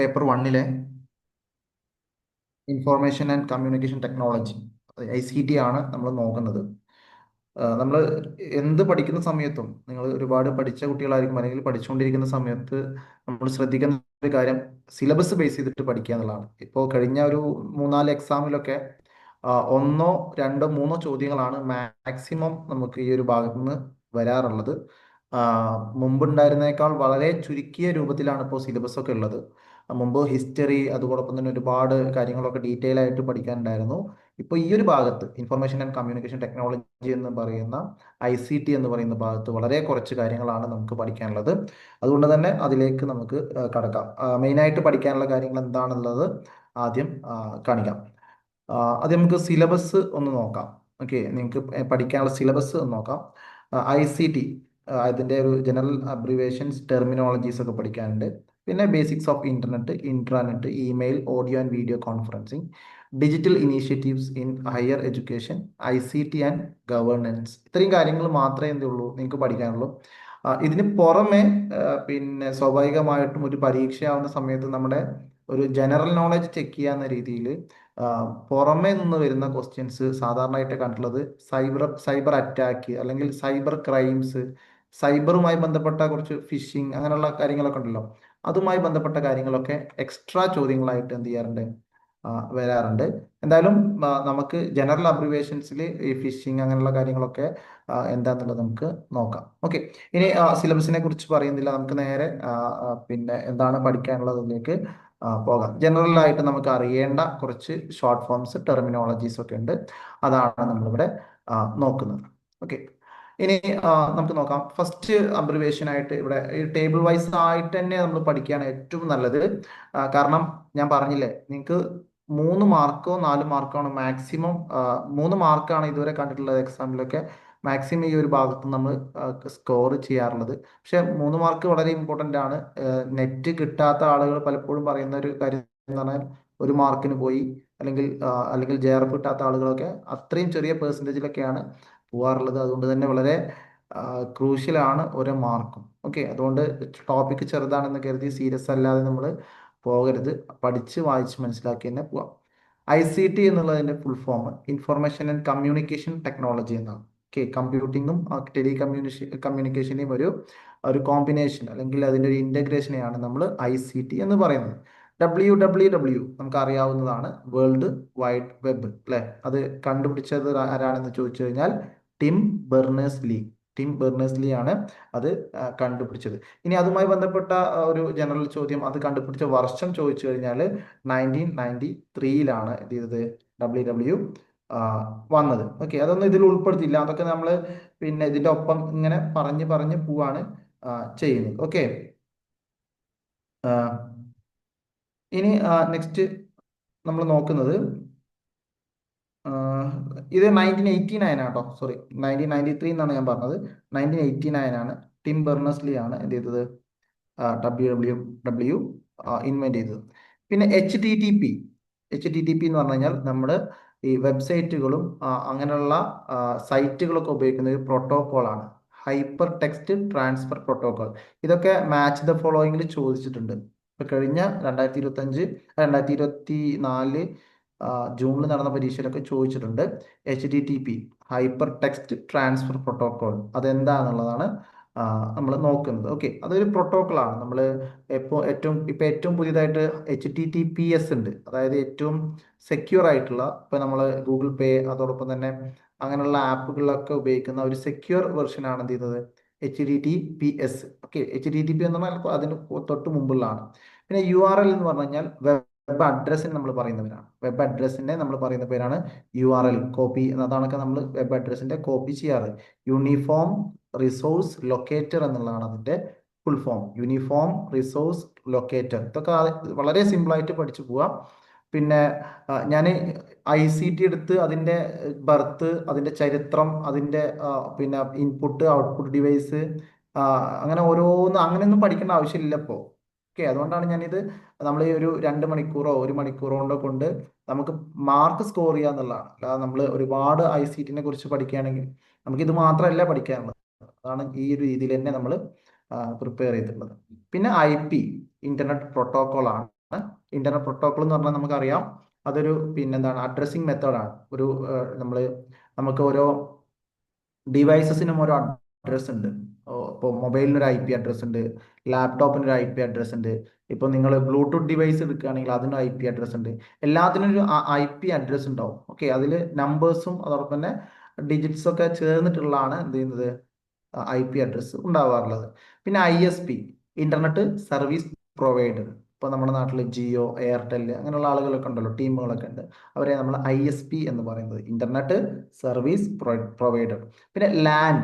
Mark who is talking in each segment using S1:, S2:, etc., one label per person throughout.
S1: Paper 1-ലെ information and communication technology ICT ആണ് നമ്മൾ നോക്കുന്നത്. നമ്മൾ എന്ത് പഠിക്കുന്ന സമയത്തും നിങ്ങൾ ഒരുപാട് പഠിച്ച കുട്ടികളായിരിക്കും, അല്ലെങ്കിൽ പഠിച്ചുകൊണ്ടിരിക്കുന്ന സമയത്ത് നമ്മൾ ശ്രദ്ധിക്കുന്ന ഒരു കാര്യം സിലബസ് ബേസ് ചെയ്തിട്ട് പഠിക്കുക എന്നുള്ളതാണ്. ഇപ്പോൾ കഴിഞ്ഞ ഒരു 3-4 എക്സാമിലൊക്കെ ഒന്നോ രണ്ടോ മൂന്നോ ചോദ്യങ്ങളാണ് മാക്സിമം നമുക്ക് ഈ ഒരു ഭാഗത്ത് നിന്ന് വരാറുള്ളത്. മുമ്പുണ്ടായിരുന്നേക്കാൾ വളരെ ചുരുക്കിയ രൂപത്തിലാണ് ഇപ്പോൾ സിലബസ് ഒക്കെ ഉള്ളത്. മുമ്പ് ഹിസ്റ്ററി അതുപോലൊപ്പം തന്നെ ഒരുപാട് കാര്യങ്ങളൊക്കെ ഡീറ്റെയിൽ ആയിട്ട് പഠിക്കാനുണ്ടായിരുന്നു. ഇപ്പോൾ ഈ ഒരു ഭാഗത്ത് ഇൻഫർമേഷൻ ആൻഡ് കമ്മ്യൂണിക്കേഷൻ ടെക്നോളജി എന്ന് പറയുന്ന ICT എന്ന് പറയുന്ന ഭാഗത്ത് വളരെ കുറച്ച് കാര്യങ്ങളാണ് നമുക്ക് പഠിക്കാനുള്ളത്. അതുകൊണ്ട് തന്നെ അതിലേക്ക് നമുക്ക് കടക്കാം. മെയിനായിട്ട് പഠിക്കാനുള്ള കാര്യങ്ങൾ എന്താണെന്നുള്ളത് ആദ്യം കാണിക്കാം. ആദ്യം നമുക്ക് സിലബസ് ഒന്ന് നോക്കാം. ഓക്കെ, നിങ്ങൾക്ക് പഠിക്കാനുള്ള സിലബസ് ഒന്ന് നോക്കാം. ICT അതിൻ്റെ ഒരു ജനറൽ അബ്രിവേഷൻസ് ടെർമിനോളജീസ് ഒക്കെ പഠിക്കാനുണ്ട്. പിന്നെ basics of internet, intranet, email, audio and video conferencing, digital initiatives in higher education, ICT and governance. ഇത്രയും കാര്യങ്ങൾ മാത്രമേ എന്തുള്ളൂ നിങ്ങൾക്ക് പഠിക്കാനുള്ളൂ. ഇതിന് പുറമെ പിന്നെ സ്വാഭാവികമായിട്ടും ഒരു പരീക്ഷയാവുന്ന സമയത്ത് നമ്മുടെ ഒരു ജനറൽ നോളജ് ചെക്ക് ചെയ്യാവുന്ന രീതിയിൽ പുറമേ നിന്ന് വരുന്ന ക്വസ്റ്റ്യൻസ് സാധാരണയായിട്ട് കണ്ടിട്ടുള്ളത് സൈബർ അറ്റാക്ക് അല്ലെങ്കിൽ സൈബർ ക്രൈംസ്, സൈബറുമായി ബന്ധപ്പെട്ട കുറച്ച് ഫിഷിങ് അങ്ങനെയുള്ള കാര്യങ്ങളൊക്കെ ഉണ്ടല്ലോ, അതുമായി ബന്ധപ്പെട്ട കാര്യങ്ങളൊക്കെ എക്സ്ട്രാ ചോദ്യങ്ങളായിട്ട് എന്ത് ചെയ്യാറുണ്ട്, വരാറുണ്ട്. എന്തായാലും നമുക്ക് ജനറൽ അബ്രിവേഷൻസിൽ ഈ ഫിഷിങ് അങ്ങനെയുള്ള കാര്യങ്ങളൊക്കെ എന്താന്നുള്ളത് നമുക്ക് നോക്കാം. ഓക്കെ, ഇനി സിലബസിനെ കുറിച്ച് പറയുന്നില്ല, നമുക്ക് നേരെ പിന്നെ എന്താണ് പഠിക്കാനുള്ളതിലേക്ക് പോകാം. ജനറൽ ആയിട്ട് നമുക്ക് അറിയേണ്ട കുറച്ച് ഷോർട്ട് ഫോംസ്, ടെർമിനോളജീസ് ഒക്കെ ഉണ്ട്, അതാണ് നമ്മളിവിടെ നോക്കുന്നത്. ഓക്കെ, ഇനി നമുക്ക് നോക്കാം. ഫസ്റ്റ് അബ്രിവേഷൻ ആയിട്ട് ഇവിടെ ഈ ടേബിൾ വൈസ് ആയിട്ട് തന്നെ നമ്മൾ പഠിക്കുകയാണ് ഏറ്റവും നല്ലത്. കാരണം ഞാൻ പറഞ്ഞില്ലേ, നിങ്ങൾക്ക് 3 മാർക്കോ 4 മാർക്കോ ആണ് മാക്സിമം. 3 മാർക്കാണ് ഇതുവരെ കണ്ടിട്ടുള്ളത് എക്സാമിലൊക്കെ മാക്സിമം ഈ ഒരു ഭാഗത്ത് നമ്മൾ സ്കോർ ചെയ്യാറുള്ളത്. പക്ഷെ 3 മാർക്ക് വളരെ ഇമ്പോർട്ടൻ്റ് ആണ്. നെറ്റ് കിട്ടാത്ത ആളുകൾ പലപ്പോഴും പറയുന്ന ഒരു കാര്യം എന്ന് പറഞ്ഞാൽ 1 മാർക്കിന് പോയി, അല്ലെങ്കിൽ JRF കിട്ടാത്ത ആളുകളൊക്കെ അത്രയും ചെറിയ പെർസെൻറ്റേജിലൊക്കെയാണ് പോകാറുള്ളത്. അതുകൊണ്ട് തന്നെ വളരെ ക്രൂഷ്യലാണ് ഓരോ മാർക്കും. ഓക്കെ, അതുകൊണ്ട് ടോപ്പിക് ചെറുതാണെന്ന് കരുതി സീരിയസ് അല്ലാതെ നമ്മൾ പോകരുത്, പഠിച്ച് വായിച്ച് മനസ്സിലാക്കി തന്നെ പോവാം. ICT എന്നുള്ളതിൻ്റെ full form information and communication technology എന്നാണ്. ഓക്കെ, കമ്പ്യൂട്ടിങ്ങും കമ്മ്യൂണിക്കേഷനെയും ഒരു കോമ്പിനേഷൻ അല്ലെങ്കിൽ അതിൻ്റെ ഒരു ഇൻ്റഗ്രേഷനെയാണ് നമ്മൾ ICT എന്ന് പറയുന്നത്. WWW നമുക്ക് അറിയാവുന്നതാണ്, വേൾഡ് വൈഡ് വെബ് അല്ലെ. അത് കണ്ടുപിടിച്ചത് ആരാണെന്ന് ചോദിച്ചു കഴിഞ്ഞാൽ ടിം ബെർണേഴ്സ്-ലീ. ടിം ബെർണേഴ്സ്-ലീ ആണ് അത് കണ്ടുപിടിച്ചത്. ഇനി അതുമായി ബന്ധപ്പെട്ട ഒരു ജനറൽ ചോദ്യം, അത് കണ്ടുപിടിച്ച വർഷം ചോദിച്ചു കഴിഞ്ഞാൽ 1993-ലാണ് എന്ത് ചെയ്തത്, WW വന്നത്. ഓക്കെ, അതൊന്നും ഇതിൽ ഉൾപ്പെടുത്തിയില്ല, അതൊക്കെ നമ്മൾ പിന്നെ ഇതിൻ്റെ ഒപ്പം ഇങ്ങനെ പറഞ്ഞ് പറഞ്ഞ് പോവാണ് ചെയ്യുന്നത്. ഓക്കെ, ഇനി നെക്സ്റ്റ് നമ്മൾ നോക്കുന്നത് ഇത് 1989 ആട്ടോ, സോറി 1993 എന്നാണ് ഞാൻ പറഞ്ഞത്. 1989 ആണ് ടിം ബെർണേഴ്സ്-ലീ ആണ് എന്ത് ചെയ്തത്, WWW ഇൻവെന്റ് ചെയ്തത്. പിന്നെ HTTP എന്ന് പറഞ്ഞു കഴിഞ്ഞാൽ നമ്മൾ ഈ വെബ്സൈറ്റുകളും അങ്ങനെയുള്ള സൈറ്റുകളൊക്കെ ഉപയോഗിക്കുന്ന ഒരു പ്രോട്ടോകോളാണ്, ഹൈപ്പർ ടെക്സ്റ്റ് ട്രാൻസ്ഫർ പ്രോട്ടോകോൾ. ഇതൊക്കെ മാച്ച് ദ ഫോളോയിങ്ങിൽ ചോദിച്ചിട്ടുണ്ട്. ഇപ്പൊ കഴിഞ്ഞ 2024 ജൂണിൽ നടന്ന പരീക്ഷയിലൊക്കെ ചോദിച്ചിട്ടുണ്ട്. HTTP hyper text transfer protocol അതെന്താന്നുള്ളതാണ് നമ്മൾ നോക്കുന്നത്. ഓക്കെ, അതൊരു പ്രോട്ടോകോളാണ്. നമ്മൾ ഏറ്റവും പുതിയതായിട്ട് HTTPS ഉണ്ട്, അതായത് ഏറ്റവും സെക്യൂർ ആയിട്ടുള്ള, ഇപ്പൊ നമ്മൾ ഗൂഗിൾ പേ അതോടൊപ്പം തന്നെ അങ്ങനെയുള്ള ആപ്പുകളിലൊക്കെ ഉപയോഗിക്കുന്ന ഒരു സെക്യൂർ വെർഷൻ ആണ് എന്ത് ചെയ്യുന്നത്, HTTPS. ഓക്കെ, HTTP എന്ന് പറഞ്ഞാൽ അതിന് തൊട്ട് മുമ്പുള്ളതാണ്. പിന്നെ URL എന്ന് പറഞ്ഞു കഴിഞ്ഞാൽ വെബ് അഡ്രസ്സിന് നമ്മൾ പറയുന്നവരാണ്. വെബ് അഡ്രസ്സിനെ നമ്മൾ പറയുന്ന പേരാണ് URL. കോപ്പി എന്നതാണൊക്കെ നമ്മൾ വെബ് അഡ്രസ്സിന്റെ കോപ്പി ചെയ്യാറ്. യൂണിഫോം റിസോഴ്സ് ലൊക്കേറ്റർ എന്നുള്ളതാണ് അതിന്റെ full form, uniform resource locator. ഇതൊക്കെ വളരെ സിമ്പിൾ ആയിട്ട് പഠിച്ചു പോവാം. പിന്നെ ഞാൻ ICT എടുത്ത് അതിന്റെ ബർത്ത്, അതിന്റെ ചരിത്രം, അതിന്റെ പിന്നെ ഇൻപുട്ട് ഔട്ട്പുട്ട് ഡിവൈസ്, അങ്ങനെ ഓരോന്ന് അങ്ങനെയൊന്നും പഠിക്കേണ്ട ആവശ്യമില്ല ഇപ്പോൾ. ഓക്കെ, അതുകൊണ്ടാണ് ഞാനിത് നമ്മൾ ഈ ഒരു 2 മണിക്കൂറോ 1 മണിക്കൂറോ കൊണ്ട് നമുക്ക് മാർക്ക് സ്കോർ ചെയ്യുക എന്നുള്ളതാണ്. അല്ലാതെ നമ്മൾ ഒരുപാട് ICT-നെ കുറിച്ച് പഠിക്കുകയാണെങ്കിൽ നമുക്ക് ഇത് മാത്രമല്ല പഠിക്കാനുള്ളത്. അതാണ് ഈ ഒരു രീതിയിൽ തന്നെ നമ്മൾ പ്രിപ്പയർ ചെയ്തിട്ടുള്ളത്. പിന്നെ IP ഇന്റർനെറ്റ് പ്രോട്ടോകോൾ ആണ്. ഇന്റർനെറ്റ് പ്രോട്ടോകോൾ എന്ന് പറഞ്ഞാൽ നമുക്കറിയാം അതൊരു പിന്നെന്താണ് അഡ്രസ്സിംഗ് മെത്തേഡാണ്. ഒരു നമുക്ക് ഓരോ ഡിവൈസസിനും ഓരോ അഡ്രസ്സ് ഉണ്ട്. ഇപ്പോൾ മൊബൈലിനൊരു IP അഡ്രസ്സ് ഉണ്ട്, ലാപ്ടോപ്പിനൊരു IP അഡ്രസ്സ് ഉണ്ട്. ഇപ്പോൾ നിങ്ങൾ ബ്ലൂടൂത്ത് ഡിവൈസ് എടുക്കുകയാണെങ്കിൽ അതിനൊരു IP അഡ്രസ്സ് ഉണ്ട്. എല്ലാത്തിനും ഒരു IP അഡ്രസ്സ് ഉണ്ടാവും. ഓക്കെ, അതിൽ നമ്പേഴ്സും അതോടൊപ്പം തന്നെ ഡിജിറ്റ്സും ഒക്കെ ചേർന്നിട്ടുള്ളതാണ് എന്ത് ചെയ്യുന്നത് IP അഡ്രസ്സ് ഉണ്ടാവാറുള്ളത്. പിന്നെ ISP, ഇന്റർനെറ്റ് സർവീസ് പ്രൊവൈഡർ. ഇപ്പോൾ നമ്മുടെ നാട്ടിൽ ജിയോ, എയർടെൽ അങ്ങനെയുള്ള ആളുകളൊക്കെ ഉണ്ടല്ലോ, ടീമുകളൊക്കെ ഉണ്ട്. അവരെ നമ്മൾ ISP എന്ന് പറയുന്നത്, ഇന്റർനെറ്റ് സർവീസ് പ്രൊവൈഡർ. പിന്നെ ലാൻ,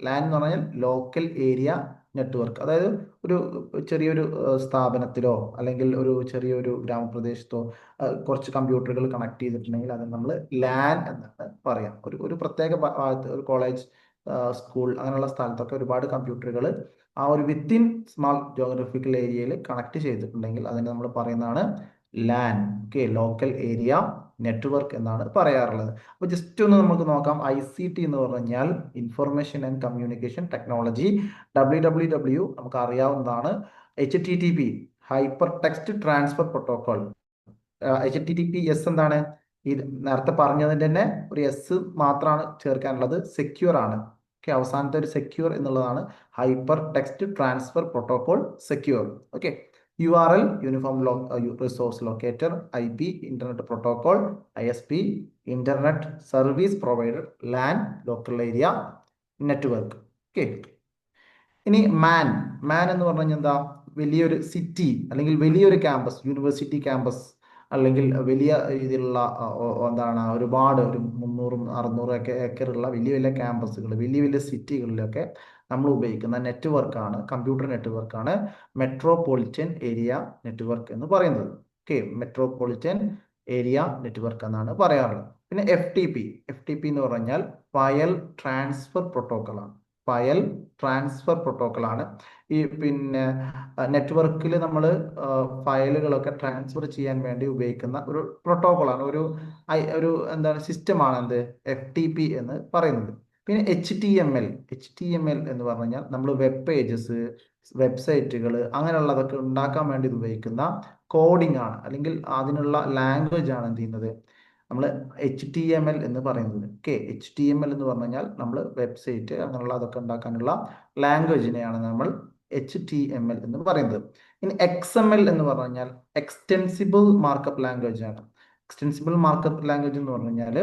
S1: ലാൻ എന്ന് പറഞ്ഞാൽ ലോക്കൽ ഏരിയ നെറ്റ്വർക്ക്. അതായത് ഒരു ചെറിയൊരു സ്ഥാപനത്തിലോ അല്ലെങ്കിൽ ഒരു ചെറിയൊരു ഗ്രാമപ്രദേശത്തോ കുറച്ച് കമ്പ്യൂട്ടറുകൾ കണക്ട് ചെയ്തിട്ടുണ്ടെങ്കിൽ അത് നമ്മൾ ലാൻ എന്നാണ് പറയാം. ഒരു പ്രത്യേക ഭാഗത്ത്, ഒരു കോളേജ്, സ്കൂൾ അങ്ങനെയുള്ള സ്ഥലത്തൊക്കെ ഒരുപാട് കമ്പ്യൂട്ടറുകൾ ആ ഒരു വിത്തിൻ സ്മാൾ ജോഗ്രഫിക്കൽ ഏരിയയിൽ കണക്ട് ചെയ്തിട്ടുണ്ടെങ്കിൽ അതിനെ നമ്മൾ പറയുന്നതാണ് LAN. Okay, local area network എന്നാണ് പറയാറുള്ളത്. അപ്പോൾ ജസ്റ്റ് ഒന്ന് നമുക്ക് നോക്കാം. ICT എന്ന് പറഞ്ഞാൽ information and communication technology. WWW നമുക്ക് അറിയാവുന്നതാണ്. HTTP, hyper text transfer protocol. HTTPS എന്താണ്? ഈ നേരത്തെ പറഞ്ഞതിൻ്റെ തന്നെ ഒരു എസ് മാത്രമാണ് ചേർക്കാനുള്ളത്, സെക്യൂർ ആണ്. ഓക്കെ, അവസാനത്തെ ഒരു സെക്യൂർ എന്നുള്ളതാണ് hyper text transfer protocol secure. Okay, URL uniform resource locator, IP internet protocol, ISP internet service provider, LAN local area network. Okay, ഇനി മാൻ, മാൻ എന്ന് പറഞ്ഞു കഴിഞ്ഞാൽ എന്താ? വലിയൊരു സിറ്റി അല്ലെങ്കിൽ വലിയൊരു ക്യാമ്പസ്, യൂണിവേഴ്സിറ്റി ക്യാമ്പസ് അല്ലെങ്കിൽ വലിയ രീതിയിലുള്ള എന്താണ് ഒരുപാട് ഒരു 300-600 ഏക്കറുള്ള വലിയ വലിയ ക്യാമ്പസുകൾ, വലിയ വലിയ സിറ്റികളിലൊക്കെ നമ്മൾ ഉപയോഗിക്കുന്ന നെറ്റ്വർക്കാണ്, കമ്പ്യൂട്ടർ നെറ്റ്വർക്കാണ് മെട്രോപൊളിറ്റൻ ഏരിയ നെറ്റ്വർക്ക് എന്ന് പറയുന്നത്. ഓക്കെ, മെട്രോപൊളിറ്റൻ ഏരിയ നെറ്റ്വർക്ക് എന്നാണ് പറയാറുള്ളത്. പിന്നെ FTP എന്ന് പറഞ്ഞാൽ ഫയൽ ട്രാൻസ്ഫർ പ്രോട്ടോകോൾ ആണ്. ഫയൽ ട്രാൻസ്ഫർ പ്രോട്ടോകോൾ ആണ്. ഈ പിന്നെ നെറ്റ്വർക്കിൽ നമ്മൾ ഫയലുകളൊക്കെ ട്രാൻസ്ഫർ ചെയ്യാൻ വേണ്ടി ഉപയോഗിക്കുന്ന ഒരു പ്രോട്ടോകോൾ ആണ്, ഒരു എന്താണ് സിസ്റ്റമാണ് എന്ത് FTP എന്ന് പറയുന്നത്. പിന്നെ HTML എന്ന് പറഞ്ഞു കഴിഞ്ഞാൽ നമ്മൾ വെബ് പേജസ്, വെബ്സൈറ്റുകൾ അങ്ങനെയുള്ളതൊക്കെ ഉണ്ടാക്കാൻ വേണ്ടി ഉപയോഗിക്കുന്ന കോഡിംഗ് ആണ്, അല്ലെങ്കിൽ അതിനുള്ള ലാംഗ്വേജ് ആണ് എന്ത് ചെയ്യുന്നത് നമ്മൾ HTML എന്ന് പറയുന്നത്. ഓക്കെ, HTML എന്ന് പറഞ്ഞു കഴിഞ്ഞാൽ നമ്മൾ വെബ്സൈറ്റ് അങ്ങനെയുള്ള അതൊക്കെ ഉണ്ടാക്കാനുള്ള ലാംഗ്വേജിനെയാണ് നമ്മൾ HTML എന്ന് പറയുന്നത്. ഇനി XML എന്ന് പറഞ്ഞു കഴിഞ്ഞാൽ എക്സ്റ്റെൻസിബിൾ മാർക്കപ്പ് ലാംഗ്വേജ് ആണ്. എക്സ്റ്റെൻസിബിൾ മാർക്കപ്പ് ലാംഗ്വേജ് എന്ന് പറഞ്ഞു കഴിഞ്ഞാൽ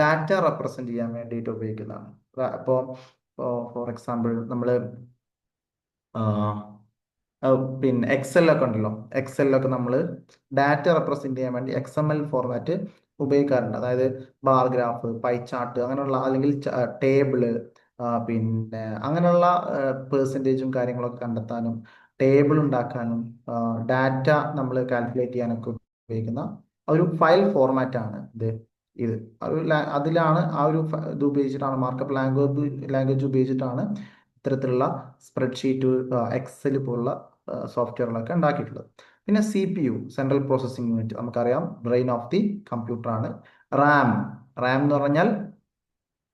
S1: ഡാറ്റ റെപ്രസെന്റ് ചെയ്യാൻ വേണ്ടിയിട്ട് ഉപയോഗിക്കുന്നതാണ്. അപ്പോൾ ഫോർ എക്സാമ്പിൾ നമ്മൾ പിന്നെ എക്സലൊക്കെ ഉണ്ടല്ലോ, എക്സലിലൊക്കെ നമ്മൾ ഡാറ്റ റെപ്രസെന്റ് ചെയ്യാൻ വേണ്ടി XML ഫോർമാറ്റ് ഉപയോഗിക്കാറുണ്ട്. അതായത് ബാർ ഗ്രാഫ്, പൈ ചാർട്ട് അങ്ങനെയുള്ള, അല്ലെങ്കിൽ ടേബിള്, പിന്നെ അങ്ങനെയുള്ള പെർസെൻറ്റേജും കാര്യങ്ങളൊക്കെ കണ്ടെത്താനും ടേബിൾ ഉണ്ടാക്കാനും ഡാറ്റ നമ്മൾ കാൽക്കുലേറ്റ് ചെയ്യാനൊക്കെ ഉപയോഗിക്കുന്ന ഒരു ഫയൽ ഫോർമാറ്റ് ആണ് ഇത്. അതിലാണ് ആ ഒരു ഇത് ഉപയോഗിച്ചിട്ടാണ്, മാർക്കപ്പ് ലാംഗ്വേജ് ഉപയോഗിച്ചിട്ടാണ് ഇത്തരത്തിലുള്ള സ്പ്രെഡ്ഷീറ്റ്, എക്സൽ പോലുള്ള സോഫ്റ്റ്വെയറുകളൊക്കെ ഉണ്ടാക്കിയിട്ടുള്ളത്. പിന്നെ CPU, സെൻട്രൽ പ്രോസസ്സിംഗ് യൂണിറ്റ്, നമുക്കറിയാം ബ്രെയിൻ ഓഫ് ദി കമ്പ്യൂട്ടർ ആണ്. റാം എന്ന് പറഞ്ഞാൽ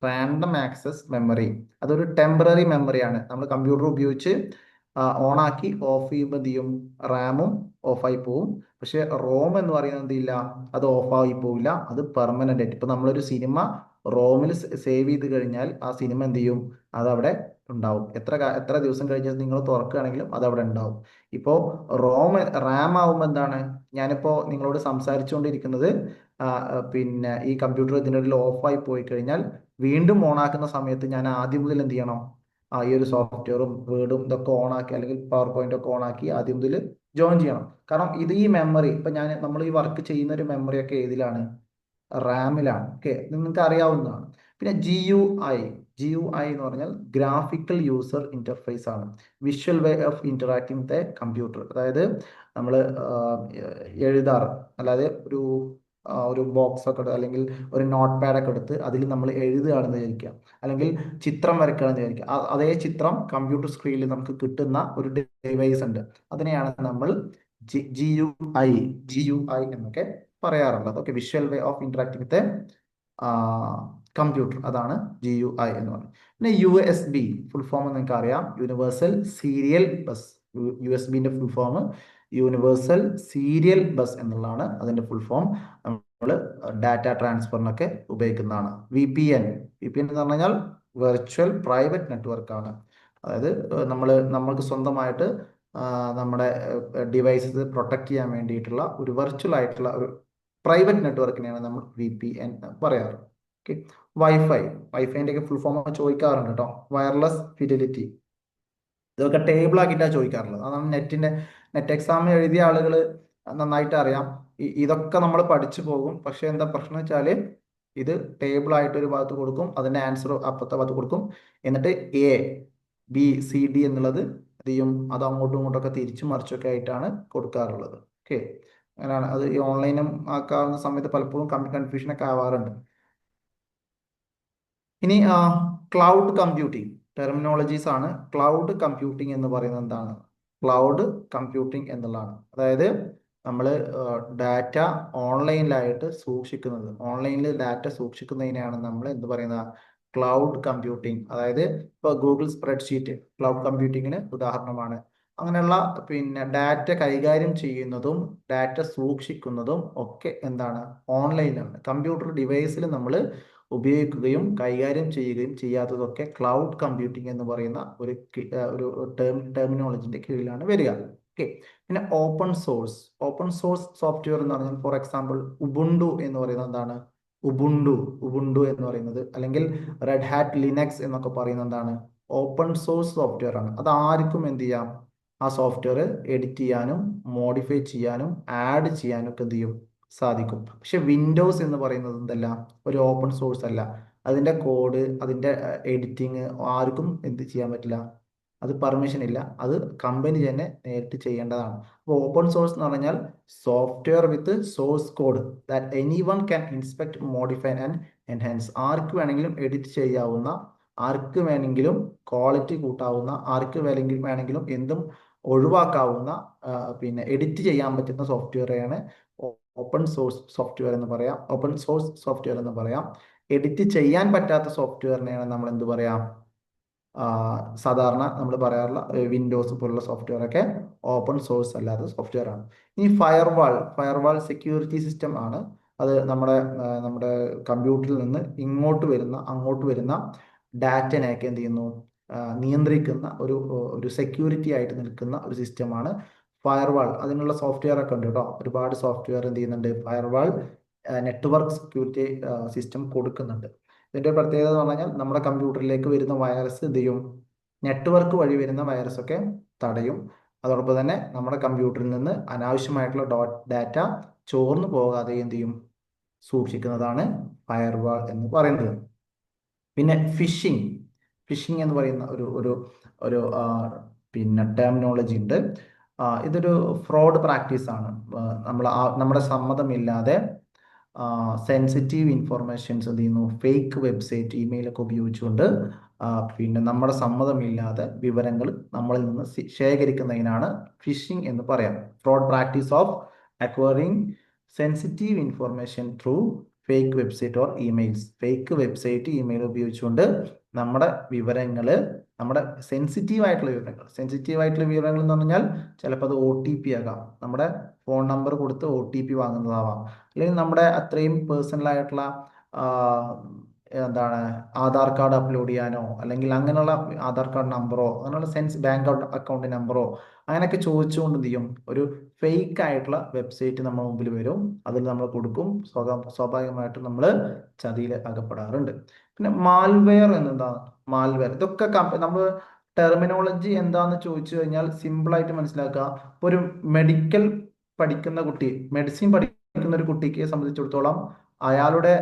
S1: റാൻഡം ആക്സസ് മെമ്മറി. അതൊരു ടെമ്പററി മെമ്മറിയാണ്. നമ്മൾ കമ്പ്യൂട്ടർ ഉപയോഗിച്ച് ഓണാക്കി ഓഫ് ചെയ്യുമ്പോൾ എന്ത് ചെയ്യും? റാമും ഓഫായി പോവും. പക്ഷെ റോം എന്ന് പറയുന്നത് എന്തില്ല, അത് ഓഫായി പോവില്ല, അത് പെർമനന്റ് ആയിട്ട്. ഇപ്പൊ നമ്മളൊരു സിനിമ റോമിൽ സേവ് ചെയ്ത് കഴിഞ്ഞാൽ ആ സിനിമ എന്ത് ചെയ്യും? അതവിടെ ഉണ്ടാവും. എത്ര ദിവസം കഴിഞ്ഞാൽ നിങ്ങൾ തുറക്കുകയാണെങ്കിലും അത് അവിടെ ഉണ്ടാവും. ഇപ്പോൾ റാം ആവുമ്പോൾ എന്താണ്? ഞാനിപ്പോ നിങ്ങളോട് സംസാരിച്ചുകൊണ്ടിരിക്കുന്നത് പിന്നെ ഈ കമ്പ്യൂട്ടർ ഇതിൻ്റെ ഇടയിൽ ഓഫായി പോയി കഴിഞ്ഞാൽ വീണ്ടും ഓണാക്കുന്ന സമയത്ത് ഞാൻ ആദ്യം മുതൽ എന്ത് ചെയ്യണം? ഈ ഒരു സോഫ്റ്റ്വെയറും വേർഡും ഇതൊക്കെ ഓണാക്കി, അല്ലെങ്കിൽ പവർ പോയിന്റ് ഒക്കെ ഓണാക്കി ആദ്യം മുതൽ ജോയിൻ ചെയ്യണം. കാരണം ഇത് ഈ മെമ്മറി, ഇപ്പൊ നമ്മൾ ഈ വർക്ക് ചെയ്യുന്ന ഒരു മെമ്മറി ഒക്കെ ഏതിലാണ്? റാമിലാണ്. ഓക്കെ, നിങ്ങൾക്ക് അറിയാവുന്നതാണ്. പിന്നെ GUI എന്ന് പറഞ്ഞാൽ ഗ്രാഫിക്കൽ യൂസർ ഇന്റർഫേസ് ആണ്, visual way of interacting with a computer. അതായത് നമ്മൾ എഴുതാറ്, അല്ലാതെ ഒരു ബോക്സ് ഒക്കെ അല്ലെങ്കിൽ ഒരു നോട്ട് പാഡ് ഒക്കെ എടുത്ത് അതിൽ നമ്മൾ എഴുതുകയാണെന്ന് വിചാരിക്കുക, അല്ലെങ്കിൽ ചിത്രം വരയ്ക്കുകയാണെന്ന് വിചാരിക്കുക. അതേ ചിത്രം കമ്പ്യൂട്ടർ സ്ക്രീനിൽ നമുക്ക് കിട്ടുന്ന ഒരു ഡിവൈസ് ഉണ്ട്, അതിനെയാണ് നമ്മൾ GUI എന്നൊക്കെ പറയാറുള്ളത്. Okay, visual way of interacting with computer, അതാണ് GUI എന്ന് പറയുന്നത്. പിന്നെ USB ഫുൾ ഫോം നിങ്ങൾക്ക് അറിയാം, universal serial bus. USB full form universal serial bus എന്നുള്ളതാണ് അതിന്റെ ഫുൾ ഫോം. നമ്മൾ ഡാറ്റ ട്രാൻസ്ഫറിനൊക്കെ ഉപയോഗിക്കുന്നതാണ്. വി പി എൻ എന്ന് പറഞ്ഞു കഴിഞ്ഞാൽ വെർച്വൽ പ്രൈവറ്റ് നെറ്റ്വർക്ക് ആണ്. അതായത് നമ്മൾക്ക് സ്വന്തമായിട്ട് നമ്മുടെ ഡിവൈസസ് പ്രൊട്ടക്ട് ചെയ്യാൻ വേണ്ടിയിട്ടുള്ള ഒരു വെർച്വൽ ആയിട്ടുള്ള ഒരു പ്രൈവറ്റ് നെറ്റ്വർക്കിനെയാണ് നമ്മൾ VPN പറയാറ്. ഓക്കെ. വൈഫൈൻ്റെ ഒക്കെ ഫുൾ ഫോം ചോദിക്കാറുണ്ട് കേട്ടോ. വയർലെസ് ഫിഡിലിറ്റി, ഇതൊക്കെ ടേബിൾ ആക്കിയിട്ടാണ് ചോദിക്കാറുള്ളത്. അതാണ് നെറ്റ് എക്സാം എഴുതിയ ആളുകൾ നന്നായിട്ട് അറിയാം. ഇതൊക്കെ നമ്മൾ പഠിച്ചു പോകും. പക്ഷെ എന്താ പ്രശ്നം വെച്ചാൽ ഇത് ടേബിൾ ആയിട്ട് ഒരു ഭാഗത്ത് കൊടുക്കും, അതിന്റെ ആൻസർ അപ്പുറത്തെ ഭാഗത്ത് കൊടുക്കും, എന്നിട്ട് A B C D എന്നുള്ളത് എന്ത് ചെയ്യും, അത് അങ്ങോട്ടും ഇങ്ങോട്ടൊക്കെ തിരിച്ചും മറിച്ചൊക്കെ ആയിട്ടാണ് കൊടുക്കാറുള്ളത്. ഓക്കെ. അങ്ങനെയാണ് അത്. ഈ ഓൺലൈനും ആക്കാവുന്ന സമയത്ത് പലപ്പോഴും കൺഫ്യൂഷൻ ഒക്കെ ആവാറുണ്ട്. ഇനി ക്ലൗഡ് കമ്പ്യൂട്ടിംഗ് ടെർമിനോളജീസ് ആണ്. ക്ലൗഡ് കമ്പ്യൂട്ടിംഗ് എന്ന് പറയുന്നത് എന്താണ്? ക്ലൗഡ് കമ്പ്യൂട്ടിംഗ് എന്നുള്ളതാണ്. അതായത് നമ്മൾ ഡാറ്റ ഓൺലൈനിലായിട്ട് സൂക്ഷിക്കുന്നത്, ഓൺലൈനിൽ ഡാറ്റ സൂക്ഷിക്കുന്നതിനെയാണ് നമ്മൾ എന്ത് പറയുന്നത്? Cloud computing. അതായത് ഇപ്പോൾ ഗൂഗിൾ സ്പ്രെഡ്ഷീറ്റ് ക്ലൗഡ് കമ്പ്യൂട്ടിങ്ങിന് ഉദാഹരണമാണ്. അങ്ങനെയുള്ള ഡാറ്റ കൈകാര്യം ചെയ്യുന്നതും ഡാറ്റ സൂക്ഷിക്കുന്നതും ഒക്കെ എന്താണ്? ഓൺലൈനിലാണ്. കമ്പ്യൂട്ടർ ഡിവൈസിൽ നമ്മൾ ഉപയോഗിക്കുകയും കൈകാര്യം ചെയ്യുകയും ചെയ്യാത്തതൊക്കെ ക്ലൗഡ് കമ്പ്യൂട്ടിംഗ് എന്ന് പറയുന്ന ഒരു ടെർമിനോളജിന്റെ കീഴിലാണ് വരിക. ഓക്കെ. പിന്നെ ഓപ്പൺ സോഴ്സ് സോഫ്റ്റ്വെയർ എന്ന് പറഞ്ഞാൽ ഫോർ എക്സാമ്പിൾ ഉബുണ്ടു എന്ന് പറയുന്നത് എന്താണ്? ഉബുണ്ടു എന്ന് പറയുന്നത്, അല്ലെങ്കിൽ റെഡ് ഹാറ്റ് ലിനക്സ് എന്നൊക്കെ പറയുന്നത് എന്താണ്? ഓപ്പൺ സോഴ്സ് സോഫ്റ്റ്വെയർ ആണ്. അത് ആർക്കും എന്ത് ചെയ്യാം? ആ സോഫ്റ്റ്വെയർ എഡിറ്റ് ചെയ്യാനും മോഡിഫൈ ചെയ്യാനും ആഡ് ചെയ്യാനും ഒക്കെ എന്ത് ചെയ്യും? സാധിക്കും. പക്ഷെ വിൻഡോസ് എന്ന് പറയുന്നത് എന്തല്ല? ഒരു ഓപ്പൺ സോഴ്സ് അല്ല. അതിന്റെ കോഡ്, അതിന്റെ എഡിറ്റിങ് ആർക്കും എന്ത് ചെയ്യാൻ പറ്റില്ല? അത് പെർമിഷൻ ഇല്ല. അത് കമ്പനി തന്നെ നേരിട്ട് ചെയ്യേണ്ടതാണ്. അപ്പോൾ ഓപ്പൺ സോഴ്സ് എന്ന് പറഞ്ഞാൽ software with source code that any one can inspect, modify and enhance. ആർക്ക് വേണമെങ്കിലും എഡിറ്റ് ചെയ്യാവുന്ന, ആർക്ക് വേണമെങ്കിലും ക്വാളിറ്റി കൂട്ടാവുന്ന, ആർക്ക് വേണമെങ്കിലും എന്തും ഒഴിവാക്കാവുന്ന, എഡിറ്റ് ചെയ്യാൻ പറ്റുന്ന സോഫ്റ്റ്വെയറാണ് ഓപ്പൺ സോഴ്സ് സോഫ്റ്റ്വെയർ എന്ന് പറയാം. ഓപ്പൺ സോഴ്സ് സോഫ്റ്റ്വെയർ എന്ന് പറയാം. എഡിറ്റ് ചെയ്യാൻ പറ്റാത്ത സോഫ്റ്റ്വെയറിനെയാണ് നമ്മൾ എന്ത് പറയാം? സാധാരണ നമ്മൾ പറയാറുള്ള വിൻഡോസ് പോലുള്ള സോഫ്റ്റ്വെയർ ഒക്കെ ഓപ്പൺ സോഴ്സ് അല്ലാത്ത സോഫ്റ്റ്വെയർ ആണ്. ഇനി ഫയർവാൾ സെക്യൂരിറ്റി സിസ്റ്റം ആണ്. അത് നമ്മുടെ കമ്പ്യൂട്ടറിൽ നിന്ന് അങ്ങോട്ട് വരുന്ന ഡാറ്റനെയൊക്കെ എന്ത് ചെയ്യുന്നു? നിയന്ത്രിക്കുന്ന ഒരു സെക്യൂരിറ്റി ആയിട്ട് നിൽക്കുന്ന ഒരു സിസ്റ്റമാണ് ഫയർവാൾ. അതിനുള്ള സോഫ്റ്റ്വെയർ ഒക്കെ ഉണ്ട് കേട്ടോ. ഒരുപാട് സോഫ്റ്റ്വെയർ എന്ത് ചെയ്യുന്നുണ്ട്? ഫയർവാൾ നെറ്റ്വർക്ക് സെക്യൂരിറ്റി സിസ്റ്റം കൊടുക്കുന്നുണ്ട്. ഇതിന്റെ പ്രത്യേകത എന്ന് പറഞ്ഞാൽ നമ്മുടെ കമ്പ്യൂട്ടറിലേക്ക് വരുന്ന വൈറസ് എന്ത് ചെയ്യും? നെറ്റ്വർക്ക് വഴി വരുന്ന വൈറസ് ഒക്കെ തടയും. അതോടൊപ്പം തന്നെ നമ്മുടെ കമ്പ്യൂട്ടറിൽ നിന്ന് അനാവശ്യമായിട്ടുള്ള ഡാറ്റ ചോർന്നു പോകാതെ എന്ത് ചെയ്യും? സൂക്ഷിക്കുന്നതാണ് ഫയർവാൾ എന്ന് പറയുന്നത്. പിന്നെ ഫിഷിംഗ് എന്ന് പറയുന്ന ഒരു ടെർമിനോളജി ഉണ്ട്. ഇതൊരു ഫ്രോഡ് പ്രാക്ടീസ് ആണ്. നമ്മുടെ സമ്മതമില്ലാതെ സെൻസിറ്റീവ് ഇൻഫോർമേഷൻസ് എന്ത് ചെയ്യുന്നു? ഫേക്ക് വെബ്സൈറ്റ്, ഇമെയിലൊക്കെ ഉപയോഗിച്ചുകൊണ്ട് നമ്മുടെ സമ്മതമില്ലാതെ വിവരങ്ങൾ നമ്മളിൽ നിന്ന് ശേഖരിക്കുന്നതിനാണ് ഫിഷിംഗ് എന്ന് പറയാം. Fraud practice of acquiring sensitive information through fake website or emails. Fake website, email ഉപയോഗിച്ചുകൊണ്ട് നമ്മുടെ സെൻസിറ്റീവ് ആയിട്ടുള്ള വിവരങ്ങൾ എന്ന് പറഞ്ഞാൽ ചിലപ്പോൾ അത് OTP ആകാം. നമ്മുടെ ഫോൺ നമ്പർ കൊടുത്ത് OTP വാങ്ങുന്നതാവാം. അല്ലെങ്കിൽ നമ്മുടെ അത്രയും പേഴ്സണൽ ആയിട്ടുള്ള ആധാർ കാർഡ് അപ്ലോഡ് ചെയ്യാനോ, അല്ലെങ്കിൽ അങ്ങനെയുള്ള ആധാർ കാർഡ് നമ്പറോ, അങ്ങനെയുള്ള ബാങ്ക് അക്കൗണ്ട് നമ്പറോ അങ്ങനെയൊക്കെ ചോദിച്ചുകൊണ്ട് എന്ത് ചെയ്യും? ഒരു ഫേക്ക് ആയിട്ടുള്ള വെബ്സൈറ്റ് നമ്മുടെ മുമ്പിൽ വരും. അതിൽ നമ്മൾ കൊടുക്കും. സ്വാഭാവികമായിട്ടും നമ്മൾ ചതിയിൽ അകപ്പെടാറുണ്ട്. പിന്നെ മാൽവെയർ ഇതൊക്കെ നമ്മൾ ടെർമിനോളജി എന്താന്ന് ചോദിച്ചു കഴിഞ്ഞാൽ സിമ്പിൾ ആയിട്ട് മനസ്സിലാക്കുക. ഇപ്പൊ ഒരു മെഡിസിൻ പഠിക്കുന്ന ഒരു കുട്ടിക്ക് സംബന്ധിച്ചിടത്തോളം അയാളുടെ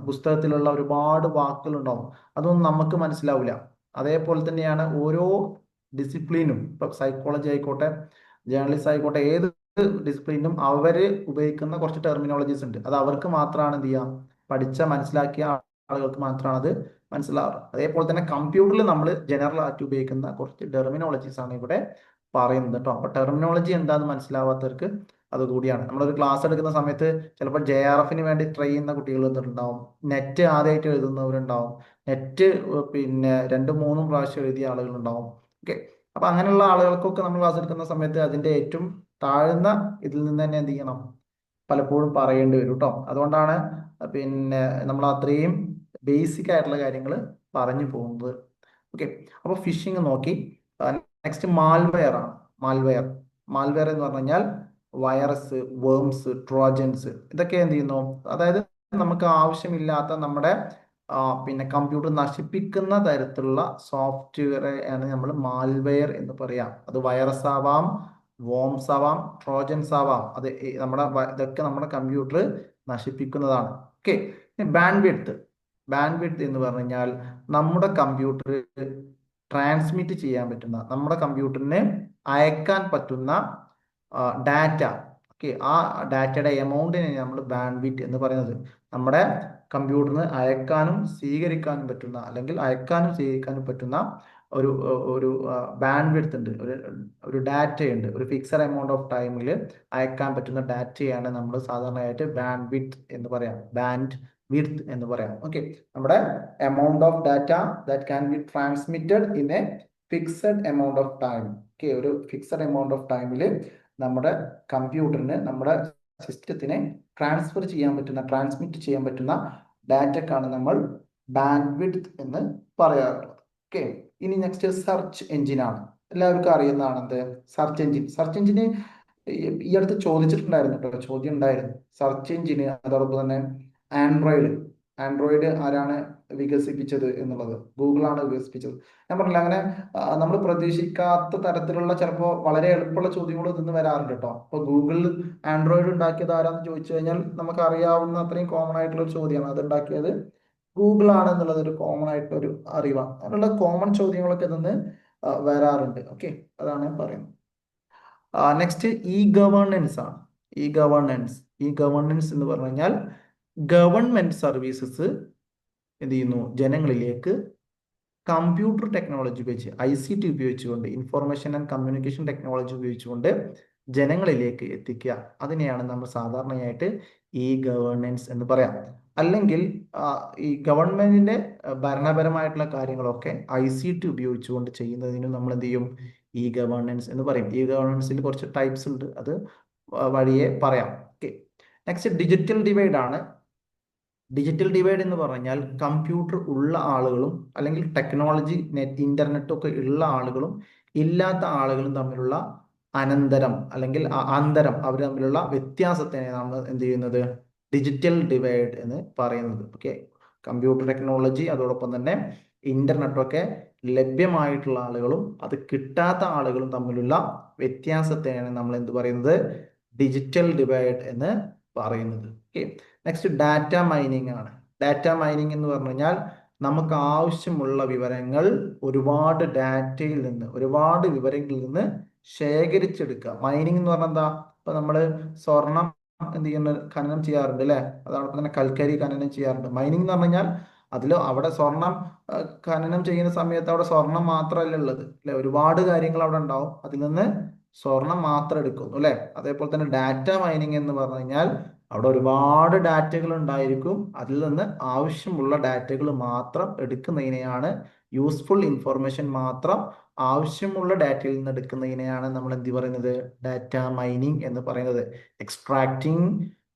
S1: പുസ്തകത്തിലുള്ള ഒരുപാട് വാക്കുകൾ ഉണ്ടാവും. അതൊന്നും നമുക്ക് മനസ്സിലാവില്ല. അതേപോലെ തന്നെയാണ് ഓരോ ഡിസിപ്ലിനും. ഇപ്പൊ സൈക്കോളജി ആയിക്കോട്ടെ, ജേർണലിസ്റ്റ് ആയിക്കോട്ടെ, ഏത് ഡിസിപ്ലിനും അവര് ഉപയോഗിക്കുന്ന കുറച്ച് ടെർമിനോളജീസ് ഉണ്ട്. അത് അവർക്ക് മാത്രമാണ് എന്ത് ചെയ്യാം? മനസ്സിലാക്കിയ ആളുകൾക്ക് മാത്രമാണ് അത് മനസ്സിലാവുക. അതേപോലെ തന്നെ കമ്പ്യൂട്ടറിൽ നമ്മൾ ജനറൽ ആയിട്ട് ഉപയോഗിക്കുന്ന കുറച്ച് ടെർമിനോളജീസ് ആണ് ഇവിടെ പറയുന്നത് കേട്ടോ. അപ്പൊ ടെർമിനോളജി എന്താന്ന് മനസ്സിലാവാത്തവർക്ക് അതുകൂടിയാണ്. നമ്മളൊരു ക്ലാസ് എടുക്കുന്ന സമയത്ത് ചിലപ്പോൾ JRFന് വേണ്ടി ട്രൈ ചെയ്യുന്ന കുട്ടികൾ ഉണ്ടാവും. നെറ്റ് ആദ്യമായിട്ട് എഴുതുന്നവരുണ്ടാവും. നെറ്റ് 2-3 പ്രാവശ്യം എഴുതിയ ആളുകളുണ്ടാവും. ഓക്കെ. അപ്പൊ അങ്ങനെയുള്ള ആളുകൾക്കൊക്കെ നമ്മൾ ക്ലാസ് എടുക്കുന്ന സമയത്ത് അതിന്റെ ഏറ്റവും താഴ്ന്ന ഇതിൽ നിന്ന് തന്നെ എന്ത് ചെയ്യണം, പലപ്പോഴും പറയേണ്ടി വരും കേട്ടോ. അതുകൊണ്ടാണ് പിന്നെ നമ്മൾ അത്രയും ബേസിക് ആയിട്ടുള്ള കാര്യങ്ങൾ പറഞ്ഞു പോകുന്നത്. ഓക്കെ, അപ്പൊ ഫിഷിംഗ് നോക്കി. നെക്സ്റ്റ് മാൽവെയർ ആണ്. മാൽവെയർ മാൽവെയർ എന്ന് പറഞ്ഞു കഴിഞ്ഞാൽ വൈറസ്, വേംസ്, ട്രോജൻസ് ഇതൊക്കെ എന്ത് ചെയ്യുന്നു, അതായത് നമുക്ക് ആവശ്യമില്ലാത്ത നമ്മുടെ പിന്നെ കമ്പ്യൂട്ടർ നശിപ്പിക്കുന്ന തരത്തിലുള്ള സോഫ്റ്റ്വെയർ ആണ് നമ്മൾ മാൽവെയർ എന്ന് പറയാം. അത് വൈറസ് ആവാം, വോംസ് ആവാം, ട്രോജൻസ് ആവാം. അത് ഇതൊക്കെ നമ്മുടെ കമ്പ്യൂട്ടർ നശിപ്പിക്കുന്നതാണ്. ഓക്കെ, ബാൻഡ് വിഡ്ത്ത് എന്ന് പറഞ്ഞു കഴിഞ്ഞാൽ നമ്മുടെ കമ്പ്യൂട്ടർ ട്രാൻസ്മിറ്റ് ചെയ്യാൻ പറ്റുന്ന, നമ്മുടെ കമ്പ്യൂട്ടറിന് അയക്കാൻ പറ്റുന്ന ഡാറ്റ. ഓക്കെ, ആ ഡാറ്റയുടെ എമൗണ്ടിനെ നമ്മൾ ബാൻഡ് വിഡ്ത്ത് എന്ന് പറയുന്നത്. നമ്മുടെ കമ്പ്യൂട്ടറിന് അയക്കാനും സ്വീകരിക്കാനും പറ്റുന്ന, അല്ലെങ്കിൽ അയക്കാനും സ്വീകരിക്കാനും പറ്റുന്ന ഒരു ഒരു ബാൻഡ് വിഡ്ത്ത് ഉണ്ട്, ഒരു ഡാറ്റയുണ്ട്. ഒരു ഫിക്സഡ് എമൗണ്ട് ഓഫ് ടൈമിൽ അയക്കാൻ പറ്റുന്ന ഡാറ്റയാണ് നമ്മൾ സാധാരണയായിട്ട് ബാൻഡ് വിഡ്ത്ത് എന്ന് പറയാം. ബാൻഡ് വിഡ്ത്ത് എന്ന് പറയാം. ഓക്കെ, നമ്മുടെ amount of data that can be transmitted in A fixed amount of time. Okay, ഒരു ഫിക്സഡ് എമൗണ്ട് ഓഫ് ടൈമിൽ നമ്മുടെ കമ്പ്യൂട്ടറിന്, നമ്മുടെ സിസ്റ്റത്തിനെ ട്രാൻസ്മിറ്റ് ചെയ്യാൻ പറ്റുന്ന ഡാറ്റക്കാണ് നമ്മൾ ബാൻഡ് വിഡ്ത്ത് എന്ന് പറയാറുള്ളത്. ഓക്കെ, ഇനി നെക്സ്റ്റ് സെർച്ച് എഞ്ചിൻ ആണ്. എല്ലാവർക്കും അറിയുന്നതാണ് എന്ത് സെർച്ച് എഞ്ചിന് ഈ അടുത്ത് ചോദിച്ചിട്ടുണ്ടായിരുന്നു കേട്ടോ, ചോദ്യം ഉണ്ടായിരുന്നു. സെർച്ച് എഞ്ചിന് അതോടൊപ്പം തന്നെ ആൻഡ്രോയിഡ് ആരാണ് വികസിപ്പിച്ചത് എന്നുള്ളത്, ഗൂഗിൾ ആണ് വികസിപ്പിച്ചത്. ഞാൻ പറഞ്ഞില്ല, അങ്ങനെ നമ്മൾ പ്രതീക്ഷിക്കാത്ത തരത്തിലുള്ള ചിലപ്പോൾ വളരെ എളുപ്പമുള്ള ചോദ്യങ്ങൾ നിന്ന് വരാറുണ്ട് കേട്ടോ. അപ്പൊ ഗൂഗിൾ ആൻഡ്രോയിഡ് ഉണ്ടാക്കിയത് ആരാന്ന് ചോദിച്ചു കഴിഞ്ഞാൽ നമുക്ക് അറിയാവുന്ന അത്രയും കോമൺ ആയിട്ടുള്ള ഒരു ചോദ്യമാണ്. അത് ഉണ്ടാക്കിയത് ഗൂഗിൾ ആണ് എന്നുള്ളത് ഒരു കോമൺ ആയിട്ടുള്ള ഒരു അറിവാണ്. അങ്ങനെയുള്ള കോമൺ ചോദ്യങ്ങളൊക്കെ നിന്ന് വരാറുണ്ട്. ഓക്കെ, അതാണ് ഞാൻ പറയുന്നത്. നെക്സ്റ്റ് ഇ ഗവേണൻസ് ആണ്. ഇ ഗവേണൻസ് എന്ന് പറഞ്ഞു കഴിഞ്ഞാൽ ഗവൺമെന്റ് സർവീസസ് എന്ത് ചെയ്യുന്നു, ജനങ്ങളിലേക്ക് കമ്പ്യൂട്ടർ ടെക്നോളജി ഉപയോഗിച്ച്, ICT ഉപയോഗിച്ചുകൊണ്ട്, ഇൻഫോർമേഷൻ ആൻഡ് കമ്മ്യൂണിക്കേഷൻ ടെക്നോളജി ഉപയോഗിച്ചുകൊണ്ട് ജനങ്ങളിലേക്ക് എത്തിക്കുക. അതിനെയാണ് നമ്മൾ സാധാരണയായിട്ട് ഇ ഗവേണൻസ് എന്ന് പറയാം. അല്ലെങ്കിൽ ഈ ഗവൺമെന്റിന്റെ ഭരണപരമായിട്ടുള്ള കാര്യങ്ങളൊക്കെ ICT ഉപയോഗിച്ചുകൊണ്ട് ചെയ്യുന്നതിനും നമ്മൾ എന്ത് ചെയ്യും, ഇ ഗവേണൻസ് എന്ന് പറയും. ഇ ഗവേണൻസിൽ കുറച്ച് ടൈപ്സ് ഉണ്ട്, അത് വഴിയെ പറയാം. ഓക്കെ, നെക്സ്റ്റ് ഡിജിറ്റൽ ഡിവൈഡ് ആണ്. ഡിജിറ്റൽ ഡിവൈഡ് എന്ന് പറഞ്ഞാൽ കമ്പ്യൂട്ടർ ഉള്ള ആളുകളും അല്ലെങ്കിൽ ടെക്നോളജി, ഇന്റർനെറ്റ് ഒക്കെ ഉള്ള ആളുകളും ഇല്ലാത്ത ആളുകളും തമ്മിലുള്ള അല്ലെങ്കിൽ അന്തരം, അവർ തമ്മിലുള്ള വ്യത്യാസത്തിനെ നമ്മൾ എന്ത് ചെയ്യുന്നത്, ഡിജിറ്റൽ ഡിവൈഡ് എന്ന് പറയുന്നത്. ഓക്കെ, കമ്പ്യൂട്ടർ ടെക്നോളജി അതോടൊപ്പം തന്നെ ഇന്റർനെറ്റ് ഒക്കെ ലഭ്യമായിട്ടുള്ള ആളുകളും അത് കിട്ടാത്ത ആളുകളും തമ്മിലുള്ള വ്യത്യാസത്തെയാണ് നമ്മൾ എന്ത് പറയുന്നത്, ഡിജിറ്റൽ ഡിവൈഡ് എന്ന് പറയുന്നത്. ഓക്കെ, നെക്സ്റ്റ് ഡാറ്റ മൈനിങ് ആണ്. ഡാറ്റ മൈനിങ് എന്ന് പറഞ്ഞു കഴിഞ്ഞാൽ നമുക്ക് ആവശ്യമുള്ള വിവരങ്ങൾ ഒരുപാട് ഡാറ്റയിൽ നിന്ന്, ഒരുപാട് വിവരങ്ങളിൽ നിന്ന് ശേഖരിച്ചെടുക്കുക. മൈനിങ് എന്ന് പറഞ്ഞാൽ എന്താ, ഇപ്പൊ നമ്മള് സ്വർണം എന്ത് ചെയ്യുന്ന ഖനനം ചെയ്യാറുണ്ട് അല്ലെ, അതോടൊപ്പം തന്നെ കൽക്കരി ഖനനം ചെയ്യാറുണ്ട്. മൈനിങ് എന്ന് പറഞ്ഞു കഴിഞ്ഞാൽ അവിടെ സ്വർണം ഖനനം ചെയ്യുന്ന സമയത്ത് അവിടെ സ്വർണം മാത്രമല്ല ഉള്ളത് അല്ലെ, ഒരുപാട് കാര്യങ്ങൾ അവിടെ ഉണ്ടാവും. അതിൽ നിന്ന് സ്വർണം മാത്രം എടുക്കുന്നു അല്ലെ. അതേപോലെ തന്നെ ഡാറ്റ മൈനിങ് എന്ന് പറഞ്ഞു കഴിഞ്ഞാൽ അവിടെ ഒരുപാട് ഡാറ്റകൾ ഉണ്ടായിരിക്കും, അതിൽ നിന്ന് ആവശ്യമുള്ള ഡാറ്റകൾ മാത്രം എടുക്കുന്നതിനെയാണ്, യൂസ്ഫുൾ ഇൻഫോർമേഷൻ മാത്രം ആവശ്യമുള്ള ഡാറ്റയിൽ നിന്ന് എടുക്കുന്നതിനെയാണ് നമ്മൾ എന്ത് പറയുന്നത്, ഡാറ്റ മൈനിങ് എന്ന് പറയുന്നത്. Extracting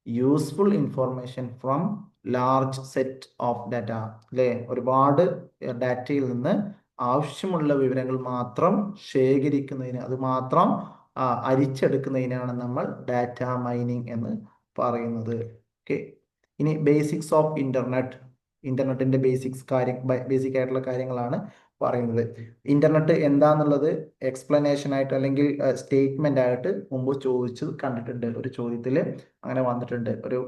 S1: useful information from large set of data അല്ലെ, ഒരുപാട് ഡാറ്റയിൽ നിന്ന് ആവശ്യമുള്ള വിവരങ്ങൾ മാത്രം ശേഖരിക്കുന്നതിന്, അത് മാത്രം അരിച്ചെടുക്കുന്നതിനാണ് നമ്മൾ ഡാറ്റ മൈനിങ് എന്ന് പറയുന്നത്. ഓക്കെ, ഇനി ബേസിക്സ് ഓഫ് ഇന്റർനെറ്റിന്റെ ബേസിക് ആയിട്ടുള്ള കാര്യങ്ങളാണ് പറയുന്നത്. ഇന്റർനെറ്റ് എന്താന്നുള്ളത് എക്സ്പ്ലനേഷൻ ആയിട്ട് അല്ലെങ്കിൽ സ്റ്റേറ്റ്മെന്റ് ആയിട്ട് മുമ്പ് കണ്ടിട്ടുണ്ട്. ഒരു ചോദ്യത്തിൽ അങ്ങനെ വന്നിട്ടുണ്ട്, ഒരു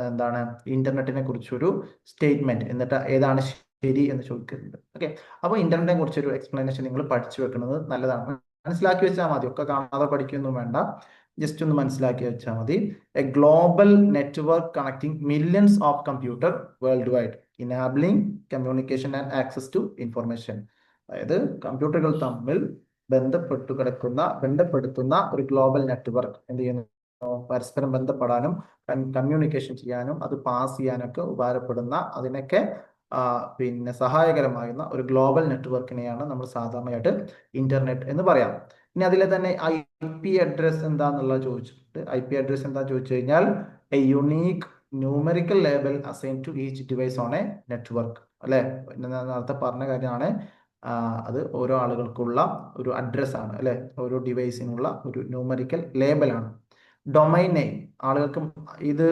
S1: എന്താണ് ഇന്റർനെറ്റിനെ കുറിച്ചൊരു സ്റ്റേറ്റ്മെന്റ്, എന്നിട്ട് ഏതാണ് ശരി എന്ന് ചോദിക്കുന്നുണ്ട്. ഓക്കെ, അപ്പോൾ ഇന്റർനെറ്റിനെ കുറിച്ചൊരു എക്സ്പ്ലനേഷൻ നിങ്ങൾ പഠിച്ചു വെക്കുന്നത് നല്ലതാണ്. മനസ്സിലാക്കി വെച്ചാൽ മതി, ഒക്കെ കാണാതെ പഠിക്കൊന്നും വേണ്ട, ജസ്റ്റ് ഒന്ന് മനസ്സിലാക്കി വെച്ചാൽ മതി. A global network connecting millions of computer world wide, enabling communication and access to information. അതായത് കമ്പ്യൂട്ടറുകൾ തമ്മിൽ ബന്ധപ്പെടുത്തുന്ന ഒരു ഗ്ലോബൽ നെറ്റ്വർക്ക് എന്ത് ചെയ്യുന്നു, പരസ്പരം ബന്ധപ്പെടാനും കമ്മ്യൂണിക്കേഷൻ ചെയ്യാനും അത് പാസ് ചെയ്യാനൊക്കെ ഉപകാരപ്പെടുന്ന, അതിനൊക്കെ പിന്നെ സഹായകരമാകുന്ന ഒരു ഗ്ലോബൽ നെറ്റ്വർക്കിനെയാണ് നമ്മൾ സാധാരണയായിട്ട് ഇന്റർനെറ്റ് എന്ന് പറയാം. ഇനി അതിലെ തന്നെ IP അഡ്രസ് എന്താന്നുള്ള ചോദിച്ചിട്ടുണ്ട്. IP അഡ്രസ് എന്താ ചോദിച്ചു കഴിഞ്ഞാൽ a unique numerical label assign to each device on a network, അല്ലെ? നേരത്തെ പറഞ്ഞ കാര്യമാണ്. അത് ഓരോ ആളുകൾക്കുള്ള ഒരു അഡ്രസ് ആണ്, അല്ലെ? ഓരോ ഡിവൈസിനുള്ള ഒരു ന്യൂമറിക്കൽ ലേബലാണ്. ഡൊമൈൻ നെയിം ആളുകൾക്ക് ഇത്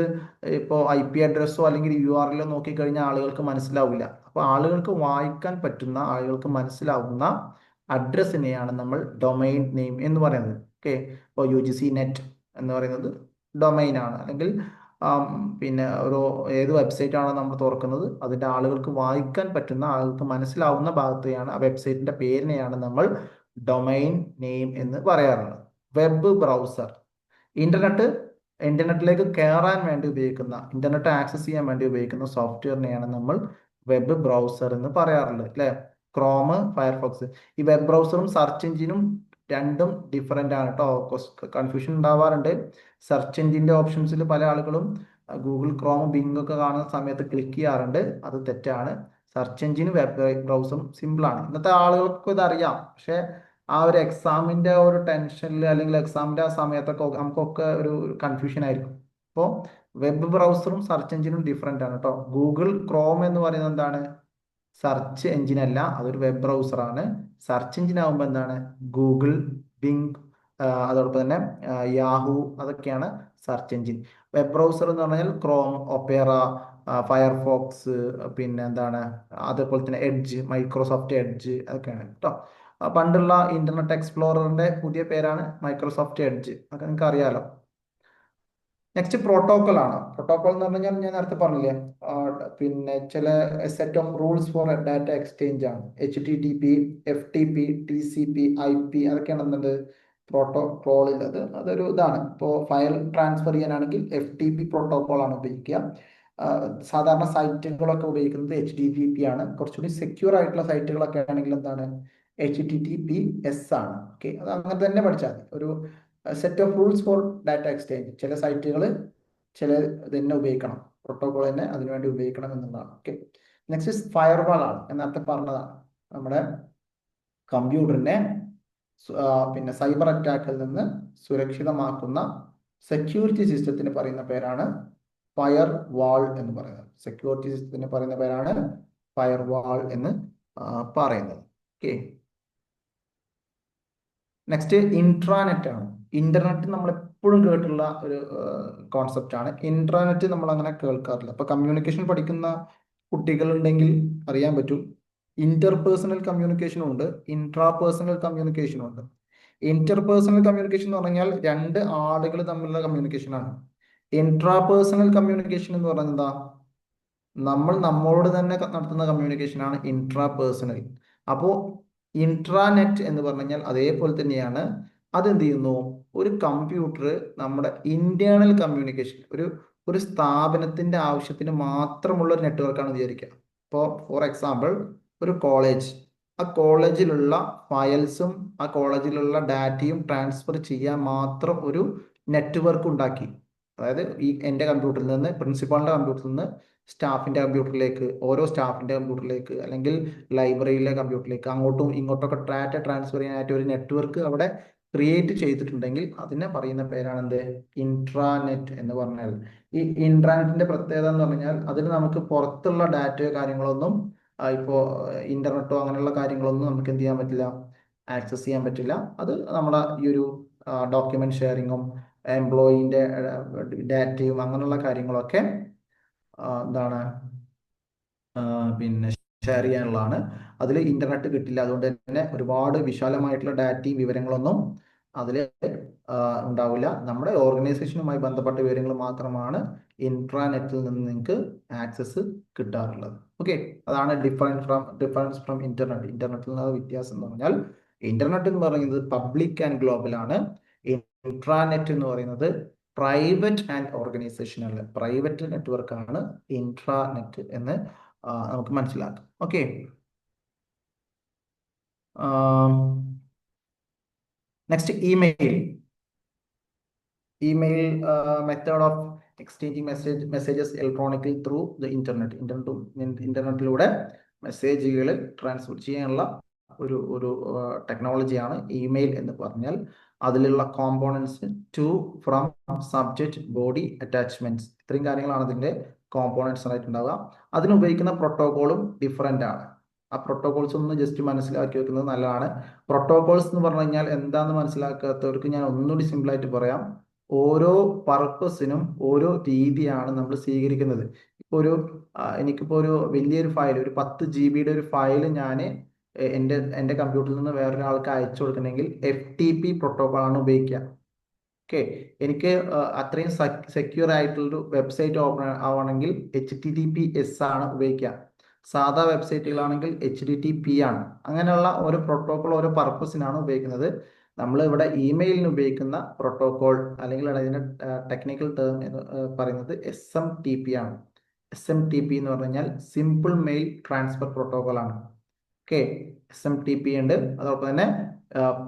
S1: ഇപ്പോൾ IP അഡ്രസ്സോ അല്ലെങ്കിൽ URL നോക്കിക്കഴിഞ്ഞാൽ ആളുകൾക്ക് മനസ്സിലാവില്ല. അപ്പോൾ ആളുകൾക്ക് വായിക്കാൻ പറ്റുന്ന, ആളുകൾക്ക് മനസ്സിലാവുന്ന അഡ്രസ്സിനെയാണ് നമ്മൾ ഡൊമൈൻ നെയിം എന്ന് പറയുന്നത്. ഓക്കെ, ഇപ്പോൾ UGC നെറ്റ് എന്ന് പറയുന്നത് ഡൊമൈൻ ആണ്. അല്ലെങ്കിൽ പിന്നെ ഏത് വെബ്സൈറ്റ് ആണോ നമ്മൾ തുറക്കുന്നത് അതിൻ്റെ ആളുകൾക്ക് വായിക്കാൻ പറ്റുന്ന, ആളുകൾക്ക് മനസ്സിലാവുന്ന ഭാഗത്തെയാണ്, ആ വെബ്സൈറ്റിന്റെ പേരിനെയാണ് നമ്മൾ ഡൊമൈൻ നെയിം എന്ന് പറയാറുള്ളത്. വെബ് ബ്രൗസർ ഇന്റർനെറ്റിലേക്ക് കയറാൻ വേണ്ടി ഉപയോഗിക്കുന്ന, ഇന്റർനെറ്റ് ആക്സസ് ചെയ്യാൻ വേണ്ടി ഉപയോഗിക്കുന്ന സോഫ്റ്റ്വെയറിനെയാണ് നമ്മൾ വെബ് ബ്രൗസർ എന്ന് പറയാറുള്ളത്, അല്ലെ? Chrome, Firefox. ഈ വെബ് ബ്രൗസറും സെർച്ച് എഞ്ചിനും രണ്ടും ഡിഫറെന്റ് ആണ് കേട്ടോ. കൺഫ്യൂഷൻ ഉണ്ടാവാറുണ്ട്. സെർച്ച് എഞ്ചിന്റെ ഓപ്ഷൻസിൽ പല ആളുകളും ഗൂഗിൾ ക്രോം, ബിങ് ഒക്കെ കാണുന്ന സമയത്ത് ക്ലിക്ക് ചെയ്യാറുണ്ട്. അത് തെറ്റാണ്. സെർച്ച് എഞ്ചിനും വെബ് ബ്രൗസറും സിമ്പിൾ ആണ്. ഇന്നത്തെ ആളുകൾക്ക് ഇത് അറിയാം. പക്ഷെ ആ ഒരു എക്സാമിന്റെ ഒരു ടെൻഷനിൽ അല്ലെങ്കിൽ എക്സാമിന്റെ ആ സമയത്തൊക്കെ നമുക്കൊക്കെ ഒരു കൺഫ്യൂഷൻ ആയിരിക്കും. അപ്പോൾ വെബ് ബ്രൗസറും സെർച്ച് എഞ്ചിനും ഡിഫറെന്റ് ആണ് കേട്ടോ. ഗൂഗിൾ ക്രോം എന്ന് പറയുന്നത് എന്താണ്? സെർച്ച് എഞ്ചിൻ അല്ല, അതൊരു വെബ് ബ്രൗസർ ആണ്. സെർച്ച് എഞ്ചിൻ ആകുമ്പോൾ എന്താണ്? ഗൂഗിൾ, ബിങ്, അതോടൊപ്പം തന്നെ യാഹു, അതൊക്കെയാണ് സെർച്ച് എഞ്ചിൻ. വെബ് ബ്രൗസർ എന്ന് പറഞ്ഞാൽ ക്രോം, ഒപ്പേറ, ഫയർഫോക്സ്, പിന്നെ എന്താണ്, അതേപോലെ തന്നെ എഡ്ജ്, മൈക്രോസോഫ്റ്റ് എഡ്ജ്, അതൊക്കെയാണ് കേട്ടോ. പണ്ടുള്ള ഇന്റർനെറ്റ് എക്സ്പ്ലോററിന്റെ പുതിയ പേരാണ് മൈക്രോസോഫ്റ്റ് എഡ്ജ്. അതൊക്കെ നിങ്ങൾക്ക് അറിയാലോ. നെക്സ്റ്റ് പ്രോട്ടോകോൾ ആണ്. പ്രോട്ടോകോൾ എന്ന് പറഞ്ഞാൽ ഞാൻ നേരത്തെ പറഞ്ഞില്ലേ, പിന്നെ ചില set of rules for data exchange ആണ്. HTTP, FTP, TCP, IP, അതൊക്കെയാണ് എന്തുണ്ട് പ്രോട്ടോകോളിൽ. അതൊരു ഇതാണ്. ഇപ്പോൾ ഫയൽ ട്രാൻസ്ഫർ ചെയ്യാനാണെങ്കിൽ FTP പ്രോട്ടോകോൾ ആണ് ഉപയോഗിക്കുക. സാധാരണ സൈറ്റുകളൊക്കെ ഉപയോഗിക്കുന്നത് HTTP ആണ്. കുറച്ചുകൂടി സെക്യൂർ ആയിട്ടുള്ള സൈറ്റുകളൊക്കെ ആണെങ്കിൽ എന്താണ്? HTTPS ആണ്. ഓക്കെ, അത് അങ്ങനെ തന്നെ പഠിച്ചാൽ മതി. ഒരു set of rules for data exchange. ചില സൈറ്റുകൾ ചില തന്നെ ഉപയോഗിക്കണം, പ്രോട്ടോകോൾ തന്നെ അതിനുവേണ്ടി ഉപയോഗിക്കണം എന്നുള്ളതാണ്. ഓക്കെ, നെക്സ്റ്റ് ഫയർവാൾ ആണ്. ഞാൻ നേരത്തെ പറഞ്ഞതാണ്. നമ്മുടെ കമ്പ്യൂട്ടറിനെ പിന്നെ സൈബർ അറ്റാക്കിൽ നിന്ന് സുരക്ഷിതമാക്കുന്ന സെക്യൂരിറ്റി സിസ്റ്റത്തിന് പറയുന്ന പേരാണ് ഫയർ വാൾ എന്ന് പറയുന്നത്. സെക്യൂരിറ്റി സിസ്റ്റത്തിന് പറയുന്ന പേരാണ് ഫയർ വാൾ എന്ന് പറയുന്നത്. ഓക്കെ, നെക്സ്റ്റ് ഇൻട്രാനെറ്റ് ആണ്. ഇന്റർനെറ്റ് നമ്മൾ എപ്പോഴും കേട്ടുള്ള ഒരു കോൺസെപ്റ്റ് ആണ്. ഇൻട്രാനെറ്റ് നമ്മൾ അങ്ങനെ കേൾക്കാറില്ല. അപ്പൊ കമ്മ്യൂണിക്കേഷൻ പഠിക്കുന്ന കുട്ടികളുണ്ടെങ്കിൽ അറിയാൻ പറ്റും. ഇന്റർപേഴ്സണൽ കമ്മ്യൂണിക്കേഷനും ഉണ്ട്, ഇൻട്രാപേഴ്സണൽ കമ്മ്യൂണിക്കേഷനും ഉണ്ട്. ഇന്റർപേഴ്സണൽ കമ്മ്യൂണിക്കേഷൻ എന്ന് പറഞ്ഞാൽ രണ്ട് ആളുകൾ തമ്മിലുള്ള കമ്മ്യൂണിക്കേഷൻ ആണ്. ഇൻട്രാപേഴ്സണൽ കമ്മ്യൂണിക്കേഷൻ എന്ന് പറഞ്ഞാൽ എന്താ? നമ്മൾ നമ്മളോട് തന്നെ നടത്തുന്ന കമ്മ്യൂണിക്കേഷൻ ആണ് ഇൻട്രാപേഴ്സണൽ. അപ്പോൾ ഇൻട്രാനെറ്റ് എന്ന് പറഞ്ഞു കഴിഞ്ഞാൽ അതേപോലെ തന്നെയാണ്. അതെന്ത് ചെയ്യുന്നു? ഒരു കമ്പ്യൂട്ടർ നമ്മുടെ ഇന്റേണൽ കമ്മ്യൂണിക്കേഷൻ, ഒരു ഒരു സ്ഥാപനത്തിന്റെ ആവശ്യത്തിന് മാത്രമുള്ള ഒരു നെറ്റ്വർക്കാണ് വിചാരിക്കുക. ഇപ്പോൾ ഫോർ എക്സാമ്പിൾ ഒരു കോളേജ്, ആ കോളേജിലുള്ള ഫയൽസും ആ കോളേജിലുള്ള ഡാറ്റയും ട്രാൻസ്ഫർ ചെയ്യാൻ മാത്രം ഒരു നെറ്റ്വർക്ക് ഉണ്ടാക്കി. അതായത് എൻ്റെ കമ്പ്യൂട്ടറിൽ നിന്ന്, പ്രിൻസിപ്പാളിന്റെ കമ്പ്യൂട്ടറിൽ നിന്ന് സ്റ്റാഫിന്റെ കമ്പ്യൂട്ടറിലേക്ക്, ഓരോ സ്റ്റാഫിന്റെ കമ്പ്യൂട്ടറിലേക്ക്, അല്ലെങ്കിൽ ലൈബ്രറിയിലെ കമ്പ്യൂട്ടറിലേക്ക്, അങ്ങോട്ടും ഇങ്ങോട്ടൊക്കെ ഡാറ്റ ട്രാൻസ്ഫർ ചെയ്യാനായിട്ട് ഒരു നെറ്റ്വർക്ക് അവിടെ ക്രിയേറ്റ് ചെയ്തിട്ടുണ്ടെങ്കിൽ അതിനെ പറയുന്ന പേരാണ് എന്ത്? ഇൻട്രാനെറ്റ് എന്ന് പറഞ്ഞാൽ. ഈ ഇൻട്രാനെറ്റിന്റെ പ്രത്യേകത എന്ന് പറഞ്ഞാൽ അതിന് നമുക്ക് പുറത്തുള്ള ഡാറ്റയോ കാര്യങ്ങളൊന്നും ഇപ്പോ ഇന്റർനെറ്റോ അങ്ങനെയുള്ള കാര്യങ്ങളൊന്നും നമുക്ക് എന്ത് ചെയ്യാൻ പറ്റില്ല, ആക്സസ് ചെയ്യാൻ പറ്റില്ല. അത് നമ്മുടെ ഈ ഒരു ഡോക്യുമെന്റ് ഷെയറിങ്ങും എംപ്ലോയിന്റെ ഡാറ്റയും അങ്ങനെയുള്ള കാര്യങ്ങളൊക്കെ എന്താണ് പിന്നെ ഷെയർ ചെയ്യാനുള്ളതാണ്. അതിൽ ഇന്റർനെറ്റ് കിട്ടില്ല. അതുകൊണ്ട് തന്നെ ഒരുപാട് വിശാലമായിട്ടുള്ള ഡാറ്റയും വിവരങ്ങളൊന്നും അതിൽ ഉണ്ടാവില്ല. നമ്മുടെ ഓർഗനൈസേഷനുമായി ബന്ധപ്പെട്ട വിവരങ്ങൾ മാത്രമാണ് ഇൻട്രാനെറ്റിൽ നിന്ന് നിങ്ങൾക്ക് ആക്സസ് കിട്ടാറുള്ളത്. ഓക്കെ, അതാണ് ഡിഫറൻസ് ഫ്രം ഇന്റർനെറ്റ്. ഇന്റർനെറ്റിൽ നിന്ന് വ്യത്യാസം എന്ന് പറഞ്ഞാൽ, ഇന്റർനെറ്റ് എന്ന് പറയുന്നത് പബ്ലിക് ആൻഡ് ഗ്ലോബൽ ആണ്. ഇൻട്രാനെറ്റ് എന്ന് പറയുന്നത് private and organisational. Private network ആണ് ഇൻട്രാനെറ്റ് എന്ന് നമുക്ക് മനസ്സിലാക്കാം. Okay, next email. Email method of exchanging messages electronically through the ഇന്റർനെറ്റിലൂടെ മെസ്സേജുകൾ ട്രാൻസ്ഫർ ചെയ്യാനുള്ള ഒരു ടെക്നോളജിയാണ് ഇമെയിൽ എന്ന് പറഞ്ഞാൽ. അതിലുള്ള components to, from, subject, body, attachments, ഇത്രയും കാര്യങ്ങളാണ് ഇതിന്റെ കോമ്പോണൻസ് ആയിട്ടുണ്ടാവുക. അതിനുപയോഗിക്കുന്ന പ്രോട്ടോകോളും ഡിഫറെന്റ് ആണ്. ആ പ്രോട്ടോകോൾസ് ഒന്ന് ജസ്റ്റ് മനസ്സിലാക്കി വെക്കുന്നത് നല്ലതാണ്. പ്രോട്ടോകോൾസ് എന്ന് പറഞ്ഞു കഴിഞ്ഞാൽ എന്താണെന്ന് മനസ്സിലാക്കാത്തവർക്ക് ഞാൻ ഒന്നുകൂടി സിമ്പിൾ ആയിട്ട് പറയാം. ഓരോ പർപ്പസിനും ഓരോ രീതിയാണ് നമ്മൾ സ്വീകരിക്കുന്നത്. ഇപ്പോൾ എനിക്കിപ്പോൾ ഒരു വലിയൊരു ഫയൽ, ഒരു 10 GB ഒരു ഫയൽ ഞാൻ എൻ്റെ കമ്പ്യൂട്ടറിൽ നിന്ന് വേറൊരാൾക്ക് അയച്ചു കൊടുക്കണമെങ്കിൽ FTP പ്രോട്ടോകോൾ ആണ് ഉപയോഗിക്കുക. ഓക്കെ, എനിക്ക് അത്രയും സെക്യൂർ ആയിട്ടുള്ളൊരു വെബ്സൈറ്റ് ഓപ്പൺ ആവണമെങ്കിൽ HTTPS ആണ് ഉപയോഗിക്കുക. സാധാ വെബ്സൈറ്റുകളാണെങ്കിൽ HTTP ആണ്. അങ്ങനെയുള്ള ഓരോ പ്രോട്ടോകോൾ ഓരോ പർപ്പസിനാണ് ഉപയോഗിക്കുന്നത്. നമ്മൾ ഇവിടെ ഇമെയിലിന് ഉപയോഗിക്കുന്ന പ്രോട്ടോകോൾ അല്ലെങ്കിൽ അതിന്റെ ടെക്നിക്കൽ ടേം എന്ന് പറയുന്നത് SMTP ആണ്. SMTP എന്ന് പറഞ്ഞു കഴിഞ്ഞാൽ സിമ്പിൾ മെയിൽ ട്രാൻസ്ഫർ പ്രോട്ടോകോൾ ആണ്. ഓക്കെ, SMTP ഉണ്ട്. അതോടൊപ്പം തന്നെ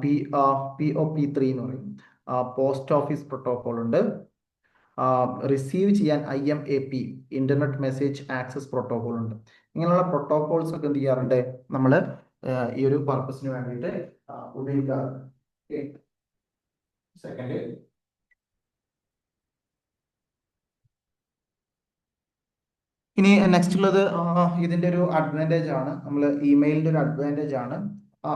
S1: POP3 എന്ന് പറയും, പോസ്റ്റ് ഓഫീസ് പ്രോട്ടോകോൾ ഉണ്ട്. റിസീവ് ചെയ്യാൻ IMAP, internet message access protocol ഉണ്ട്. ഇങ്ങനെയുള്ള പ്രോട്ടോകോൾസ് ഒക്കെ എന്ത് ചെയ്യാറുണ്ട്, നമ്മൾ ഈ ഒരു പർപ്പസിന് വേണ്ടിയിട്ട് ഉപയോഗിക്കാറുണ്ട്. സെക്കൻഡ്, ഇനി നെക്സ്റ്റ് ഉള്ളത് ഇതിന്റെ ഒരു അഡ്വാൻറ്റേജ് ആണ്. നമ്മൾ ഇമെയിലിന്റെ ഒരു അഡ്വാൻറ്റേജ് ആണ്.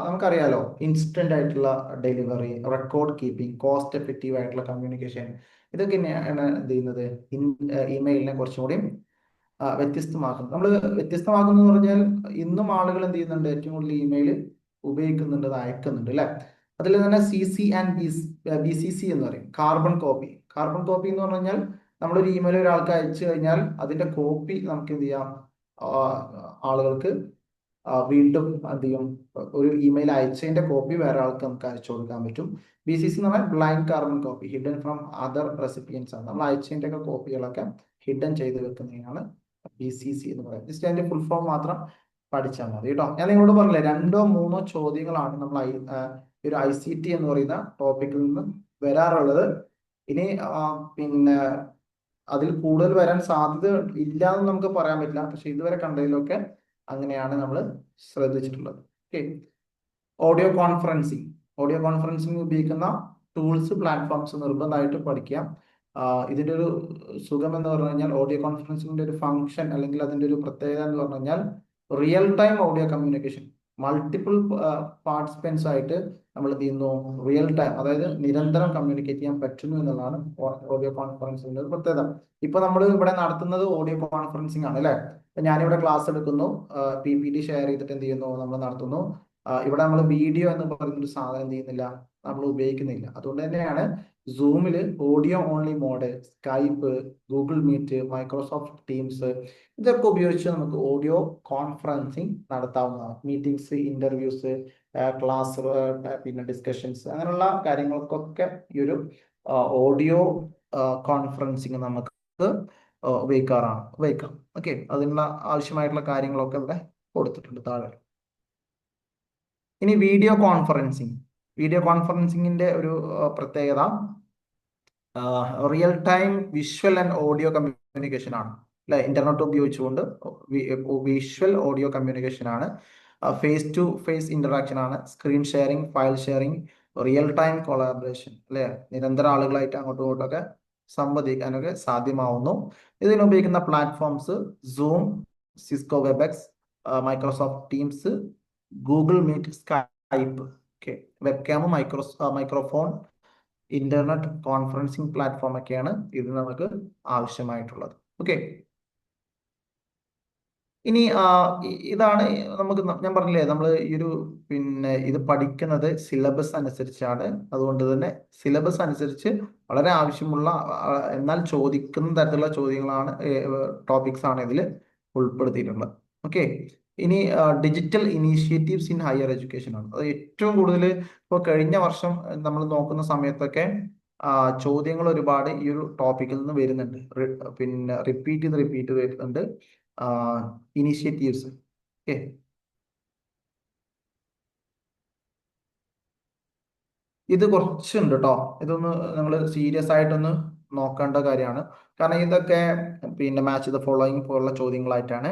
S1: നമുക്കറിയാലോ, ഇൻസ്റ്റന്റ് ആയിട്ടുള്ള delivery, record keeping, cost effective ആയിട്ടുള്ള കമ്മ്യൂണിക്കേഷൻ, ഇതൊക്കെ തന്നെയാണ് എന്ത് ചെയ്യുന്നത്, ഇമെയിലിനെ കുറച്ചും കൂടി വ്യത്യസ്തമാക്കുന്നത്. നമ്മൾ വ്യത്യസ്തമാക്കുന്നു എന്ന് പറഞ്ഞാൽ ഇന്നും ആളുകൾ എന്ത് ചെയ്യുന്നുണ്ട്, ഏറ്റവും കൂടുതൽ ഇമെയിൽ ഉപയോഗിക്കുന്നുണ്ട്, അത് അയക്കുന്നുണ്ട് അല്ലെ. അതിൽ തന്നെ CC ആൻഡ് BCC എന്ന് പറയും, കാർബൺ കോപ്പി. കാർബൺ കോപ്പി എന്ന് പറഞ്ഞു കഴിഞ്ഞാൽ നമ്മളൊരു ഇമെയിൽ ഒരാൾക്ക് അയച്ചു കഴിഞ്ഞാൽ അതിന്റെ കോപ്പി നമുക്ക് എന്ത് ചെയ്യാം, ആളുകൾക്ക് വീണ്ടും എന്ത് ചെയ്യും, ഒരു ഇമെയിൽ അയച്ചതിന്റെ കോപ്പി വേറെ ആൾക്ക് നമുക്ക് അയച്ചു കൊടുക്കാൻ പറ്റും. BCC എന്ന് പറഞ്ഞാൽ blind carbon copy, hidden from other recipients ആണ്. നമ്മൾ അയച്ചതിന്റെ ഒക്കെ കോപ്പികളൊക്കെ ഹിഡൻ ചെയ്ത് വെക്കുന്നതിനാണ് BCC എന്ന് പറയുന്നത്. ജസ്റ്റ് അതിന്റെ ഫുൾ ഫോം മാത്രം പഠിച്ചാൽ മതി കേട്ടോ. ഞാൻ നിങ്ങളോട് പറഞ്ഞില്ലേ, 2-3 ചോദ്യങ്ങളാണ് നമ്മൾ ഒരു ICT എന്ന് പറയുന്ന ടോപ്പിക്കിൽ നിന്ന് വരാറുള്ളത്. ഇനി പിന്നെ അതിൽ കൂടുതൽ വരാൻ സാധ്യത ഇല്ല എന്ന് നമുക്ക് പറയാൻ പറ്റില്ല. പക്ഷെ ഇതുവരെ കണ്ടതിലൊക്കെ അങ്ങനെയാണ് നമ്മൾ ശ്രദ്ധിച്ചിട്ടുള്ളത്. ഓക്കെ, ഓഡിയോ കോൺഫറൻസിങ് ഉപയോഗിക്കുന്ന ടൂൾസ്, പ്ലാറ്റ്ഫോംസ് നിർബന്ധമായിട്ട് പഠിക്കാം. ഇതിന്റെ ഒരു സുഖം എന്ന് പറഞ്ഞു കഴിഞ്ഞാൽ, ഓഡിയോ കോൺഫറൻസിങ്ങിന്റെ ഒരു ഫംഗ്ഷൻ അല്ലെങ്കിൽ അതിന്റെ ഒരു പ്രത്യേകത എന്ന് പറഞ്ഞു കഴിഞ്ഞാൽ real time audio communication. Multiple participants ആയിട്ട് നമ്മൾ എന്ത് ചെയ്യുന്നു, റിയൽ ടൈം, അതായത് നിരന്തരം കമ്മ്യൂണിക്കേറ്റ് ചെയ്യാൻ പറ്റുന്നു എന്നുള്ളതാണ് ഓഡിയോ കോൺഫറൻസിന്റെ ഒരു പ്രത്യേകത. ഇപ്പൊ നമ്മൾ ഇവിടെ നടത്തുന്നത് ഓഡിയോ കോൺഫറൻസിങ് ആണ് അല്ലെ. ഞാനിവിടെ ക്ലാസ് എടുക്കുന്നു, PPT ഷെയർ ചെയ്തിട്ട് എന്ത് ചെയ്യുന്നു, നമ്മൾ നടത്തുന്നു. ഇവിടെ നമ്മൾ വീഡിയോ എന്ന് പറയുന്ന ഒരു സാധനം എന്ത് ചെയ്യുന്നില്ല, നമ്മൾ ഉപയോഗിക്കുന്നില്ല. അതുകൊണ്ട് തന്നെയാണ് സൂമില് audio only mode, Skype, Google Meet, Microsoft Teams, ഇതൊക്കെ ഉപയോഗിച്ച് നമുക്ക് ഓഡിയോ കോൺഫറൻസിങ് നടത്താവുന്നതാണ്. മീറ്റിംഗ്സ്, ഇന്റർവ്യൂസ്, ക്ലാസ്, പിന്നെ ഡിസ്കഷൻസ്, അങ്ങനെയുള്ള കാര്യങ്ങൾക്കൊക്കെ ഈ ഒരു ഓഡിയോ കോൺഫറൻസിങ് നമുക്ക് ഉപയോഗിക്കാം. ഓക്കെ, അതിനുള്ള ആവശ്യമായിട്ടുള്ള കാര്യങ്ങളൊക്കെ ഇവിടെ കൊടുത്തിട്ടുണ്ട് താഴെ. ഇനി വീഡിയോ കോൺഫറൻസിങ്ങിന്റെ ഒരു പ്രത്യേകത real time visual and audio communication ആണ് അല്ലെ. ഇന്റർനെറ്റ് ഉപയോഗിച്ചുകൊണ്ട് വിഷ്വൽ ഓഡിയോ കമ്മ്യൂണിക്കേഷൻ ആണ്. ഫേസ് ടു ഫേസ് ഇന്ററാക്ഷൻ ആണ്. Screen sharing, file sharing, real time collaboration അല്ലെ. നിരന്തര ആളുകളായിട്ട് അങ്ങോട്ടും ഇങ്ങോട്ടൊക്കെ സംവദിക്കാനൊക്കെ സാധ്യമാവുന്നു. ഇതിനുപയോഗിക്കുന്ന platforms Zoom, Cisco Webex, Microsoft Teams, Google Meet, Skype. Okay, webcam, microphone, internet conferencing platform ഒക്കെയാണ് ഇത് നമുക്ക് ആവശ്യമായിട്ടുള്ളത്. ഓക്കെ, ഇനി ഇതാണ് നമുക്ക്, ഞാൻ പറഞ്ഞില്ലേ, നമ്മൾ ഈ ഒരു പിന്നെ ഇത് പഠിക്കുന്നത് സിലബസ് അനുസരിച്ചാണ്. അതുകൊണ്ട് തന്നെ സിലബസ് അനുസരിച്ച് വളരെ ആവശ്യമുള്ള എന്നാൽ ചോദിക്കുന്ന തരത്തിലുള്ള ചോദ്യങ്ങളാണ്, ടോപ്പിക്സ് ആണ് ഇതിൽ ഉൾപ്പെടുത്തിയിട്ടുള്ളത്. ഓക്കെ, ഇനി digital initiatives in higher education ആണ്. അത് ഏറ്റവും കൂടുതൽ ഇപ്പോൾ കഴിഞ്ഞ വർഷം നമ്മൾ നോക്കുന്ന സമയത്തൊക്കെ ചോദ്യങ്ങൾ ഒരുപാട് ഈ ഒരു ടോപ്പിക്കിൽ നിന്ന് വരുന്നുണ്ട്. പിന്നെ റിപ്പീറ്റ് വരുന്നുണ്ട്. ഇനീഷ്യേറ്റീവ്സ്. ഓക്കെ, ഇത് കുറച്ചുണ്ട് കേട്ടോ. ഇതൊന്ന് നിങ്ങൾ സീരിയസ് ആയിട്ടൊന്ന് നോക്കേണ്ട കാര്യമാണ്. കാരണം ഇതൊക്കെ പിന്നെ മാച്ച് ദ ഫോളോയിങ് പോലുള്ള ചോദ്യങ്ങളായിട്ടാണ്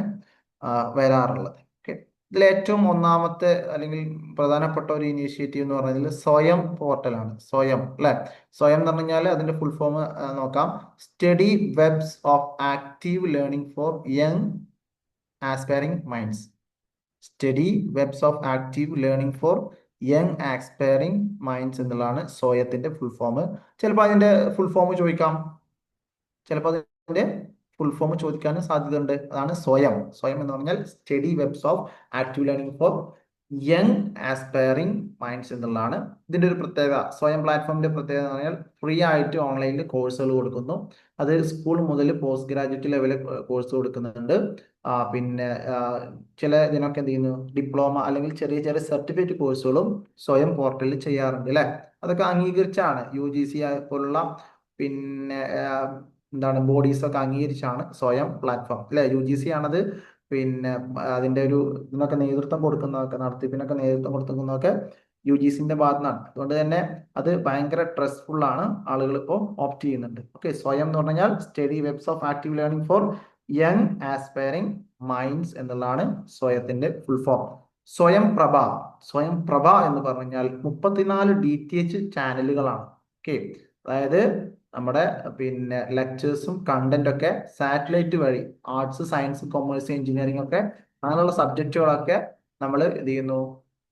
S1: വരാറുള്ളത്. ഓക്കെ, ഇതിൽ ഏറ്റവും ഒന്നാമത്തെ അല്ലെങ്കിൽ പ്രധാനപ്പെട്ട ഒരു ഇനീഷ്യേറ്റീവ് എന്ന് പറയുന്നത് സ്വയം പോർട്ടലാണ്. സ്വയം അല്ലെ, സ്വയം എന്ന് പറഞ്ഞു കഴിഞ്ഞാൽ അതിന്റെ ഫുൾ ഫോം നോക്കാം. Study webs of active learning four young aspiring minds. Study webs of active learning four young aspiring minds എന്നുള്ളതാണ് സ്വയത്തിന്റെ ഫുൾ ഫോം. ചിലപ്പോൾ അതിന്റെ ഫുൾ ഫോം ചോദിക്കാം, ചിലപ്പോൾ അതിന്റെ ഫുൾ ഫോം ചോദിക്കാനും സാധ്യതയുണ്ട്. അതാണ് സ്വയം. സ്വയം എന്ന് പറഞ്ഞാൽ study webs of active learning four young aspiring minds എന്നുള്ളതാണ് ഇതിന്റെ ഒരു പ്രത്യേകത. സ്വയം പ്ലാറ്റ്ഫോമിന്റെ പ്രത്യേകത എന്ന് പറഞ്ഞാൽ ഫ്രീ ആയിട്ട് ഓൺലൈനിൽ കോഴ്സുകൾ കൊടുക്കുന്നു. അത് സ്കൂൾ മുതൽ പോസ്റ്റ് ഗ്രാജുവേറ്റ് ലെവലിൽ കോഴ്സ് കൊടുക്കുന്നുണ്ട്. പിന്നെ ചില ഇതിനൊക്കെ എന്ത് ചെയ്യുന്നു, ഡിപ്ലോമ അല്ലെങ്കിൽ ചെറിയ ചെറിയ സർട്ടിഫിക്കറ്റ് കോഴ്സുകളും സ്വയം പോർട്ടലിൽ ചെയ്യാറുണ്ട് അല്ലെ. അതൊക്കെ അംഗീകരിച്ചാണ് UGC പോലുള്ള പിന്നെ എന്താണ് ബോഡീസ് ഒക്കെ അംഗീകരിച്ചാണ് സ്വയം പ്ലാറ്റ്ഫോം അല്ലെ. UGC ആണത് പിന്നെ അതിന്റെ ഒരു ഇതിനൊക്കെ നേതൃത്വം കൊടുക്കുന്നതൊക്കെ, നടത്തിപ്പിനൊക്കെ നേതൃത്വം കൊടുക്കുന്നതൊക്കെ UGCന്റെ ഭാഗത്തു നിന്നാണ്. അതുകൊണ്ട് തന്നെ അത് ഭയങ്കര സ്ട്രെസ്ഫുൾ ആണ്, ആളുകൾ ഇപ്പോൾ ഓപ്റ്റ് ചെയ്യുന്നുണ്ട്. ഓക്കെ, സ്വയം എന്ന് പറഞ്ഞാൽ study webs of active learning four young aspiring minds എന്നുള്ളതാണ് സ്വയത്തിന്റെ ഫുൾ ഫോം. സ്വയം പ്രഭ. സ്വയം പ്രഭ എന്ന് പറഞ്ഞാൽ 34 DTH ചാനലുകളാണ്. ഓക്കെ, അതായത് നമ്മുടെ പിന്നെ ലെക്ചേഴ്സും കണ്ടന്റ് ഒക്കെ സാറ്റലൈറ്റ് വഴി ആർട്സ്, സയൻസ്, കൊമേഴ്സ്, എഞ്ചിനീയറിംഗ് ഒക്കെ അങ്ങനെയുള്ള സബ്ജക്റ്റുകളൊക്കെ നമ്മൾ എന്ത് ചെയ്യുന്നു,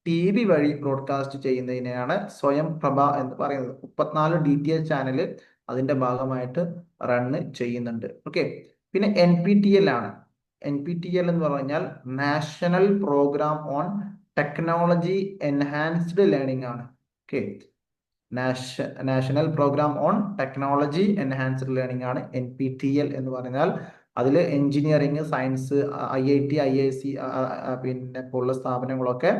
S1: TV വഴി ബ്രോഡ്കാസ്റ്റ് ചെയ്യുന്നതിനെയാണ് സ്വയം പ്രഭ എന്ന് പറയുന്നത്. 34 DTH ചാനൽ അതിന്റെ ഭാഗമായിട്ട് റണ്ണ് ചെയ്യുന്നുണ്ട്. ഓക്കെ, പിന്നെ NPTEL ആണ്. NPTEL എന്ന് പറഞ്ഞാൽ national programme on technology enhanced learning ആണ്. Okay, national programme on technology enhanced learning ആണ് NPTEL എന്ന് പറഞ്ഞാൽ. അതിൽ എഞ്ചിനീയറിംഗ്, സയൻസ്, IIT, IISc പിന്നെ പോലുള്ള സ്ഥാപനങ്ങളൊക്കെ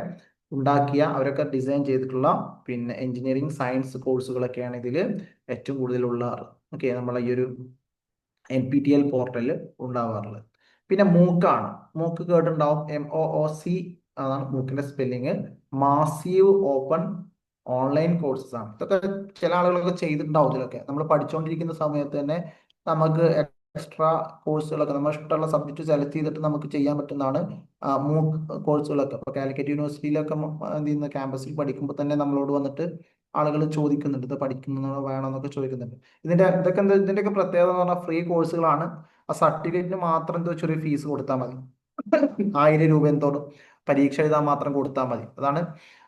S1: ഉണ്ടാക്കിയ, അവരൊക്കെ ഡിസൈൻ ചെയ്തിട്ടുള്ള പിന്നെ എഞ്ചിനീയറിംഗ്, സയൻസ് കോഴ്സുകളൊക്കെയാണ് ഇതിൽ ഏറ്റവും കൂടുതലുള്ള ഓക്കെ നമ്മളെ ഈ ഒരു NPTEL പോർട്ടലിൽ ഉണ്ടാവാറുള്ളത്. പിന്നെ മൂക്കാണ്. മൂക്ക് കേട്ടിട്ടുണ്ടാവും, MOOC അതാണ് മൂക്കിന്റെ spelling. Massive open online courses ആണ്. ഇതൊക്കെ ചില ആളുകളൊക്കെ ചെയ്തിട്ടുണ്ടാവും. ഇതിലൊക്കെ നമ്മൾ പഠിച്ചുകൊണ്ടിരിക്കുന്ന സമയത്ത് തന്നെ നമുക്ക് എക്സ്ട്രാ കോഴ്സുകളൊക്കെ നമ്മൾ ഇഷ്ടമുള്ള സബ്ജക്ട് സെലക്ട് ചെയ്തിട്ട് നമുക്ക് ചെയ്യാൻ പറ്റുന്നതാണ് മൂക്ക് കോഴ്സുകളൊക്കെ. ഇപ്പോൾ കാലിക്കറ്റ് യൂണിവേഴ്സിറ്റിയിലൊക്കെ എന്ത് ചെയ്യുന്ന ക്യാമ്പസിൽ പഠിക്കുമ്പോൾ തന്നെ നമ്മളോട് വന്നിട്ട് ആളുകൾ ചോദിക്കുന്നുണ്ട്, ഇത് പഠിക്കുന്നതോ വേണമെന്നൊക്കെ ചോദിക്കുന്നുണ്ട്. ഇതൊക്കെ എന്താ, ഇതിന്റെയൊക്കെ പ്രത്യേകത എന്ന് പറഞ്ഞാൽ ഫ്രീ കോഴ്സുകളാണ്. ആ സർട്ടിഫിക്കറ്റിന് മാത്രം എന്തോ ചെറിയ ഫീസ് കൊടുത്താൽ മതി. 1000 രൂപ എന്തോടും പരീക്ഷ എഴുതാൻ മാത്രം കൊടുത്താൽ മതി. അതാണ്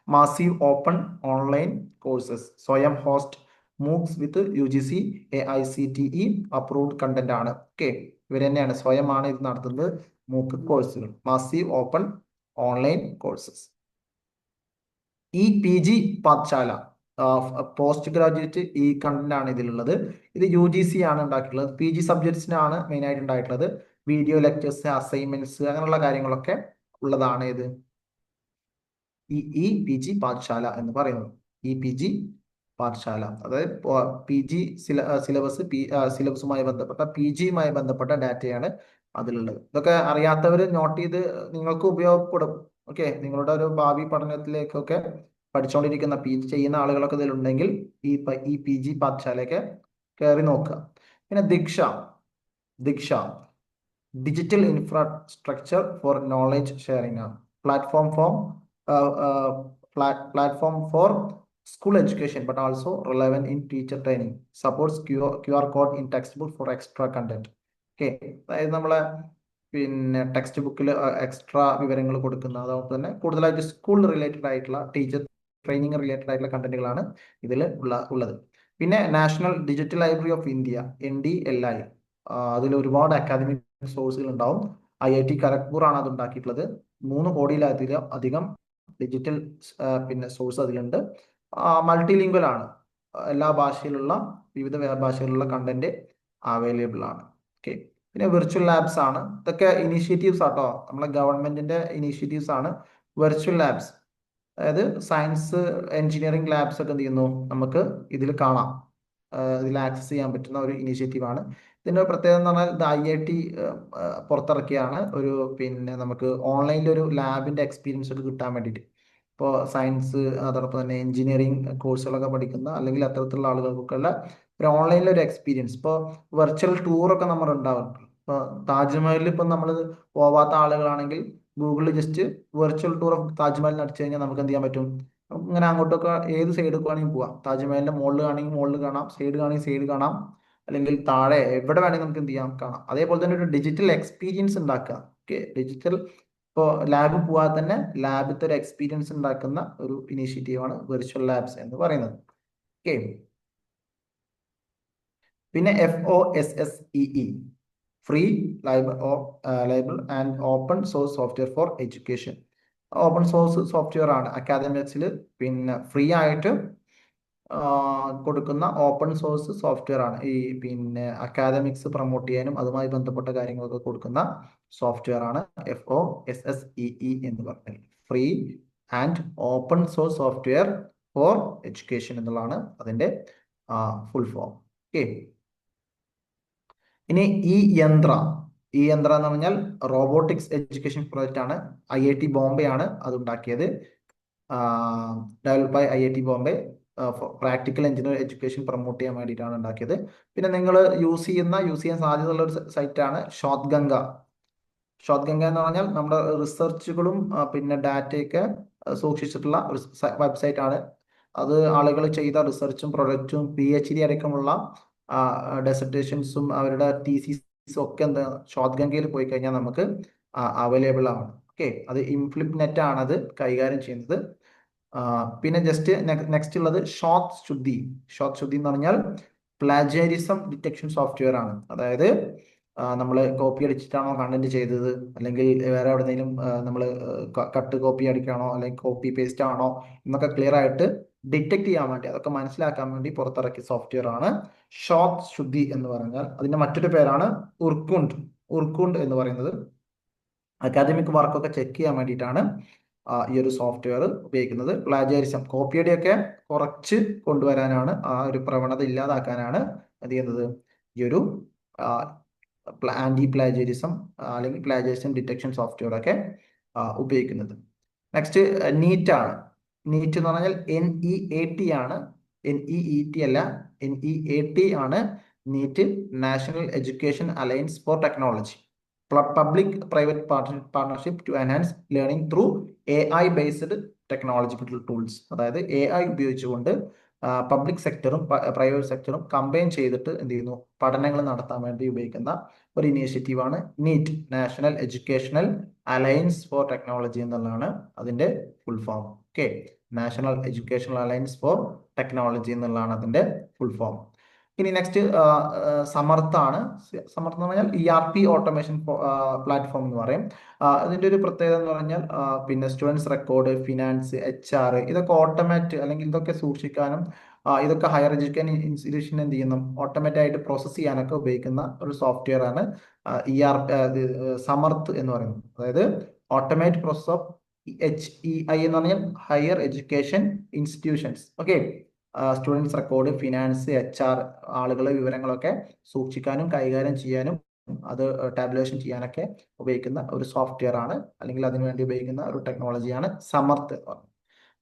S1: മാസീവ് ഓപ്പൺ ഓൺലൈൻ കോഴ്സസ്. സ്വയം ഹോസ്റ്റ് മൂക്സ് വിത്ത് UGC AICTE അപ്രൂവ്ഡ് കണ്ടന്റ് ആണ്. ഓക്കെ, ഇവർ തന്നെയാണ്, സ്വയമാണ് ഇത് നടത്തുന്നത്. മൂക്ക് കോഴ്സുകൾ, മാസീവ് ഓപ്പൺ ഓൺലൈൻ കോഴ്സസ്. ഈ PG പാഠശാല പോസ്റ്റ് ഗ്രാജുവേറ്റ് ഈ കണ്ടന്റ് ആണ് ഇതിലുള്ളത്. ഇത് UGC ആണ് ഉണ്ടാക്കിയിട്ടുള്ളത്. PG സബ്ജക്ട്സിനാണ് മെയിൻ ആയിട്ട് ഉണ്ടായിട്ടുള്ളത്. വീഡിയോ ലെക്ചേഴ്സ്, അസൈൻമെന്റ്സ് അങ്ങനെയുള്ള കാര്യങ്ങളൊക്കെ ഉള്ളതാണ് ഇത് ഈ PG പാഠശാല എന്ന് പറയുന്നത്. ഈ PG പാഠശാല അതായത് PG സിലബസുമായി ബന്ധപ്പെട്ട PGയുമായി ബന്ധപ്പെട്ട ഡാറ്റയാണ് അതിലുള്ളത്. ഇതൊക്കെ അറിയാത്തവർ നോട്ട് ചെയ്ത് നിങ്ങൾക്ക് ഉപയോഗപ്പെടും. ഓക്കെ, നിങ്ങളുടെ ഒരു ഭാവി പഠനത്തിലേക്കൊക്കെ പഠിച്ചുകൊണ്ടിരിക്കുന്ന PG ചെയ്യുന്ന ആളുകളൊക്കെ ഇതിലുണ്ടെങ്കിൽ ഈ PG പാഠശാലയൊക്കെ കയറി നോക്കുക. പിന്നെ Diksha digital infrastructure for knowledge sharing ആണ്. Platform for school education but also relevant in teacher training. Supports QR code in textbook for extra content. Okay, അതായത് നമ്മളെ പിന്നെ ടെക്സ്റ്റ് ബുക്കിൽ എക്സ്ട്രാ വിവരങ്ങൾ കൊടുക്കുന്ന, അതുപോലെ തന്നെ കൂടുതലായിട്ട് സ്കൂൾ റിലേറ്റഡ് ആയിട്ടുള്ള, ടീച്ചർ ട്രെയിനിങ് റിലേറ്റഡ് ആയിട്ടുള്ള കണ്ടന്റുകളാണ് ഇതിൽ ഉള്ളത്. പിന്നെ national digital library of India NDLI, അതിൽ ഒരുപാട് അക്കാദമിക് സോഴ്സുകൾ ഉണ്ടാവും. IIT ഖരഗ്പൂർ ആണ് അത് ഉണ്ടാക്കിയിട്ടുള്ളത്. 3 കോടിയിലധികം ഡിജിറ്റൽ പിന്നെ സോഴ്സ് അതിലുണ്ട്. മൾട്ടിലിംഗ്വൽ ആണ്, എല്ലാ ഭാഷയിലുള്ള വിവിധ ഭാഷയിലുള്ള കണ്ടന്റ് അവൈലബിൾ ആണ്. ഓക്കെ, പിന്നെ വിർച്വൽ ലാബ്സ് ആണ്. ഇതൊക്കെ ഇനീഷ്യേറ്റീവ്സ് ആട്ടോ, നമ്മളെ ഗവൺമെന്റിന്റെ ഇനീഷ്യേറ്റീവ്സ് ആണ് വിർച്വൽ ലാബ്സ്. അതായത് സയൻസ്, എഞ്ചിനീയറിംഗ് ലാബ്സ് ഒക്കെ എന്ത് ചെയ്യുന്നു, നമുക്ക് ഇതിൽ കാണാം, ഇതിൽ ആക്സസ് ചെയ്യാൻ പറ്റുന്ന ഒരു ഇനീഷ്യേറ്റീവ് ആണ്. ഇതിന്റെ പ്രത്യേകത എന്ന് പറഞ്ഞാൽ ഇത് IIT പുറത്തിറക്കിയാണ് ഒരു പിന്നെ നമുക്ക് ഓൺലൈനിൽ ഒരു ലാബിന്റെ എക്സ്പീരിയൻസ് ഒക്കെ കിട്ടാൻ വേണ്ടിയിട്ട്. ഇപ്പോൾ സയൻസ്, അതോടൊപ്പം തന്നെ എഞ്ചിനീയറിംഗ് കോഴ്സുകളൊക്കെ പഠിക്കുന്ന അല്ലെങ്കിൽ അത്തരത്തിലുള്ള ആളുകൾക്കൊക്കെ ഒരു ഓൺലൈനിൽ ഒരു എക്സ്പീരിയൻസ്. ഇപ്പോൾ വെർച്വൽ ടൂറൊക്കെ നമ്മൾ ഉണ്ടാവുന്നുണ്ട്. ഇപ്പോൾ താജ്മഹലിൽ ഇപ്പം നമ്മൾ പോവാത്ത ആളുകളാണെങ്കിൽ ഗൂഗിളിൽ ജസ്റ്റ് വെർച്വൽ ടൂർ ഓഫ് താജ്മഹലിൽ അടിച്ചു കഴിഞ്ഞാൽ നമുക്ക് എന്ത് ചെയ്യാൻ പറ്റും? നമുക്ക് ഇങ്ങനെ അങ്ങോട്ടൊക്കെ ഏത് സൈഡിൽ വേണമെങ്കിൽ പോവാം. താജ്മഹലിന്റെ മുകളിൽ ആണെങ്കിൽ മുകളിൽ കാണാം, സൈഡ് ആണെങ്കിൽ സൈഡ് കാണാം, അല്ലെങ്കിൽ താഴെ എവിടെ വേണമെങ്കിൽ നമുക്ക് എന്ത് ചെയ്യാം, കാണാം. അതേപോലെ തന്നെ ഒരു ഡിജിറ്റൽ എക്സ്പീരിയൻസ് ഉണ്ടാക്കുക. ഓക്കെ, ഡിജിറ്റൽ ഇപ്പോൾ ലാബിൽ പോവാതെ തന്നെ ലാബിലത്തെ ഒരു എക്സ്പീരിയൻസ് ഉണ്ടാക്കുന്ന ഒരു ഇനീഷ്യേറ്റീവാണ് വെർച്വൽ ലാബ്സ് എന്ന് പറയുന്നത്. ഓക്കെ, പിന്നെ FOSSEE, free liable and open source software for education. Open source software ആണ് അക്കാദമിക്സിൽ പിന്നെ ഫ്രീ ആയിട്ട് കൊടുക്കുന്ന ഓപ്പൺ സോഴ്സ് സോഫ്റ്റ്വെയർ ആണ്. ഈ പിന്നെ അക്കാദമിക്സ് പ്രൊമോട്ട് ചെയ്യാനും അതുമായി ബന്ധപ്പെട്ട കാര്യങ്ങളൊക്കെ കൊടുക്കുന്ന സോഫ്റ്റ്വെയർ ആണ് FOSSEE എന്ന് പറഞ്ഞാൽ, free and open source software for education എന്നുള്ളതാണ് അതിന്റെ ഫുൾ ഫോം. ഓക്കെ, ഇനി ഈ യന്ത്ര എന്ന് പറഞ്ഞാൽ റോബോട്ടിക്സ് എഡ്യൂക്കേഷൻ പ്രോജക്റ്റ് ആണ്. IIT ബോംബെ ആണ് അത് ഉണ്ടാക്കിയത്. Develop by IIT Bombay, practical engineer education promote ചെയ്യാൻ വേണ്ടിയിട്ടാണ് ഉണ്ടാക്കിയത്. പിന്നെ നിങ്ങൾ യൂസ് ചെയ്യാൻ സാധ്യതയുള്ള ഒരു സൈറ്റാണ് ഷോദ്ഗംഗ. ഷോദ്ഗംഗ എന്ന് പറഞ്ഞാൽ നമ്മുടെ റിസർച്ചുകളും പിന്നെ ഡാറ്റയൊക്കെ സൂക്ഷിച്ചിട്ടുള്ള ഒരു വെബ്സൈറ്റ് ആണ്. അത് ആളുകൾ ചെയ്ത റിസർച്ചും പ്രൊഡക്റ്റും PhD അടക്കമുള്ള ഡെസർട്ടേഷൻസും അവരുടെ തീസിസും ഒക്കെ എന്താ ഷോദ്ഗംഗയിൽ പോയി കഴിഞ്ഞാൽ നമുക്ക് അവൈലബിൾ ആണ്. ഓക്കെ, അത് ഇൻഫ്ലിപ്പ് നെറ്റ് ആണ് അത് കൈകാര്യം ചെയ്യുന്നത്. പിന്നെ ജസ്റ്റ് നെക്സ്റ്റ് ഉള്ളത് ഷോത്ത് ശുദ്ധി എന്ന് പറഞ്ഞാൽ പ്ലാജാരിസം ഡിറ്റക്ഷൻ സോഫ്റ്റ്വെയർ ആണ്. അതായത് നമ്മൾ കോപ്പി അടിച്ചിട്ടാണോ കണ്ടന്റ് ചെയ്തത്, അല്ലെങ്കിൽ വേറെ എവിടെയെങ്കിലും നമ്മൾ കട്ട് കോപ്പി അടിക്കണോ അല്ലെങ്കിൽ കോപ്പി പേസ്റ്റ് ആണോ എന്നൊക്കെ ക്ലിയർ ആയിട്ട് ഡിറ്റക്ട് ചെയ്യാൻ വേണ്ടി, അതൊക്കെ മനസ്സിലാക്കാൻ വേണ്ടി പുറത്തിറക്കിയ സോഫ്റ്റ്വെയർ ആണ് ഷോത്ത് ശുദ്ധി എന്ന് പറഞ്ഞാൽ. അതിന്റെ മറ്റൊരു പേരാണ് ഉർക്കുണ്ട് എന്ന് പറയുന്നത്. അക്കാദമിക് വർക്കൊക്കെ ചെക്ക് ചെയ്യാൻ വേണ്ടിയിട്ടാണ് ഈ ഒരു സോഫ്റ്റ്വെയർ ഉപയോഗിക്കുന്നത്. പ്ലാജാരിസം കോപ്പിയടിയൊക്കെ കുറച്ച് കൊണ്ടുവരാനാണ്, ആ ഒരു പ്രവണത ഇല്ലാതാക്കാനാണ് എന്ത് ചെയ്യുന്നത്, ഈ ഒരു ആന്റി പ്ലാജാരിസം അല്ലെങ്കിൽ പ്ലാജാരിസം ഡിറ്റക്ഷൻ സോഫ്റ്റ്വെയർ ഒക്കെ ഉപയോഗിക്കുന്നത്. നെക്സ്റ്റ് നീറ്റ് ആണ്. നീറ്റ് എന്ന് പറഞ്ഞാൽ NEAT ആണ്, NEET അല്ല, NEAT ആണ്. NEAT national education alliance for technology, public private partnership to enhance learning through AI based technological tools. അതായത് AI ഉപയോഗിച്ചുകൊണ്ട് പബ്ലിക് സെക്ടറും പ്രൈവറ്റ് സെക്ടറും കമ്പൈൻ ചെയ്തിട്ട് എന്ത് ചെയ്യുന്നു, പഠനങ്ങൾ നടത്താൻ വേണ്ടി ഉപയോഗിക്കുന്ന ഒരു ഇനീഷ്യേറ്റീവാണ് NEAT, national educational alliance for technology എന്നുള്ളതാണ് അതിന്റെ full form. Okay, national educational alliance for technology എന്നുള്ളതാണ് അതിന്റെ ഫുൾ ഫോം. ഇനി നെക്സ്റ്റ് സമർത്താണ്. സമർത്ഥ എന്ന് പറഞ്ഞാൽ ERP ഓട്ടോമേഷൻ പ്ലാറ്റ്ഫോം എന്ന് പറയും. ഇതിന്റെ ഒരു പ്രത്യേകത എന്ന് പറഞ്ഞാൽ പിന്നെ സ്റ്റുഡൻസ് റെക്കോർഡ്, ഫിനാൻസ്, HR ഇതൊക്കെ ഓട്ടോമാറ്റ് അല്ലെങ്കിൽ ഇതൊക്കെ സൂക്ഷിക്കാനും ഇതൊക്കെ ഹയർ എഡ്യൂക്കേഷൻ ഇൻസ്റ്റിറ്റ്യൂഷൻ എന്ത് ചെയ്യുന്നു, ഓട്ടോമാറ്റ് ആയിട്ട് പ്രോസസ് ചെയ്യാനൊക്കെ ഉപയോഗിക്കുന്ന ഒരു സോഫ്റ്റ്വെയർ ആണ് സമർത്ത് എന്ന് പറയുന്നത്. അതായത് ഓട്ടോമാറ്റ് പ്രോസസ് ഓഫ് HEI എന്ന് പറഞ്ഞാൽ higher education institutions. Okay, students record, finance, HR ആളുകളെ വിവരങ്ങളൊക്കെ സൂക്ഷിക്കാനും കൈകാര്യം ചെയ്യാനും അത് ടാബുലേഷൻ ചെയ്യാനൊക്കെ ഉപയോഗിക്കുന്ന ഒരു സോഫ്റ്റ്വെയർ ആണ്, അല്ലെങ്കിൽ അതിനുവേണ്ടി ഉപയോഗിക്കുന്ന ഒരു ടെക്നോളജിയാണ് സമർത്ത് എന്ന് പറയുന്നത്.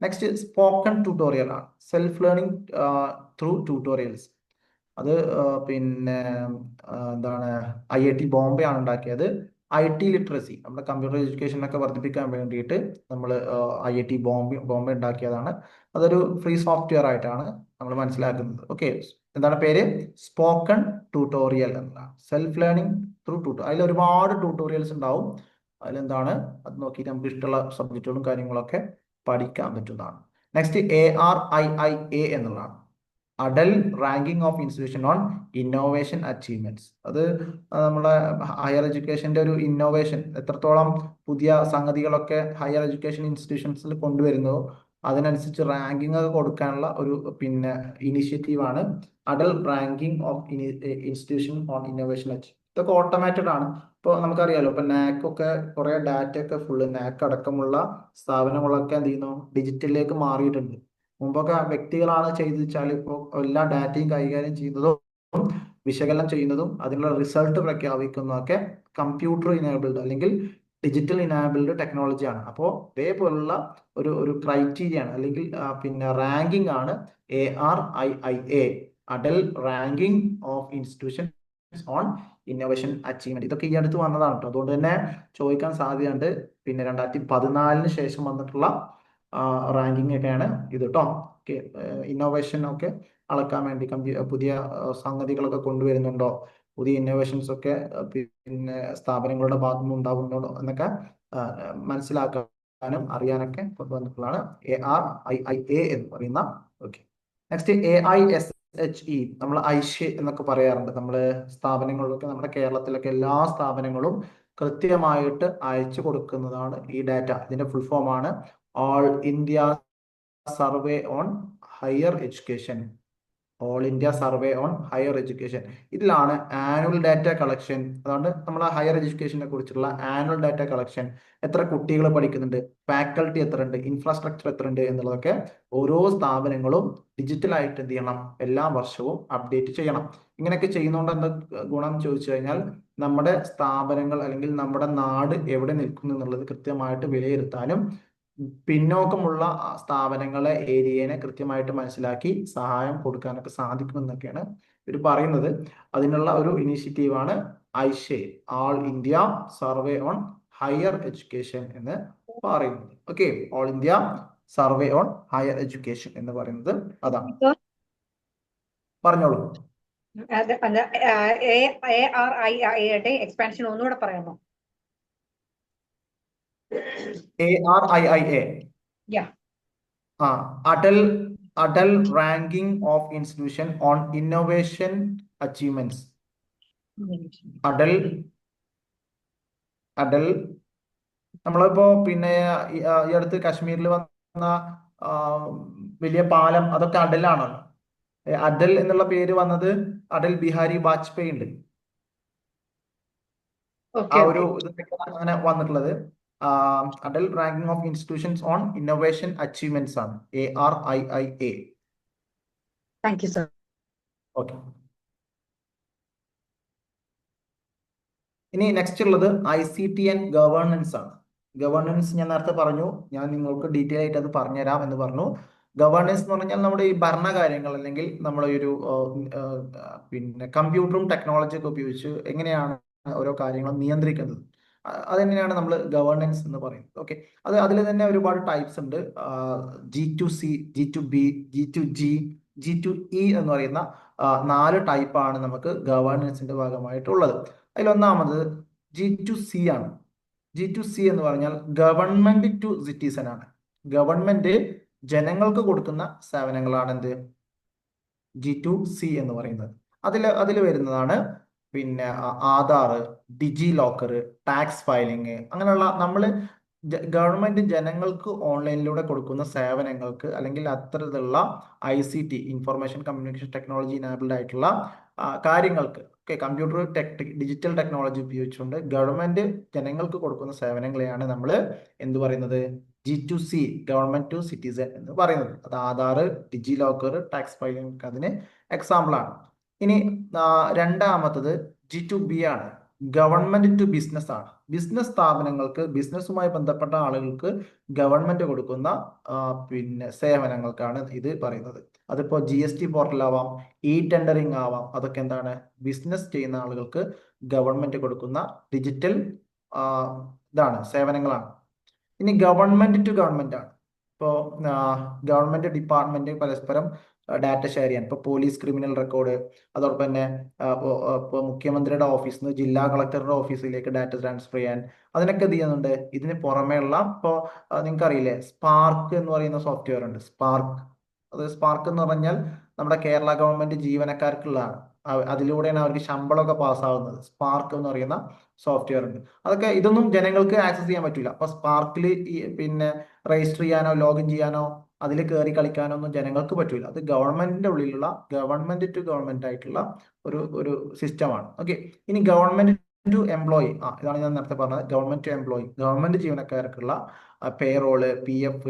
S1: നെക്സ്റ്റ് സ്പോക്കൺ ട്യൂട്ടോറിയൽ ആണ്. Self learning through tutorials. അത് പിന്നെ എന്താണ്, IIT ബോംബെ ആണ് ഉണ്ടാക്കിയത്. IT ലിറ്ററസി, നമ്മുടെ കമ്പ്യൂട്ടർ എഡ്യൂക്കേഷനൊക്കെ വർദ്ധിപ്പിക്കാൻ വേണ്ടിയിട്ട് നമ്മൾ IIT ബോംബെ ഉണ്ടാക്കിയതാണ്. അതൊരു ഫ്രീ സോഫ്റ്റ്വെയർ ആയിട്ടാണ് നമ്മൾ മനസ്സിലാക്കുന്നത്. ഓക്കെ, എന്താണ് പേര്? സ്പോക്കൺ ട്യൂട്ടോറിയൽ എന്നതാണ്. Self learning through tutorial. അതിൽ ഒരുപാട് ട്യൂട്ടോറിയൽസ് ഉണ്ടാവും. അതിലെന്താണ്, അത് നോക്കിയിട്ട് നമുക്ക് ഇഷ്ടമുള്ള സബ്ജക്റ്റുകളും കാര്യങ്ങളൊക്കെ പഠിക്കാൻ പറ്റുന്നതാണ്. നെക്സ്റ്റ് ARIIA എന്നുള്ളതാണ്, Atal ranking of institution on innovation achievements. അത് നമ്മുടെ ഹയർ എഡ്യൂക്കേഷന്റെ ഒരു ഇന്നോവേഷൻ, എത്രത്തോളം പുതിയ സംഗതികളൊക്കെ ഹയർ എഡ്യൂക്കേഷൻ ഇൻസ്റ്റിറ്റ്യൂഷൻസിൽ കൊണ്ടുവരുന്നു അതിനനുസരിച്ച് റാങ്കിങ് ഒക്കെ കൊടുക്കാനുള്ള ഒരു പിന്നെ ഇനിഷ്യേറ്റീവാണ് Atal ranking of institution on innovation achievement. ഇതൊക്കെ ഓട്ടോമാറ്റഡ് ആണ്. ഇപ്പോൾ നമുക്കറിയാലോ, ഇപ്പൊ NAC ഒക്കെ കുറെ ഡാറ്റ ഒക്കെ ഫുള്ള് NAC അടക്കമുള്ള സ്ഥാപനങ്ങളൊക്കെ എന്ത് ചെയ്യുന്നു, ഡിജിറ്റലിലേക്ക് മാറിയിട്ടുണ്ട്. മുമ്പൊക്കെ വ്യക്തികളാണ് ചെയ്ത് വെച്ചാൽ ഇപ്പോൾ എല്ലാ ഡാറ്റയും കൈകാര്യം ചെയ്യുന്നതും വിശകലനം ചെയ്യുന്നതും അതിനുള്ള റിസൾട്ട് പ്രഖ്യാപിക്കുന്നതൊക്കെ കമ്പ്യൂട്ടർ ഇനേബിൾഡ് അല്ലെങ്കിൽ ഡിജിറ്റൽ ഇനേബിൾഡ് ടെക്നോളജിയാണ്. അപ്പോൾ ഇതേപോലുള്ള ഒരു ക്രൈറ്റീരിയ ആണ് അല്ലെങ്കിൽ പിന്നെ റാങ്കിങ് ആണ് ARIIA, Atal ranking of institution on innovation achievement. ഇതൊക്കെ ഈ അടുത്ത് വന്നതാണ് കേട്ടോ, അതുകൊണ്ട് തന്നെ ചോദിക്കാൻ സാധ്യതയുണ്ട്. പിന്നെ 2014 ശേഷം വന്നിട്ടുള്ള റാങ്കിങ് ഒക്കെയാണ് ഇത് കേട്ടോ. ഓക്കെ, ഇന്നോവേഷൻ ഒക്കെ അളക്കാൻ വേണ്ടി പുതിയ സംഗതികളൊക്കെ കൊണ്ടുവരുന്നുണ്ടോ, പുതിയ ഇന്നോവേഷൻസ് ഒക്കെ പിന്നെ സ്ഥാപനങ്ങളുടെ ഭാഗത്തുനിന്ന് ഉണ്ടാകുന്നുണ്ടോ എന്നൊക്കെ മനസ്സിലാക്കാനും അറിയാനൊക്കെ കൊണ്ടുവന്നിട്ടുള്ളതാണ് ARIIA എന്ന് പറയുന്ന. ഓക്കെ, നെക്സ്റ്റ് AISHE, നമ്മൾ ഐഷ് എന്നൊക്കെ പറയാറുണ്ട്. നമ്മൾ സ്ഥാപനങ്ങളിലൊക്കെ, നമ്മുടെ കേരളത്തിലൊക്കെ എല്ലാ സ്ഥാപനങ്ങളും കൃത്യമായിട്ട് അയച്ചു കൊടുക്കുന്നതാണ് ഈ ഡാറ്റ. ഇതിന്റെ ഫുൾ ഫോം ആണ് all India survey on higher education. All India survey on higher education. ഇതിലാണ് ആനുവൽ ഡാറ്റ കളക്ഷൻ. അതുകൊണ്ട് നമ്മൾ ഹയർ എഡ്യൂക്കേഷനെ കുറിച്ചുള്ള ആനുവൽ ഡാറ്റ കളക്ഷൻ, എത്ര കുട്ടികൾ പഠിക്കുന്നുണ്ട്, ഫാക്കൽറ്റി എത്ര ഉണ്ട്, ഇൻഫ്രാസ്ട്രക്ചർ എത്ര ഉണ്ട് എന്നുള്ളതൊക്കെ ഓരോ സ്ഥാപനങ്ങളും ഡിജിറ്റലായിട്ട് എന്ത് ചെയ്യണം, എല്ലാ വർഷവും അപ്ഡേറ്റ് ചെയ്യണം. ഇങ്ങനെയൊക്കെ ചെയ്യുന്നതുകൊണ്ട് എന്താ ഗുണം ചോദിച്ചു കഴിഞ്ഞാൽ, നമ്മുടെ സ്ഥാപനങ്ങൾ അല്ലെങ്കിൽ നമ്മുടെ നാട് എവിടെ നിൽക്കുന്നു എന്നുള്ളത് കൃത്യമായിട്ട് വിലയിരുത്താനും പിന്നോക്കമുള്ള സ്ഥാപനങ്ങളെ, ഏരിയനെ കൃത്യമായിട്ട് മനസ്സിലാക്കി സഹായം കൊടുക്കാനൊക്കെ സാധിക്കുമെന്നൊക്കെയാണ് ഇവർ പറയുന്നത്. അതിനുള്ള ഒരു ഇനീഷ്യേറ്റീവാണ് AISHE, all India survey on higher education എന്ന് പറയുന്നത്. Okay, all India survey on higher education എന്ന് പറയുന്നത് അതാണ്. പറഞ്ഞോളൂ.
S2: ARIIA എക്സ്പാൻഷൻ ഒന്നുകൂടെ പറയാമോ?
S1: ARIIA, Adal ranking of institution on innovation achievements. Atal നമ്മളിപ്പോ പിന്നെ ഈ അടുത്ത് കാശ്മീരിൽ വന്ന വലിയ പാലം, അതൊക്കെ അഡലാണല്ലോ. അഡൽ എന്നുള്ള പേര് വന്നത് അടൽ ബിഹാരി വാജ്പേയി ഉണ്ട്, ആ ഒരു അങ്ങനെ വന്നിട്ടുള്ളത്. Atal ranking of institutions on innovation achievements ആണ് ARIIA.
S2: Thank you sir.
S1: Okay, ഇനി നെക്സ്റ്റ് ഉള്ളത് ICT ആൻഡ് ഗവേണൻസ് ആണ്. ഗവേണൻസ് ഞാൻ നേരത്തെ പറഞ്ഞു, ഞാൻ നിങ്ങൾക്ക് ഡീറ്റെയിൽ ആയിട്ട് അത് പറഞ്ഞുതരാം എന്ന് പറഞ്ഞു. ഗവേണൻസ് എന്ന് പറഞ്ഞാൽ നമ്മുടെ ഈ ഭരണകാര്യങ്ങൾ, അല്ലെങ്കിൽ നമ്മുടെ ഒരു പിന്നെ കമ്പ്യൂട്ടറും ടെക്നോളജി ഒക്കെ ഉപയോഗിച്ച് എങ്ങനെയാണ് ഓരോ കാര്യങ്ങളും നിയന്ത്രിക്കുന്നത്, അതെങ്ങനെയാണ് നമ്മൾ ഗവേണൻസ് എന്ന് പറയുന്നത്. ഓക്കെ, അതിൽ തന്നെ ഒരുപാട് ടൈപ്സ് ഉണ്ട്. G2C, G2B, G2G, G2E എന്ന് പറയുന്ന 4 ടൈപ്പാണ് നമുക്ക് ഗവേണൻസിന്റെ ഭാഗമായിട്ടുള്ളത്. അതിലൊന്നാമത് G2C ആണ്. G2C എന്ന് പറഞ്ഞാൽ ഗവൺമെന്റ് ടു സിറ്റിസൺ ആണ്. ഗവൺമെന്റ് ജനങ്ങൾക്ക് കൊടുക്കുന്ന സേവനങ്ങളാണ് എന്ത് G2C എന്ന് പറയുന്നത്. അതിൽ വരുന്നതാണ് പിന്നെ ആധാർ, ഡിജി ലോക്കർ, ടാക്സ് ഫയലിംഗ്, അങ്ങനെയുള്ള നമ്മൾ ഗവൺമെന്റ് ജനങ്ങൾക്ക് ഓൺലൈനിലൂടെ കൊടുക്കുന്ന സേവനങ്ങൾക്ക്, അല്ലെങ്കിൽ അത്തരത്തിലുള്ള ICT, ഇൻഫർമേഷൻ കമ്മ്യൂണിക്കേഷൻ ടെക്നോളജി ഇനാബിൾഡ് ആയിട്ടുള്ള കാര്യങ്ങൾക്ക്, കമ്പ്യൂട്ടർ ഡിജിറ്റൽ ടെക്നോളജി ഉപയോഗിച്ചുകൊണ്ട് ഗവൺമെന്റ് ജനങ്ങൾക്ക് കൊടുക്കുന്ന സേവനങ്ങളെയാണ് നമ്മൾ എന്ത് പറയുന്നത്, G2C, ഗവൺമെന്റ് ടു സിറ്റിസൺ എന്ന് പറയുന്നത്. അത് ആധാർ, ഡിജി ലോക്കർ, ടാക്സ് ഫയലിംഗ് അതിന് എക്സാമ്പിൾ ആണ്. ഇനി രണ്ടാമത്തത് G2B ആണ്, ഗവൺമെന്റ് ടു ബിസിനസ് ആണ്. ബിസിനസ് സ്ഥാപനങ്ങൾക്ക്, ബിസിനസ്സുമായി ബന്ധപ്പെട്ട ആളുകൾക്ക് ഗവൺമെന്റ് കൊടുക്കുന്ന പിന്നെ സേവനങ്ങൾക്കാണ് ഇത് പറയുന്നത്. അതിപ്പോ GST പോർട്ടൽ ആവാം, ടെൻഡറിങ് ആവാം, അതൊക്കെ എന്താണ്, ബിസിനസ് ചെയ്യുന്ന ആളുകൾക്ക് ഗവൺമെന്റ് കൊടുക്കുന്ന ഡിജിറ്റൽ ഇതാണ്, സേവനങ്ങളാണ്. ഇനി ഗവൺമെന്റ് ടു ഗവൺമെന്റ് ആണ്. ഇപ്പോൾ ഗവൺമെന്റ് ഡിപ്പാർട്ട്മെന്റ് പരസ്പരം ഡാറ്റ ഷെയർ ചെയ്യാൻ, ഇപ്പോൾ പോലീസ് ക്രിമിനൽ റെക്കോർഡ്, അതോടൊപ്പം തന്നെ ഇപ്പോൾ മുഖ്യമന്ത്രിയുടെ ഓഫീസിൽ നിന്ന് ജില്ലാ കളക്ടറുടെ ഓഫീസിലേക്ക് ഡാറ്റ ട്രാൻസ്ഫർ ചെയ്യാൻ, അതിനൊക്കെ എന്ത് ചെയ്യുന്നുണ്ട്. ഇതിന് പുറമേയുള്ള ഇപ്പോൾ നിങ്ങൾക്ക് അറിയില്ലേ, സ്പാർക്ക് എന്ന് പറയുന്ന സോഫ്റ്റ്വെയർ ഉണ്ട്. സ്പാർക്ക് എന്ന് പറഞ്ഞാൽ നമ്മുടെ കേരള ഗവൺമെന്റ് ജീവനക്കാർക്കുള്ളതാണ്. അതിലൂടെയാണ് അവർക്ക് ശമ്പളമൊക്കെ പാസ്സാവുന്നത്. സ്പാർക്ക് എന്ന് പറയുന്ന സോഫ്റ്റ്വെയർ ഉണ്ട്. അതൊക്കെ ഇതൊന്നും ജനങ്ങൾക്ക് ആക്സസ് ചെയ്യാൻ പറ്റില്ല. അപ്പൊ സ്പാർക്കിൽ പിന്നെ രജിസ്റ്റർ ചെയ്യാനോ ലോഗിൻ ചെയ്യാനോ അതിൽ കയറി കളിക്കാനോ ഒന്നും ജനങ്ങൾക്ക് പറ്റൂല. അത് ഗവൺമെന്റിന്റെ ഉള്ളിലുള്ള ഗവൺമെന്റ് ടു ഗവൺമെന്റ് ആയിട്ടുള്ള ഒരു സിസ്റ്റമാണ്. ഓക്കെ, ഇനി ഗവൺമെന്റ് ടു എംപ്ലോയി, ഇതാണ് ഞാൻ നേരത്തെ പറഞ്ഞത്. ഗവൺമെന്റ് ടു എംപ്ലോയി, ഗവൺമെന്റ് ജീവനക്കാർക്കുള്ള പേറോള്, PF,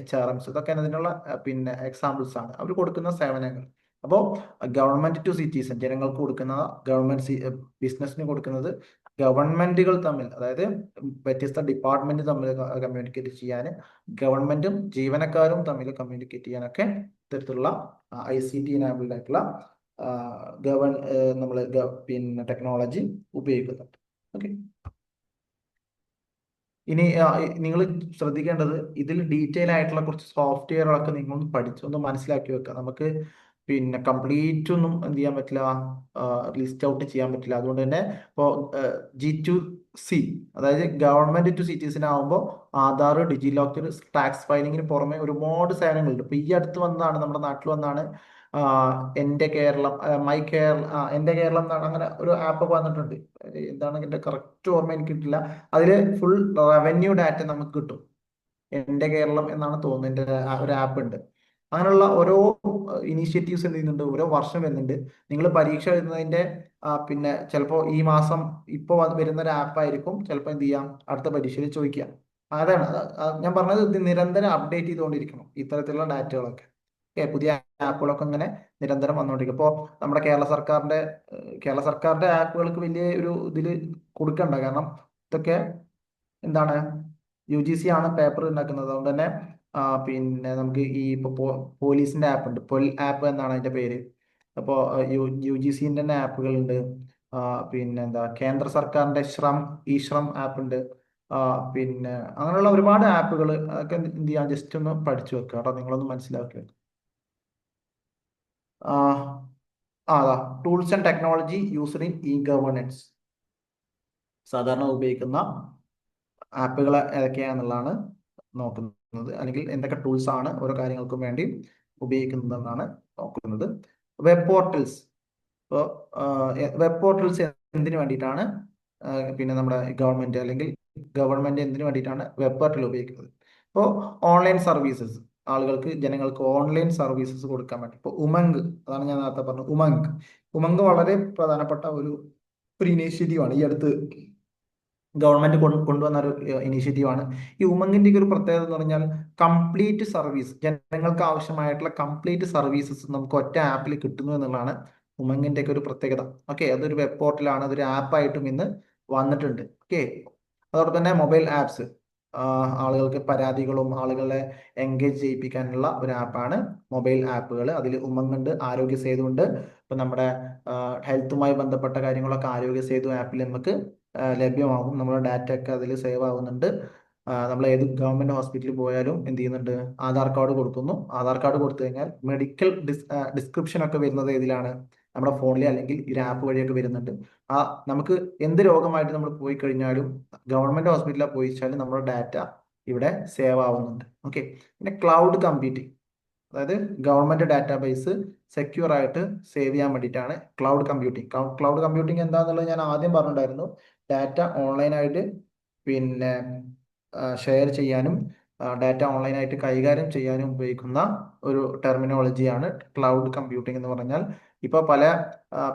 S1: HRMs, ഇതൊക്കെ അതിനുള്ള പിന്നെ എക്സാമ്പിൾസ് ആണ്, അവർ കൊടുക്കുന്ന സേവനങ്ങൾ. അപ്പോൾ ഗവൺമെന്റ് ടു സിറ്റിസൺ, ജനങ്ങൾക്ക് കൊടുക്കുന്ന, ഗവൺമെന്റ് ബിസിനസ്സിന് കൊടുക്കുന്നത് ഗവൺമെന്റുകൾ തമ്മിൽ, അതായത് വ്യത്യസ്ത ഡിപ്പാർട്ട്മെന്റ് തമ്മിൽ കമ്മ്യൂണിക്കേറ്റ് ചെയ്യാൻ, ഗവൺമെന്റും ജീവനക്കാരും തമ്മിൽ കമ്മ്യൂണിക്കേറ്റ് ചെയ്യാനൊക്കെ ഇത്തരത്തിലുള്ള ICT എനാബിൾഡ് ആയിട്ടുള്ള നമ്മൾ പിന്നെ ടെക്നോളജി ഉപയോഗിക്കുന്നുണ്ട്. ഓക്കെ, ഇനി നിങ്ങൾ ശ്രദ്ധിക്കേണ്ടത്, ഇതിൽ ഡീറ്റെയിൽ ആയിട്ടുള്ള കുറച്ച് സോഫ്റ്റ്വെയറുകളൊക്കെ നിങ്ങൾ പഠിച്ചൊന്ന് മനസ്സിലാക്കി വെക്കുക. നമുക്ക് പിന്നെ കംപ്ലീറ്റ് ഒന്നും എന്ത് ചെയ്യാൻ പറ്റില്ല, ലിസ്റ്റ് ഔട്ട് ചെയ്യാൻ പറ്റില്ല. അതുകൊണ്ട് തന്നെ ഇപ്പോൾ G2C, അതായത് ഗവൺമെന്റ് ടു സിറ്റിസൺ ആകുമ്പോൾ ആധാർ, ഡിജി ലോക്കർ, ടാക്സ് ഫയലിങ്ങിന് പുറമെ ഒരുപാട് സേവനങ്ങളുണ്ട്. ഇപ്പൊ ഈ അടുത്ത് വന്നതാണ്, നമ്മുടെ നാട്ടിൽ വന്നാണ് എന്റെ കേരളം, മൈ കേരള എന്റെ കേരളം എന്നാണ്, അങ്ങനെ ഒരു ആപ്പ് വന്നിട്ടുണ്ട്. എന്താണ് എന്റെ കറക്റ്റ് ഓർമ്മ എനിക്ക് കിട്ടില്ല. അതില് ഫുൾ റവന്യൂ ഡാറ്റ നമുക്ക് കിട്ടും. എന്റെ കേരളം എന്നാണ് തോന്നുന്നത്, എന്റെ ഒരു ആപ്പ് ഉണ്ട്. അങ്ങനെയുള്ള ഓരോ ഇനീഷ്യേറ്റീവ്സ് എന്ത് ചെയ്യുന്നുണ്ട്, ഓരോ വർഷം വരുന്നുണ്ട്. നിങ്ങൾ പരീക്ഷ എഴുതുന്നതിന്റെ പിന്നെ ചിലപ്പോൾ ഈ മാസം ഇപ്പോൾ വരുന്ന ഒരു ആപ്പ് ആയിരിക്കും ചിലപ്പോൾ എന്ത് ചെയ്യാം അടുത്ത പരീക്ഷയിൽ ചോദിക്കാം. അതാണ് ഞാൻ പറഞ്ഞത്, ഇത് നിരന്തരം അപ്ഡേറ്റ് ചെയ്തുകൊണ്ടിരിക്കണം ഇത്തരത്തിലുള്ള ഡാറ്റകളൊക്കെ. പുതിയ ആപ്പുകളൊക്കെ ഇങ്ങനെ നിരന്തരം വന്നുകൊണ്ടിരിക്കും. ഇപ്പോൾ നമ്മുടെ കേരള സർക്കാരിന്റെ ആപ്പുകൾക്ക് വലിയ ഒരു ഇതിൽ കൊടുക്കണ്ട, കാരണം ഇതൊക്കെ എന്താണ് UGC ആണ് പേപ്പർ ഉണ്ടാക്കുന്നത്. അതുകൊണ്ട് തന്നെ പിന്നെ നമുക്ക് ഈ ഇപ്പൊ പോലീസിന്റെ ആപ്പ് ഉണ്ട്, പൊൽ ആപ്പ് എന്നാണ് അതിന്റെ പേര്. അപ്പോൾ UGCന്റെ തന്നെ ആപ്പുകളുണ്ട്. പിന്നെ എന്താ കേന്ദ്ര സർക്കാരിന്റെ ശ്രം ആപ്പ് ഉണ്ട്. പിന്നെ അങ്ങനെയുള്ള ഒരുപാട് ആപ്പുകൾ ഒക്കെ എന്ത് ചെയ്യാം, ജസ്റ്റ് ഒന്ന് പഠിച്ചു വെക്കുക കേട്ടോ, നിങ്ങളൊന്ന് മനസ്സിലാക്കുക. അതാ tools and technology used in governance. സാധാരണ ഉപയോഗിക്കുന്ന ആപ്പുകൾ ഏതൊക്കെയാണെന്നുള്ളതാണ് നോക്കുന്നത്, അല്ലെങ്കിൽ എന്തൊക്കെ ടൂൾസ് ആണ് ഓരോ കാര്യങ്ങൾക്കും വേണ്ടി ഉപയോഗിക്കുന്നതെന്നാണ് നോക്കുന്നത്. Web portals. ഇപ്പോൾ വെബ് പോർട്ടൽസ് എന്തിനു വേണ്ടിയിട്ടാണ് പിന്നെ നമ്മുടെ ഗവൺമെന്റ് അല്ലെങ്കിൽ ഗവൺമെന്റ് എന്തിനു വേണ്ടിയിട്ടാണ് വെബ് പോർട്ടൽ ഉപയോഗിക്കുന്നത്? ഇപ്പോൾ ഓൺലൈൻ സർവീസസ്, ജനങ്ങൾക്ക് ഓൺലൈൻ സർവീസസ് കൊടുക്കാൻ വേണ്ടി. ഇപ്പോൾ ഉമംഗ്, അതാണ് ഞാൻ നേരത്തെ പറഞ്ഞത്, ഉമംഗ് വളരെ പ്രധാനപ്പെട്ട ഒരു ഇനീഷ്യേറ്റീവ് ആണ്. ഈ അടുത്ത് ഗവൺമെന്റ് കൊണ്ടുവന്ന ഒരു ഇനീഷ്യേറ്റീവ് ആണ്. ഈ ഉമംഗിന്റെ ഒരു പ്രത്യേകത എന്ന് പറഞ്ഞാൽ കംപ്ലീറ്റ് സർവീസ്, ജനങ്ങൾക്ക് ആവശ്യമായിട്ടുള്ള കംപ്ലീറ്റ് സർവീസസ് നമുക്ക് ഒറ്റ ആപ്പിൽ കിട്ടുന്നു എന്നുള്ളതാണ് ഉമംഗിന്റെ ഒക്കെ ഒരു പ്രത്യേകത. ഓക്കെ, അതൊരു വെബ് പോർട്ടലാണ്, അതൊരു ആപ്പായിട്ടും ഇന്ന് വന്നിട്ടുണ്ട്. ഓക്കെ, അതോടൊപ്പം തന്നെ മൊബൈൽ ആപ്സ്, ആളുകൾക്ക് പരാതികളും ആളുകളെ എൻഗേജ് ചെയ്യിപ്പിക്കാനുള്ള ഒരു ആപ്പാണ് മൊബൈൽ ആപ്പുകൾ. അതിൽ ഉമംഗ് ഉണ്ട്, ആരോഗ്യ സേതു ഉണ്ട്. ഇപ്പൊ നമ്മുടെ ഹെൽത്തുമായി ബന്ധപ്പെട്ട കാര്യങ്ങളൊക്കെ ആരോഗ്യ സേതു ആപ്പിൽ നമുക്ക് ലഭ്യമാകും. നമ്മുടെ ഡാറ്റ ഒക്കെ അതിൽ സേവ് ആവുന്നുണ്ട്. നമ്മൾ ഏത് ഗവൺമെന്റ് ഹോസ്പിറ്റലിൽ പോയാലും എന്ത് ചെയ്യുന്നുണ്ട്, ആധാർ കാർഡ് കൊടുക്കുന്നു. ആധാർ കാർഡ് കൊടുത്തു കഴിഞ്ഞാൽ മെഡിക്കൽ ഡിസ്ക്രിപ്ഷൻ ഒക്കെ വരുന്നത് ഏതിലാണ്, നമ്മുടെ ഫോണിൽ അല്ലെങ്കിൽ ഈ ആപ്പ് വഴിയൊക്കെ വരുന്നുണ്ട്. നമുക്ക് എന്ത് രോഗമായിട്ട് നമ്മൾ പോയി കഴിഞ്ഞാലും ഗവൺമെന്റ് ഹോസ്പിറ്റലിൽ പോയി വെച്ചാലും നമ്മുടെ ഡാറ്റ ഇവിടെ സേവ് ആവുന്നുണ്ട്. ഓക്കെ, പിന്നെ ക്ലൗഡ് കമ്പ്യൂട്ടിംഗ്, അതായത് ഗവൺമെന്റ് ഡാറ്റാബേസ് സെക്യൂർ ആയിട്ട് സേവ് ചെയ്യാൻ വേണ്ടിയിട്ടാണ് ക്ലൗഡ് കമ്പ്യൂട്ടിംഗ്. ക്ലൗഡ് കമ്പ്യൂട്ടിംഗ് എന്താണെന്നുള്ളത് ഞാൻ ആദ്യം പറഞ്ഞിട്ടുണ്ടായിരുന്നു. ഡാറ്റ ഓൺലൈനായിട്ട് പിന്നെ ഷെയർ ചെയ്യാനും ഡാറ്റ ഓൺലൈനായിട്ട് കൈകാര്യം ചെയ്യാനും ഉപയോഗിക്കുന്ന ഒരു ടെർമിനോളജിയാണ് ക്ലൗഡ് കമ്പ്യൂട്ടിംഗ് എന്ന് പറഞ്ഞാൽ. ഇപ്പോൾ പല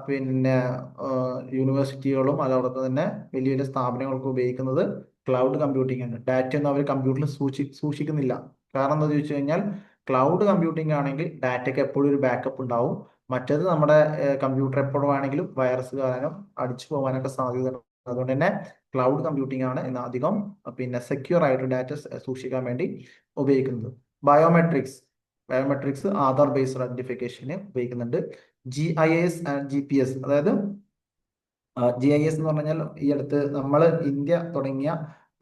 S1: പിന്നെ യൂണിവേഴ്സിറ്റികളും അതോടൊപ്പം തന്നെ വലിയ വലിയ സ്ഥാപനങ്ങളൊക്കെ ഉപയോഗിക്കുന്നത് ക്ലൗഡ് കമ്പ്യൂട്ടിംഗ് ആണ്. ഡാറ്റ ഒന്നും അവർ കമ്പ്യൂട്ടറിൽ സൂക്ഷിക്കുന്നില്ല. കാരണം എന്താ ചോദിച്ചു കഴിഞ്ഞാൽ, ക്ലൗഡ് കമ്പ്യൂട്ടിംഗ് ആണെങ്കിൽ ഡാറ്റയ്ക്ക് എപ്പോഴും ഒരു ബാക്കപ്പ് ഉണ്ടാവും. മറ്റേത് നമ്മുടെ കമ്പ്യൂട്ടർ എപ്പോഴും ആണെങ്കിലും വൈറസ് കാരണം അടിച്ചു പോകാനൊക്കെ സാധ്യത. അതുകൊണ്ട് തന്നെ ക്ലൗഡ് കമ്പ്യൂട്ടിംഗ് ആണ് ഇന്ന് അധികം പിന്നെ സെക്യൂർ ആയിട്ട് ഡാറ്റ സൂക്ഷിക്കാൻ വേണ്ടി ഉപയോഗിക്കുന്നത്. ബയോമെട്രിക്സ് ആധാർ ബേസ്ഡ് ഐഡന്റിഫിക്കേഷന് ഉപയോഗിക്കുന്നുണ്ട്. GIS ആൻഡ് GPS, അതായത് GIS എന്ന് പറഞ്ഞാൽ ഈ അടുത്ത് നമ്മൾ ഇന്ത്യ തുടങ്ങിയ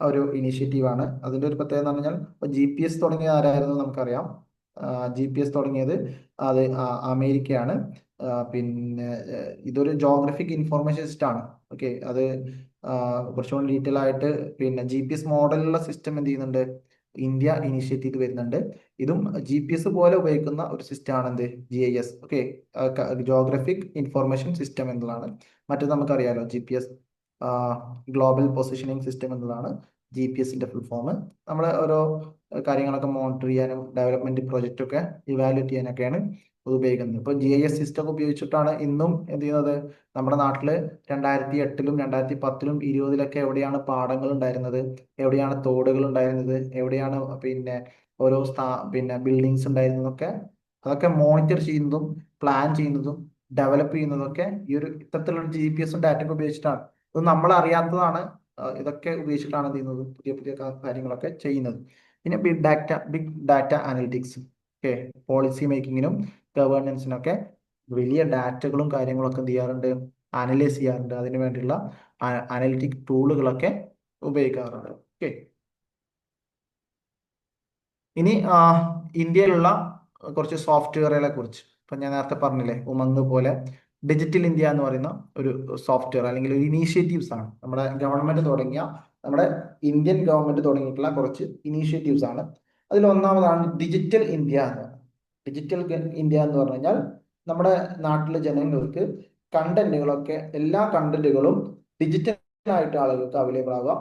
S1: ഒരു ഇനീഷ്യേറ്റീവ് ആണ്. അതിന്റെ ഒരു പ്രത്യേകത എന്ന് പറഞ്ഞാൽ GPS തുടങ്ങിയ ആരായിരുന്നു നമുക്കറിയാം. GPS തുടങ്ങിയത് അത് അമേരിക്കയാണ്. പിന്നെ ഇതൊരു ജോഗ്രഫിക് ഇൻഫോർമേഷൻ സിസ്റ്റം ആണ്. ഓക്കെ, അത് കുറച്ചുകൂടി ഡീറ്റെയിൽ ആയിട്ട് പിന്നെ GPS മോഡലുള്ള സിസ്റ്റം എന്ത് ചെയ്യുന്നുണ്ട്, ഇന്ത്യ ഇനീഷ്യേറ്റ് ചെയ്ത് വരുന്നുണ്ട്. ഇതും GPS പോലെ ഉപയോഗിക്കുന്ന ഒരു സിസ്റ്റം ആണ് എന്ത്, GIS. Okay, geographic information system എന്നതാണ്. മറ്റേത് നമുക്കറിയാലോ, GPS ഗ്ലോബൽ പൊസിഷനിങ് സിസ്റ്റം എന്നതാണ് GPS-ന്റെ ഫുൾ ഫോം. നമ്മൾ ഓരോ കാര്യങ്ങളൊക്കെ മോണിറ്റർ ചെയ്യാനും ഡെവലപ്മെന്റ് പ്രോജക്റ്റ് ഒക്കെ ഇവാലുവേറ്റ് ചെയ്യാനൊക്കെയാണ് ഇത് ഉപയോഗിക്കുന്നത്. ഇപ്പോൾ GIS സിസ്റ്റം ഉപയോഗിച്ചിട്ടാണ് ഇന്നും എന്ത് ചെയ്യുന്നത്, നമ്മുടെ നാട്ടില് 2008-ലും 2010-ലും 20-ലൊക്കെ എവിടെയാണ് പാടങ്ങൾ ഉണ്ടായിരുന്നത്, എവിടെയാണ് തോടുകൾ ഉണ്ടായിരുന്നത്, എവിടെയാണ് പിന്നെ ഓരോ പിന്നെ ബിൽഡിങ്സ് ഉണ്ടായിരുന്നതൊക്കെ, അതൊക്കെ മോണിറ്റർ ചെയ്യുന്നതും പ്ലാൻ ചെയ്യുന്നതും ഡെവലപ്പ് ചെയ്യുന്നതൊക്കെ ഈ ഒരു ഇത്തരത്തിലുള്ള GPS ഡാറ്റ ഉപയോഗിച്ചിട്ടാണ്. ഇത് നമ്മൾ അറിയാത്തതാണ്. ഇതൊക്കെ ഉപയോഗിച്ചിട്ടാണ് എന്ത് ചെയ്യുന്നത്, പുതിയ പുതിയ കാര്യങ്ങളൊക്കെ ചെയ്യുന്നത്. പിന്നെ big data analytics, okay, policy മേക്കിങ്ങിനും ഗവേണൻസിനൊക്കെ വലിയ ഡാറ്റകളും കാര്യങ്ങളൊക്കെ എന്ത് ചെയ്യാറുണ്ട്, അനലൈസ് ചെയ്യാറുണ്ട്. അതിനു വേണ്ടിയുള്ള അനലിറ്റിക് ടൂളുകളൊക്കെ ഉപയോഗിക്കാറുണ്ട്. ഓക്കെ, ഇനി ഇന്ത്യയിലുള്ള കുറച്ച് സോഫ്റ്റ്വെയറുകളെ കുറിച്ച്. ഇപ്പൊ ഞാൻ നേരത്തെ പറഞ്ഞില്ലേ, ഉമംഗ് പോലെ ഡിജിറ്റൽ ഇന്ത്യ എന്ന് പറയുന്ന ഒരു സോഫ്റ്റ്വെയർ അല്ലെങ്കിൽ ഒരു ഇനീഷ്യേറ്റീവ്സ് ആണ് നമ്മുടെ ഗവൺമെന്റ് തുടങ്ങിയ, നമ്മുടെ ഇന്ത്യൻ ഗവൺമെന്റ് തുടങ്ങിയിട്ടുള്ള കുറച്ച് ഇനീഷ്യേറ്റീവ്സ് ആണ്. അതിൽ ഒന്നാമതാണ് ഡിജിറ്റൽ ഇന്ത്യ എന്ന്. ഡിജിറ്റൽ ഇന്ത്യ എന്ന് പറഞ്ഞു കഴിഞ്ഞാൽ നമ്മുടെ നാട്ടിലെ ജനങ്ങൾക്ക് കണ്ടന്റുകളൊക്കെ, എല്ലാ കണ്ടന്റുകളും ഡിജിറ്റൽ ആയിട്ട് ആളുകൾക്ക് അവൈലബിൾ ആവുക.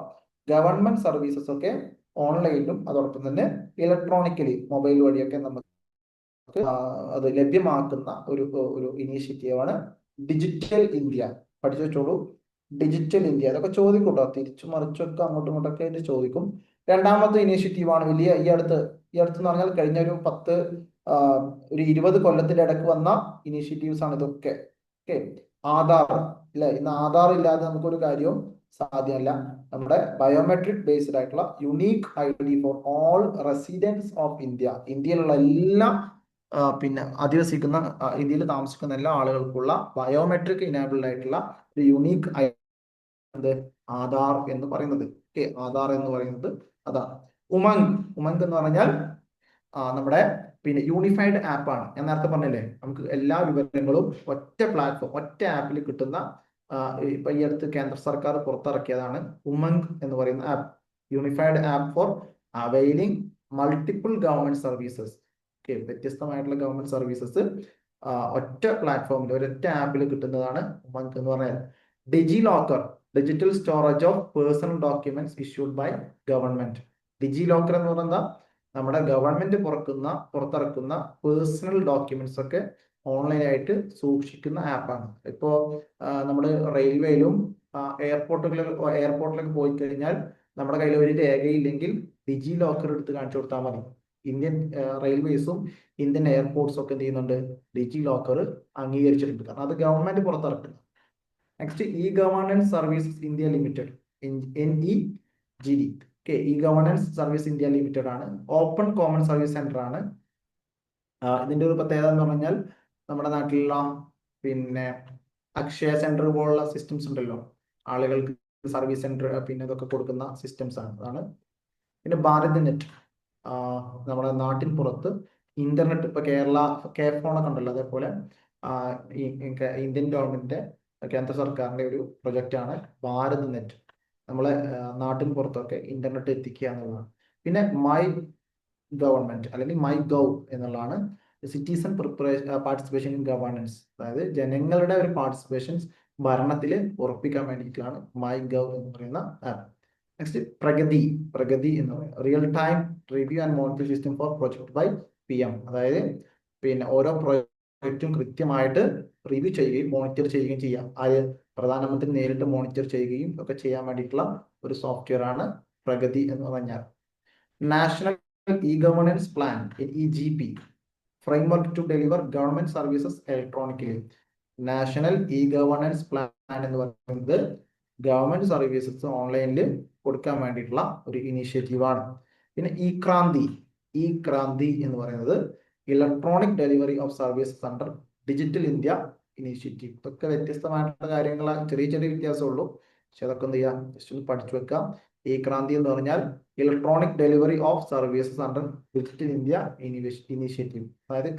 S1: ഗവൺമെന്റ് സർവീസസ് ഒക്കെ ഓൺലൈനിലും അതോടൊപ്പം തന്നെ ഇലക്ട്രോണിക്കലി മൊബൈൽ വഴിയൊക്കെ നമുക്ക് അത് ലഭ്യമാക്കുന്ന ഒരു ഒരു ഇനീഷ്യേറ്റീവാണ് ഡിജിറ്റൽ ഇന്ത്യ. പഠിച്ചു വെച്ചോളൂ, ഡിജിറ്റൽ ഇന്ത്യ. അതൊക്കെ ചോദിക്കും കേട്ടോ, തിരിച്ചു മറിച്ചൊക്കെ അങ്ങോട്ടും ഇങ്ങോട്ടൊക്കെ ആയിട്ട് ചോദിക്കും. രണ്ടാമത്തെ ഇനീഷ്യേറ്റീവാണ് വലിയ ഈ അടുത്ത് എന്ന് പറഞ്ഞാൽ കഴിഞ്ഞ ഒരു 20 കൊല്ലത്തിന്റെ ഇടയ്ക്ക് വന്ന ഇനീഷ്യേറ്റീവ്സ് ആണ് ഇതൊക്കെ. ഓക്കെ, ആധാർ ഇല്ല, ഇന്ന് ആധാർ ഇല്ലാതെ നമുക്കൊരു കാര്യവും സാധ്യമല്ല. നമ്മുടെ ബയോമെട്രിക് ബേസ്ഡ് ആയിട്ടുള്ള unique ID for all residence of India. ഇന്ത്യയിലുള്ള എല്ലാ പിന്നെ അധിവസിക്കുന്ന ഇന്ത്യയിൽ താമസിക്കുന്ന എല്ലാ ആളുകൾക്കുള്ള ബയോമെട്രിക് ഇനേബിൾഡ് ആയിട്ടുള്ള ഒരു യുണീക് ആധാർ എന്ന് പറയുന്നത്. ഓക്കെ, ആധാർ എന്ന് പറയുന്നത് അതാണ്. ഉമംഗ് എന്ന് പറഞ്ഞാൽ നമ്മുടെ പിന്നെ യൂണിഫൈഡ് ആപ്പാണ്. ഞാൻ നേരത്തെ പറഞ്ഞില്ലേ, നമുക്ക് എല്ലാ വിവരങ്ങളും ഒറ്റ പ്ലാറ്റ്ഫോം, ഒറ്റ ആപ്പിൽ കിട്ടുന്ന, ഇപ്പൊ ഈ അടുത്ത് കേന്ദ്ര സർക്കാർ പുറത്തിറക്കിയതാണ് ഉമംഗ് എന്ന് പറയുന്ന app. Unified app for availing multiple government services. Okay, വ്യത്യസ്തമായിട്ടുള്ള ഗവൺമെന്റ് സർവീസസ് ഒറ്റ പ്ലാറ്റ്ഫോമിൽ, ഒരൊറ്റ ആപ്പിൽ കിട്ടുന്നതാണ് ഉമംഗ് എന്ന് പറഞ്ഞാൽ. DigiLocker, digital storage of personal documents issued by government. DigiLocker എന്ന് പറയുന്നത് നമ്മുടെ ഗവൺമെന്റ് പുറത്തിറക്കുന്ന പേഴ്സണൽ ഡോക്യുമെന്റ്സ് ഒക്കെ ഓൺലൈനായിട്ട് ആപ്പാണ്. ഇപ്പോ നമ്മൾ റെയിൽവേയിലും എയർപോർട്ടിലൊക്കെ പോയി കഴിഞ്ഞാൽ നമ്മുടെ കയ്യിൽ ഒരു രേഖയില്ലെങ്കിൽ ഡിജി ലോക്കർ എടുത്ത് കാണിച്ചു കൊടുത്താൽ മതി. ഇന്ത്യൻ റെയിൽവേസും ഇന്ത്യൻ എയർപോർട്ട്സും ഒക്കെ എന്ത് ചെയ്യുന്നുണ്ട്, ഡിജി ലോക്കർ അംഗീകരിച്ചിട്ടുണ്ട്. കാരണം അത് ഗവൺമെന്റ് പുറത്തിറക്കുന്നത്. Next, e governance services India limited, NEGD. Okay, e governance service India limited ആണ്. ഓപ്പൺ കോമൺ സർവീസ് സെന്റർ ആണ്. ഇതിന്റെ ഒരു പ്രത്യേകത എന്ന് പറഞ്ഞാൽ നമ്മുടെ നാട്ടിലുള്ള പിന്നെ അക്ഷയ സെന്റർ പോലുള്ള സിസ്റ്റംസ് ഉണ്ടല്ലോ, ആളുകൾക്ക് സർവീസ് സെന്റർ പിന്നെ ഇതൊക്കെ കൊടുക്കുന്ന സിസ്റ്റംസ് ആണ്, അതാണ്. പിന്നെ ഭാരത് നെറ്റ്, നമ്മുടെ നാട്ടിൻ പുറത്ത് ഇന്റർനെറ്റ്, ഇപ്പൊ കെ ഫോൺ ഒക്കെ ഉണ്ടല്ലോ, അതേപോലെ ഇന്ത്യൻ ഗവൺമെന്റിന്റെ കേന്ദ്ര സർക്കാരിന്റെ ഒരു പ്രൊജക്റ്റ് ആണ് ഭാരത് നെറ്റ്. നമ്മളെ നാട്ടിൻ പുറത്തൊക്കെ ഇന്റർനെറ്റ് എത്തിക്കുക എന്നുള്ളതാണ്. പിന്നെ മൈ ഗവൺമെന്റ് അല്ലെങ്കിൽ മൈ ഗവ് എന്നുള്ളതാണ് സിറ്റിസൺ പാർട്ടിസിപ്പേഷൻ ഇൻ ഗവേണൻസ്. അതായത് ജനങ്ങളുടെ ഒരു പാർട്ടിസിപ്പേഷൻ ഭരണത്തിൽ ഉറപ്പിക്കാൻ വേണ്ടിയിട്ടാണ് മൈ ഗവ് എന്ന് പറയുന്ന ആപ്പ്. നെക്സ്റ്റ്, പ്രഗതി എന്ന് പറയുന്നത് real time review and monitoring system for project by PM. അതായത് പിന്നെ ഓരോ പ്രൊജക്റ്റും കൃത്യമായിട്ട് റിവ്യൂ ചെയ്യുകയും മോണിറ്റർ ചെയ്യുകയും ചെയ്യാം. പ്രധാനമന്ത്രി നേരിട്ട് മോണിറ്റർ ചെയ്യുകയും ഒക്കെ ചെയ്യാൻ വേണ്ടിയിട്ടുള്ള ഒരു സോഫ്റ്റ്വെയർ ആണ് പ്രഗതി എന്ന് പറഞ്ഞാൽ. National e governance plan, NEGP, framework to deliver government services electronically. National e governance plan എന്ന് പറയുന്നത് ഗവൺമെന്റ് സർവീസസ് ഓൺലൈനിൽ കൊടുക്കാൻ വേണ്ടിയിട്ടുള്ള ഒരു ഇനീഷ്യേറ്റീവാണ്. പിന്നെ ഇ ക്രാന്തി എന്ന് പറയുന്നത് electronic delivery of services under digital India initiative. ഇതൊക്കെ വ്യത്യസ്തമായിട്ടുള്ള കാര്യങ്ങൾ, ചെറിയ ചെറിയ വ്യത്യാസമുള്ളൂ, പക്ഷെ അതൊക്കെ എന്ത് ചെയ്യാം, ജസ്റ്റ് ഒന്ന് പഠിച്ചു വെക്കാം. ഈ ക്രാന്തി എന്ന് പറഞ്ഞാൽ electronic delivery of services under digital India initiative. അതായത്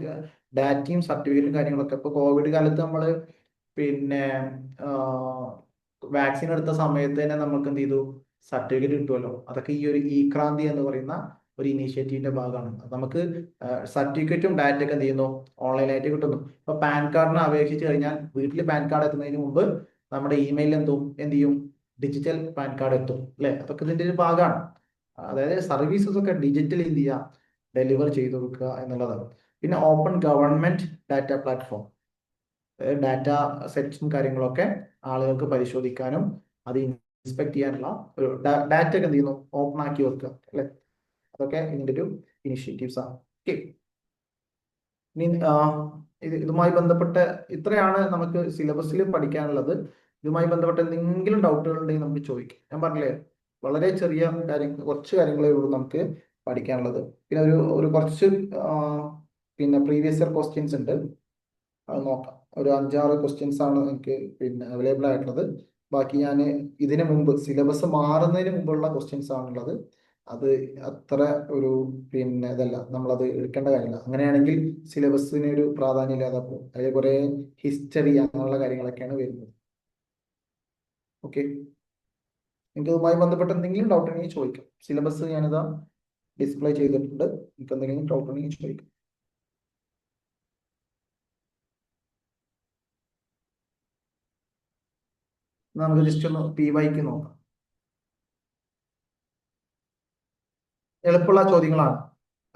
S1: ഡാറ്റയും സർട്ടിഫിക്കറ്റും കാര്യങ്ങളൊക്കെ ഇപ്പൊ കോവിഡ് കാലത്ത് നമ്മൾ പിന്നെ വാക്സിൻ എടുത്ത സമയത്ത് തന്നെ നമുക്ക് എന്ത് ചെയ്തു, സർട്ടിഫിക്കറ്റ് കിട്ടുമല്ലോ. അതൊക്കെ ഈ ഒരു ഇ ക്രാന്തി എന്ന് പറയുന്ന ഒരു ഇനീഷ്യേറ്റീവിന്റെ ഭാഗമാണ്. നമുക്ക് സർട്ടിഫിക്കറ്റും ഡാറ്റയൊക്കെ എന്ത് ചെയ്യുന്നു, ഓൺലൈനായിട്ട് കിട്ടുന്നു. ഇപ്പൊ പാൻ കാർഡിന് അപേക്ഷിച്ച് കഴിഞ്ഞാൽ വീട്ടിൽ പാൻ കാർഡ് എത്തുന്നതിന് മുമ്പ് നമ്മുടെ ഇമെയിലിൽ എന്ത് ചെയ്യും, ഡിജിറ്റൽ പാൻ കാർഡ് എത്തും അല്ലെ. അതൊക്കെ ഇതിന്റെ ഒരു ഭാഗമാണ്. അതായത് സർവീസസ് ഒക്കെ ഡിജിറ്റൽ ഇന്ത്യ ഡെലിവർ ചെയ്തു കൊടുക്കുക എന്നുള്ളതാണ്. പിന്നെ open government data platform, data സെറ്റ്സും കാര്യങ്ങളൊക്കെ ആളുകൾക്ക് പരിശോധിക്കാനും അത് ഇൻസ്പെക്ട് ചെയ്യാനുള്ള ഒരു ഡാറ്റ ഒക്കെ എന്ത് ചെയ്യുന്നു, ഓപ്പൺ ആക്കി വെക്കുക അല്ലെ. അതൊക്കെ ഇതിന്റെ ഒരു ഇനിഷ്യേറ്റീവ്സ് ആണ്. ഓക്കെ, ഇനി ഇതുമായി ബന്ധപ്പെട്ട ഇത്രയാണ് നമുക്ക് സിലബസിൽ പഠിക്കാനുള്ളത്. ഇതുമായി ബന്ധപ്പെട്ട എന്തെങ്കിലും ഡൗട്ടുകൾ ഉണ്ടെങ്കിൽ നമുക്ക് ചോദിക്കാം. ഞാൻ പറഞ്ഞില്ലേ, വളരെ ചെറിയ കാര്യങ്ങൾ, കുറച്ച് കാര്യങ്ങളേ ഉള്ളൂ നമുക്ക് പഠിക്കാനുള്ളത്. പിന്നെ ഒരു കുറച്ച് പിന്നെ പ്രീവിയസ് ഇയർ ക്വസ്റ്റ്യൻസ് ഉണ്ട്, അത് നോക്കാം. ഒരു 5-6 ക്വസ്റ്റ്യൻസ് ആണ് എനിക്ക് പിന്നെ അവൈലബിൾ ആയിട്ടുള്ളത്. ബാക്കി ഞാൻ ഇതിനു മുമ്പ് സിലബസ് മാറുന്നതിന് മുമ്പുള്ള ക്വസ്റ്റ്യൻസ് ആണുള്ളത്. അത് അത്ര ഒരു പിന്നെ ഇതല്ല, നമ്മളത് എടുക്കേണ്ട കാര്യമില്ല. അങ്ങനെയാണെങ്കിൽ സിലബസിന് ഒരു പ്രാധാന്യം ഇല്ലാതെ പോകും. അതിൽ കുറെ ഹിസ്റ്ററി അങ്ങനെയുള്ള കാര്യങ്ങളൊക്കെയാണ് വരുന്നത്. ഓക്കെ, നിങ്ങൾക്ക് ഇതുമായി ബന്ധപ്പെട്ട എന്തെങ്കിലും ഡൗട്ട് ഉണ്ടെങ്കിൽ ചോദിക്കാം. സിലബസ് ഞാനിതാ ഡിസ്പ്ലേ ചെയ്തിട്ടുണ്ട്. നിങ്ങൾക്ക് എന്തെങ്കിലും ഡൗട്ട് ഉണ്ടെങ്കിൽ ചോദിക്കാം. നമുക്ക് ജസ്റ്റ് ഒന്ന് PYക്ക് നോക്കാം. എളുപ്പമുള്ള ചോദ്യങ്ങളാണ്.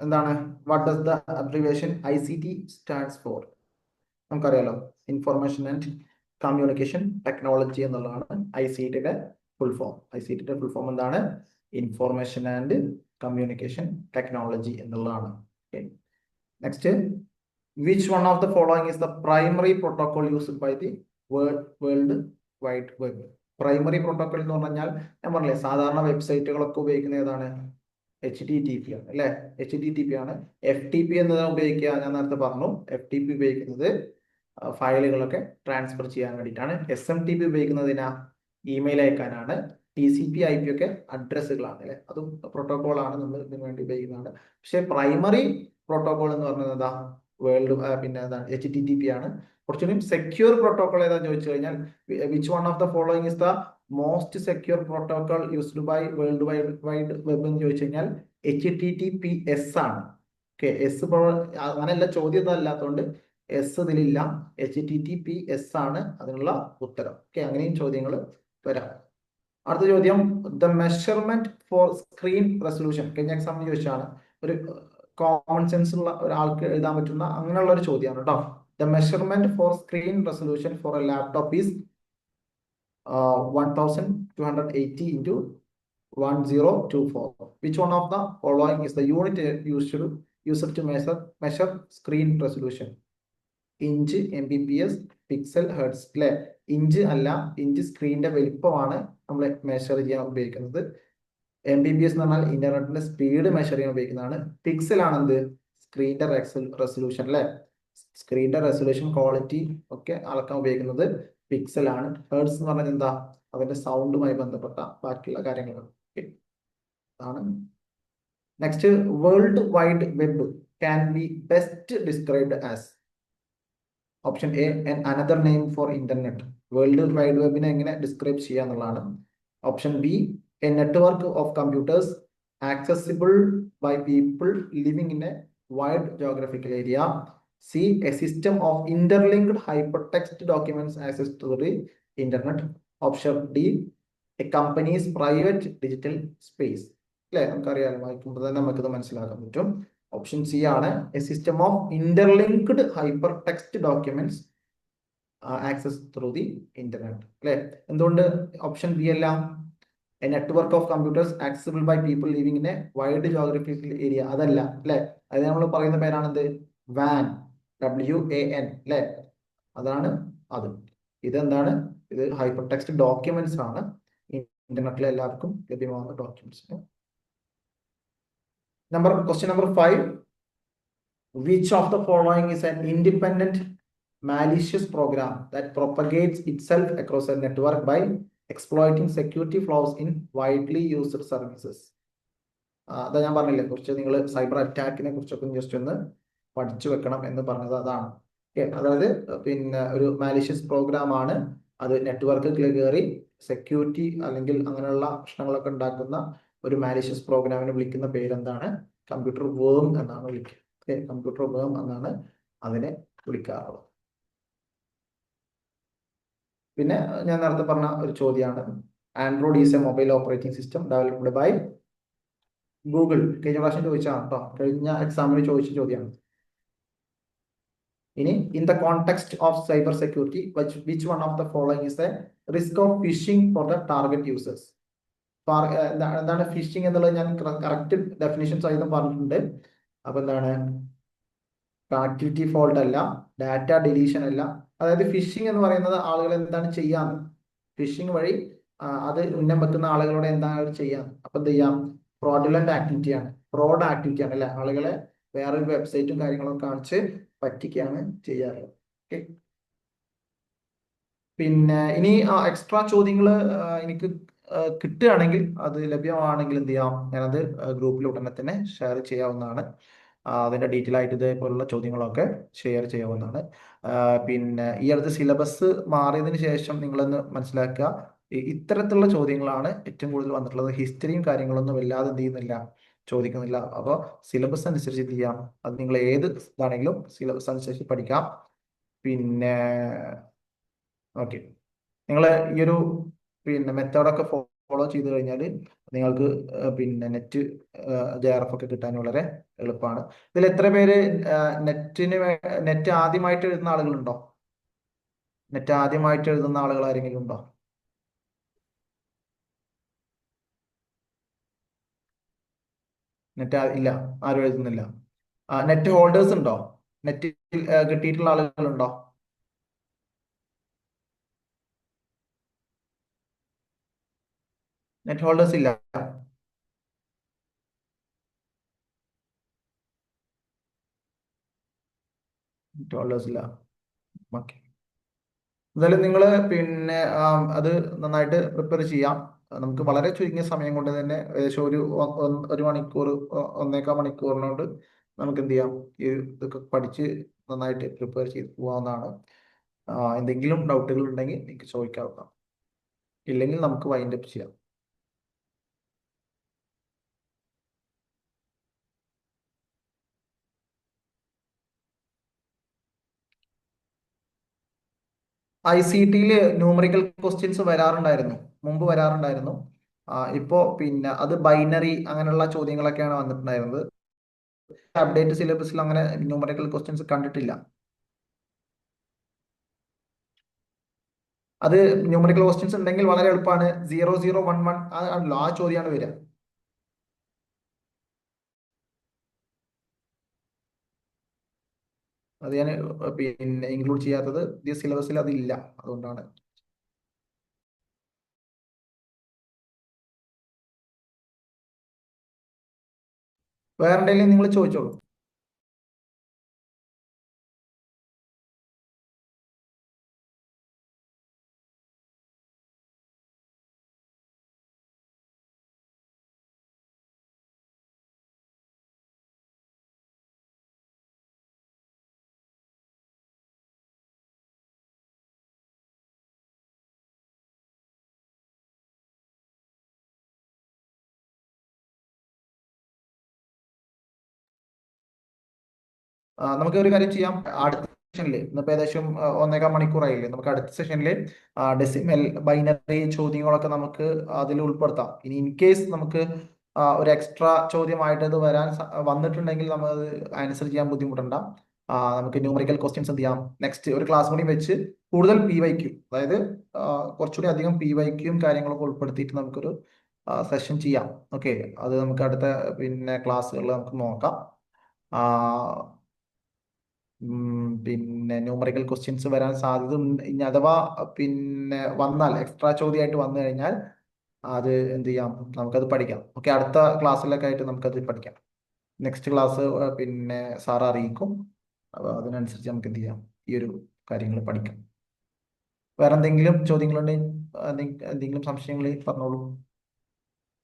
S1: എന്താണ്, what does the abbreviation ICT stands for? നമുക്കറിയാലോ, ഇൻഫർമേഷൻ ആൻഡ് കമ്മ്യൂണിക്കേഷൻ ടെക്നോളജി എന്നുള്ളതാണ് ICTയുടെ ഫുൾ ഫോം. ICTയുടെ ഫുൾ ഫോം എന്താണ്? ഇൻഫർമേഷൻ ആൻഡ് കമ്മ്യൂണിക്കേഷൻ ടെക്നോളജി എന്നുള്ളതാണ്. Next, which one of the following is the primary protocol used by the world wide web? Primary protocol എന്ന് പറഞ്ഞാൽ ഞാൻ പറഞ്ഞില്ലേ, സാധാരണ വെബ്സൈറ്റുകളൊക്കെ ഉപയോഗിക്കുന്ന ഏതാണ്? HTTP ആണ് അല്ലെ? HTTP ആണ്. FTP എന്നത് ഉപയോഗിക്കുക, ഞാൻ നേരത്തെ പറഞ്ഞു. FTP ഉപയോഗിക്കുന്നത് ഫയലുകളൊക്കെ ട്രാൻസ്ഫർ ചെയ്യാൻ വേണ്ടിയിട്ടാണ്. SMTP ഉപയോഗിക്കുന്നതിനാ email അയക്കാനാണ്. TCP/IP ഒക്കെ അഡ്രസ്സുകളാണ് അല്ലെ? അതും പ്രോട്ടോകോൾ ആണ്, നമ്മൾ ഇതിനു വേണ്ടി ഉപയോഗിക്കുന്നതാണ്. പക്ഷെ പ്രൈമറി പ്രോട്ടോകോൾ എന്ന് പറയുന്നത് എന്താ? പിന്നെ എന്താണ്? HTTP ആണ്. കുറച്ചുകൂടി സെക്യൂർ പ്രോട്ടോകോൾ ഏതാന്ന് ചോദിച്ചു കഴിഞ്ഞാൽ, which one of the following is the most secure protocol used by world wide web എന്ന് ചോദിച്ചു കഴിഞ്ഞാൽ HTTPS ആണ്. ഓക്കെ, അങ്ങനെയല്ല, ചോദ്യം ഒന്നും അല്ലാത്തതുകൊണ്ട് എസ് ഇതിലില്ല. HTTPS ആണ് അതിനുള്ള ഉത്തരം. ഓക്കെ, അങ്ങനെയും ചോദ്യങ്ങൾ വരാം. അടുത്ത ചോദ്യം, the measurement for screen resolution. കഴിഞ്ഞ എക്സാമിന് ചോദിച്ചാണ്. ഒരു കോമൺ സെൻസ് ഉള്ള ഒരാൾക്ക് എഴുതാൻ പറ്റുന്ന അങ്ങനെയുള്ള ഒരു ചോദ്യമാണ് കേട്ടോ. The measurement for screen resolution for a laptop is 1280 into 1024. Which one of the following is the unit used to measure screen resolution? Inch, MBPS, pixel, hertz അല്ലെ? ഇഞ്ച് അല്ല, ഇഞ്ച് സ്ക്രീനിന്റെ വലിപ്പമാണ് നമ്മൾ മെഷർ ചെയ്യാൻ ഉപയോഗിക്കുന്നത്. MBPS എന്ന് പറഞ്ഞാൽ ഇന്റർനെറ്റിന്റെ speed measure ചെയ്യാൻ ഉപയോഗിക്കുന്നതാണ്. പിക്സൽ ആണ് എന്ത്? സ്ക്രീനിന്റെ റെസൊല്യൂഷൻ അല്ലെ? സ്ക്രീനിന്റെ റെസൊല്യൂഷൻ ക്വാളിറ്റി ഒക്കെ അളക്കാൻ ഉപയോഗിക്കുന്നത് പിക്സൽ ആണ്. ഹെർട്സ് എന്ന് പറഞ്ഞാൽ എന്താ? അതിന്റെ സൗണ്ടുമായി ബന്ധപ്പെട്ട ബാക്കിയുള്ള കാര്യങ്ങൾ ആണ്. Next, world wide web can be best described as? Option A, another name for internet. World wide വെബിനെ എങ്ങനെ ഡിസ്ക്രൈബ് ചെയ്യുക എന്നുള്ളതാണ്. Option B, a network of computers accessible by people living in a wide geographical area. C, a system of interlinked hypertext documents access to the internet. Option D, a companies private digital space. അല്ലെ, നമുക്കറിയാലോ, വായിക്കുമ്പോൾ തന്നെ നമുക്കിത് മനസ്സിലാക്കാൻ പറ്റും. Option C ആണ്, A system of interlinked hyper text documents access through the internet. അല്ലെ, എന്തുകൊണ്ട് ഓപ്ഷൻ ബി അല്ല? A network of computers accessible by people living in a wide geographical area, അതല്ല അല്ലെ? അത് നമ്മൾ പറയുന്ന പേരാണെന്ത്? WAN, WAN അല്ലെ? അതാണ് അത്. ഇതെന്താണ്? ഇത് ഹൈപ്പർ ടെക്സ്റ്റ് ഡോക്യുമെന്റ്സ് ആണ്, ഇന്റർനെറ്റിലെ എല്ലാവർക്കും ലഭ്യമാകുന്ന documents. Question number 5. Which of the following is an independent malicious program that propagates itself across a network by exploiting security flaws in widely used services? അതാ ഞാൻ പറഞ്ഞില്ലേ, കുറച്ച് നിങ്ങൾ സൈബർ അറ്റാക്കിനെ കുറിച്ചൊക്കെ ജസ്റ്റ് ഒന്ന് പഠിച്ചു വെക്കണം എന്ന് പറഞ്ഞത് അതാണ്. അതായത് പിന്നെ ഒരു മാലിഷ്യസ് പ്രോഗ്രാം ആണ്. അത് നെറ്റ്വർക്കിൽ കയറി സെക്യൂരിറ്റി അല്ലെങ്കിൽ അങ്ങനെയുള്ള പ്രശ്നങ്ങളൊക്കെ ഉണ്ടാക്കുന്ന ഒരു മാലിഷ്യസ് പ്രോഗ്രാമിനെ വിളിക്കുന്ന പേരെന്താണ്? കമ്പ്യൂട്ടർ വേം എന്നാണ് വിളിക്കുക. കമ്പ്യൂട്ടർ വേം എന്നാണ് അതിനെ വിളിക്കാറുള്ളത്. പിന്നെ ഞാൻ നേരത്തെ പറഞ്ഞ ഒരു ചോദ്യമാണ്, Android is a mobile operating system developed by Google. കഴിഞ്ഞ പ്രാവശ്യം ചോദിച്ചാണ് കേട്ടോ, കഴിഞ്ഞ എക്സാമിന് ചോദിച്ച ചോദ്യമാണ്. ഇനി, in the context of cyber security which one of the following is a risk of phishing for the target users? എന്താണ് ഫിഷിംഗ് എന്നുള്ളത് ഞാൻ കറക്റ്റ് ഡെഫിനിഷൻ സഹിതം പറഞ്ഞിട്ടുണ്ട്. അപ്പൊ എന്താണ്? കണക്ടിവിറ്റി ഫോൾട്ട് അല്ല, ഡാറ്റ ഡിലീഷൻ അല്ല. അതായത് ഫിഷിംഗ് എന്ന് പറയുന്നത് ആളുകൾ എന്താണ് ചെയ്യാന്ന്, ഫിഷിംഗ് വഴി അത് ഉന്നം വെക്കുന്ന ആളുകളോട് എന്താണ് അവർ ചെയ്യാം? അപ്പൊ എന്ത് ചെയ്യാം? ഫ്രോഡുലന്റ് ആക്ടിവിറ്റിയാണ്, ഫ്രോഡ് ആക്ടിവിറ്റിയാണ് അല്ലെ? ആളുകളെ വേറൊരു വെബ്സൈറ്റും കാര്യങ്ങളൊക്കെ കാണിച്ച് പറ്റിക്കുകയാണ് ചെയ്യാറ്. ഓക്കെ. പിന്നെ ഇനി എക്സ്ട്രാ ചോദ്യങ്ങൾ എനിക്ക് കിട്ടുകയാണെങ്കിൽ, അത് ലഭ്യമാണെങ്കിൽ എന്ത് ചെയ്യാം? ഞാനത് ഗ്രൂപ്പിൽ ഉടനെ തന്നെ ഷെയർ ചെയ്യാവുന്നതാണ്. അതിന്റെ ഡീറ്റെയിൽ ആയിട്ട് ഇതേപോലുള്ള ചോദ്യങ്ങളൊക്കെ ഷെയർ ചെയ്യാവുന്നതാണ്. പിന്നെ ഈ അടുത്ത സിലബസ് മാറിയതിന് ശേഷം നിങ്ങളൊന്ന് മനസ്സിലാക്കുക, ഇത്തരത്തിലുള്ള ചോദ്യങ്ങളാണ് ഏറ്റവും കൂടുതൽ വന്നിട്ടുള്ളത്. ഹിസ്റ്ററിയും കാര്യങ്ങളൊന്നും വല്ലാതെ എന്ത് ചെയ്യുന്നില്ല, ചോദിക്കുന്നില്ല. അപ്പോൾ സിലബസ് അനുസരിച്ച് എന്ത് ചെയ്യാം? അത് നിങ്ങൾ ഏത് ഇതാണെങ്കിലും സിലബസ് അനുസരിച്ച് പഠിക്കാം. പിന്നെ ഓക്കെ, നിങ്ങൾ ഈ ഒരു പിന്നെ മെത്തേഡൊക്കെ ഫോളോ ചെയ്ത് കഴിഞ്ഞാൽ നിങ്ങൾക്ക് പിന്നെ നെറ്റ് JRF ഒക്കെ കിട്ടാൻ വളരെ എളുപ്പമാണ്. ഇതിൽ എത്ര പേര് നെറ്റ് ആദ്യമായിട്ട് എഴുതുന്ന ആളുകളുണ്ടോ? നെറ്റ് ആദ്യമായിട്ട് എഴുതുന്ന ആളുകൾ ആരെങ്കിലും ഉണ്ടോ? നെറ്റ് ഇല്ല, ആരും എഴുതുന്നില്ല. നെറ്റ് ഹോൾഡേഴ്സ് ഉണ്ടോ? നെറ്റ് കിട്ടിയിട്ടുള്ള ആളുകളുണ്ടോ? നെറ്റ് ഹോൾഡേഴ്സ് ഇല്ല. നെറ്റ് ഹോൾഡേഴ്സ് ഇല്ല. ഓക്കെ. എന്തായാലും നിങ്ങൾ പിന്നെ അത് നന്നായിട്ട് പ്രിപ്പയർ ചെയ്യാം. നമുക്ക് വളരെ ചുരുങ്ങിയ സമയം കൊണ്ട് തന്നെ ഏകദേശം ഒരു മണിക്കൂർ, 1.25 മണിക്കൂറിനോട് നമുക്ക് എന്ത് ചെയ്യാം? ഈ ഇതൊക്കെ പഠിച്ച് നന്നായിട്ട് പ്രിപ്പയർ ചെയ്ത് പോകാവുന്നതാണ്. എന്തെങ്കിലും ഡൗട്ടുകൾ ഉണ്ടെങ്കിൽ നിങ്ങൾക്ക് ചോദിക്കാവുന്നതാണ്. ഇല്ലെങ്കിൽ നമുക്ക് വൈൻഡ് അപ്പ് ചെയ്യാം. ICT-യിൽ ന്യൂമറിക്കൽ ക്വസ്റ്റ്യൻസ് വരാറുണ്ടായിരുന്നു, മുമ്പ് വരാറുണ്ടായിരുന്നു. ഇപ്പോ പിന്നെ അത് ബൈനറി അങ്ങനെയുള്ള ചോദ്യങ്ങളൊക്കെയാണ് വന്നിട്ടുണ്ടായിരുന്നത്. അപ്ഡേറ്റ് സിലബസിൽ അങ്ങനെ ന്യൂമറിക്കൽ ക്വസ്റ്റ്യൻസ് കണ്ടിട്ടില്ല. അത് ന്യൂമറിക്കൽ ക്വസ്റ്റ്യൻസ് ഉണ്ടെങ്കിൽ വളരെ എളുപ്പമാണ്. 0011 ആണല്ലോ, ആ ചോദ്യമാണ് വരിക. അത് ഞാൻ പിന്നെ ഇൻക്ലൂഡ് ചെയ്യാത്തത്, ഈ സിലബസിൽ അതില്ല, അതുകൊണ്ടാണ്. വേറെ എന്തെങ്കിലും നിങ്ങൾ ചോദിച്ചോളൂ. നമുക്ക് ഒരു കാര്യം ചെയ്യാം. അടുത്ത സെഷനിൽ, ഇന്നിപ്പോ ഏകദേശം 1.25 മണിക്കൂറായില്ലേ, നമുക്ക് അടുത്ത സെഷനിൽ ഡെസിമൽ ബൈനറി ചോദ്യങ്ങളൊക്കെ നമുക്ക് അതിൽ ഉൾപ്പെടുത്താം. ഇനി ഇൻ കേസ് നമുക്ക് ഒരു എക്സ്ട്രാ ചോദ്യമായിട്ട് അത് വന്നിട്ടുണ്ടെങ്കിൽ നമ്മൾ അത് ആൻസർ ചെയ്യാൻ ബുദ്ധിമുട്ടണ്ട. നമുക്ക് ന്യൂമറിക്കൽ ക്വസ്റ്റ്യൻസ് എന്ത് ചെയ്യാം? നെക്സ്റ്റ് ഒരു ക്ലാസ് കൂടി വെച്ച് കൂടുതൽ PYQ, അതായത് കുറച്ചുകൂടി അധികം PYQ കാര്യങ്ങളൊക്കെ ഉൾപ്പെടുത്തിയിട്ട് നമുക്കൊരു സെഷൻ ചെയ്യാം. ഓക്കെ, അത് നമുക്ക് അടുത്ത പിന്നെ ക്ലാസ്സുകളിൽ നമുക്ക് നോക്കാം. പിന്നെ ന്യൂമറിക്കൽ ക്വസ്റ്റ്യൻസ് വരാൻ സാധ്യത ഉണ്ട്. ഇനി അഥവാ പിന്നെ വന്നാൽ, എക്സ്ട്രാ ചോദ്യമായിട്ട് വന്നു കഴിഞ്ഞാൽ അത് എന്ത് ചെയ്യാം? നമുക്കത് പഠിക്കാം. ഓക്കെ, അടുത്ത ക്ലാസ്സിലൊക്കെ ആയിട്ട് നമുക്കത് പഠിക്കാം. നെക്സ്റ്റ് ക്ലാസ് പിന്നെ സാർ അറിയിക്കും. അപ്പോൾ അതിനനുസരിച്ച് നമുക്ക് എന്ത് ചെയ്യാം? ഈ ഒരു കാര്യങ്ങൾ പഠിക്കാം. വേറെ എന്തെങ്കിലും ചോദ്യങ്ങളുണ്ടെങ്കിൽ, എന്തെങ്കിലും സംശയങ്ങൾ പറഞ്ഞോളൂ.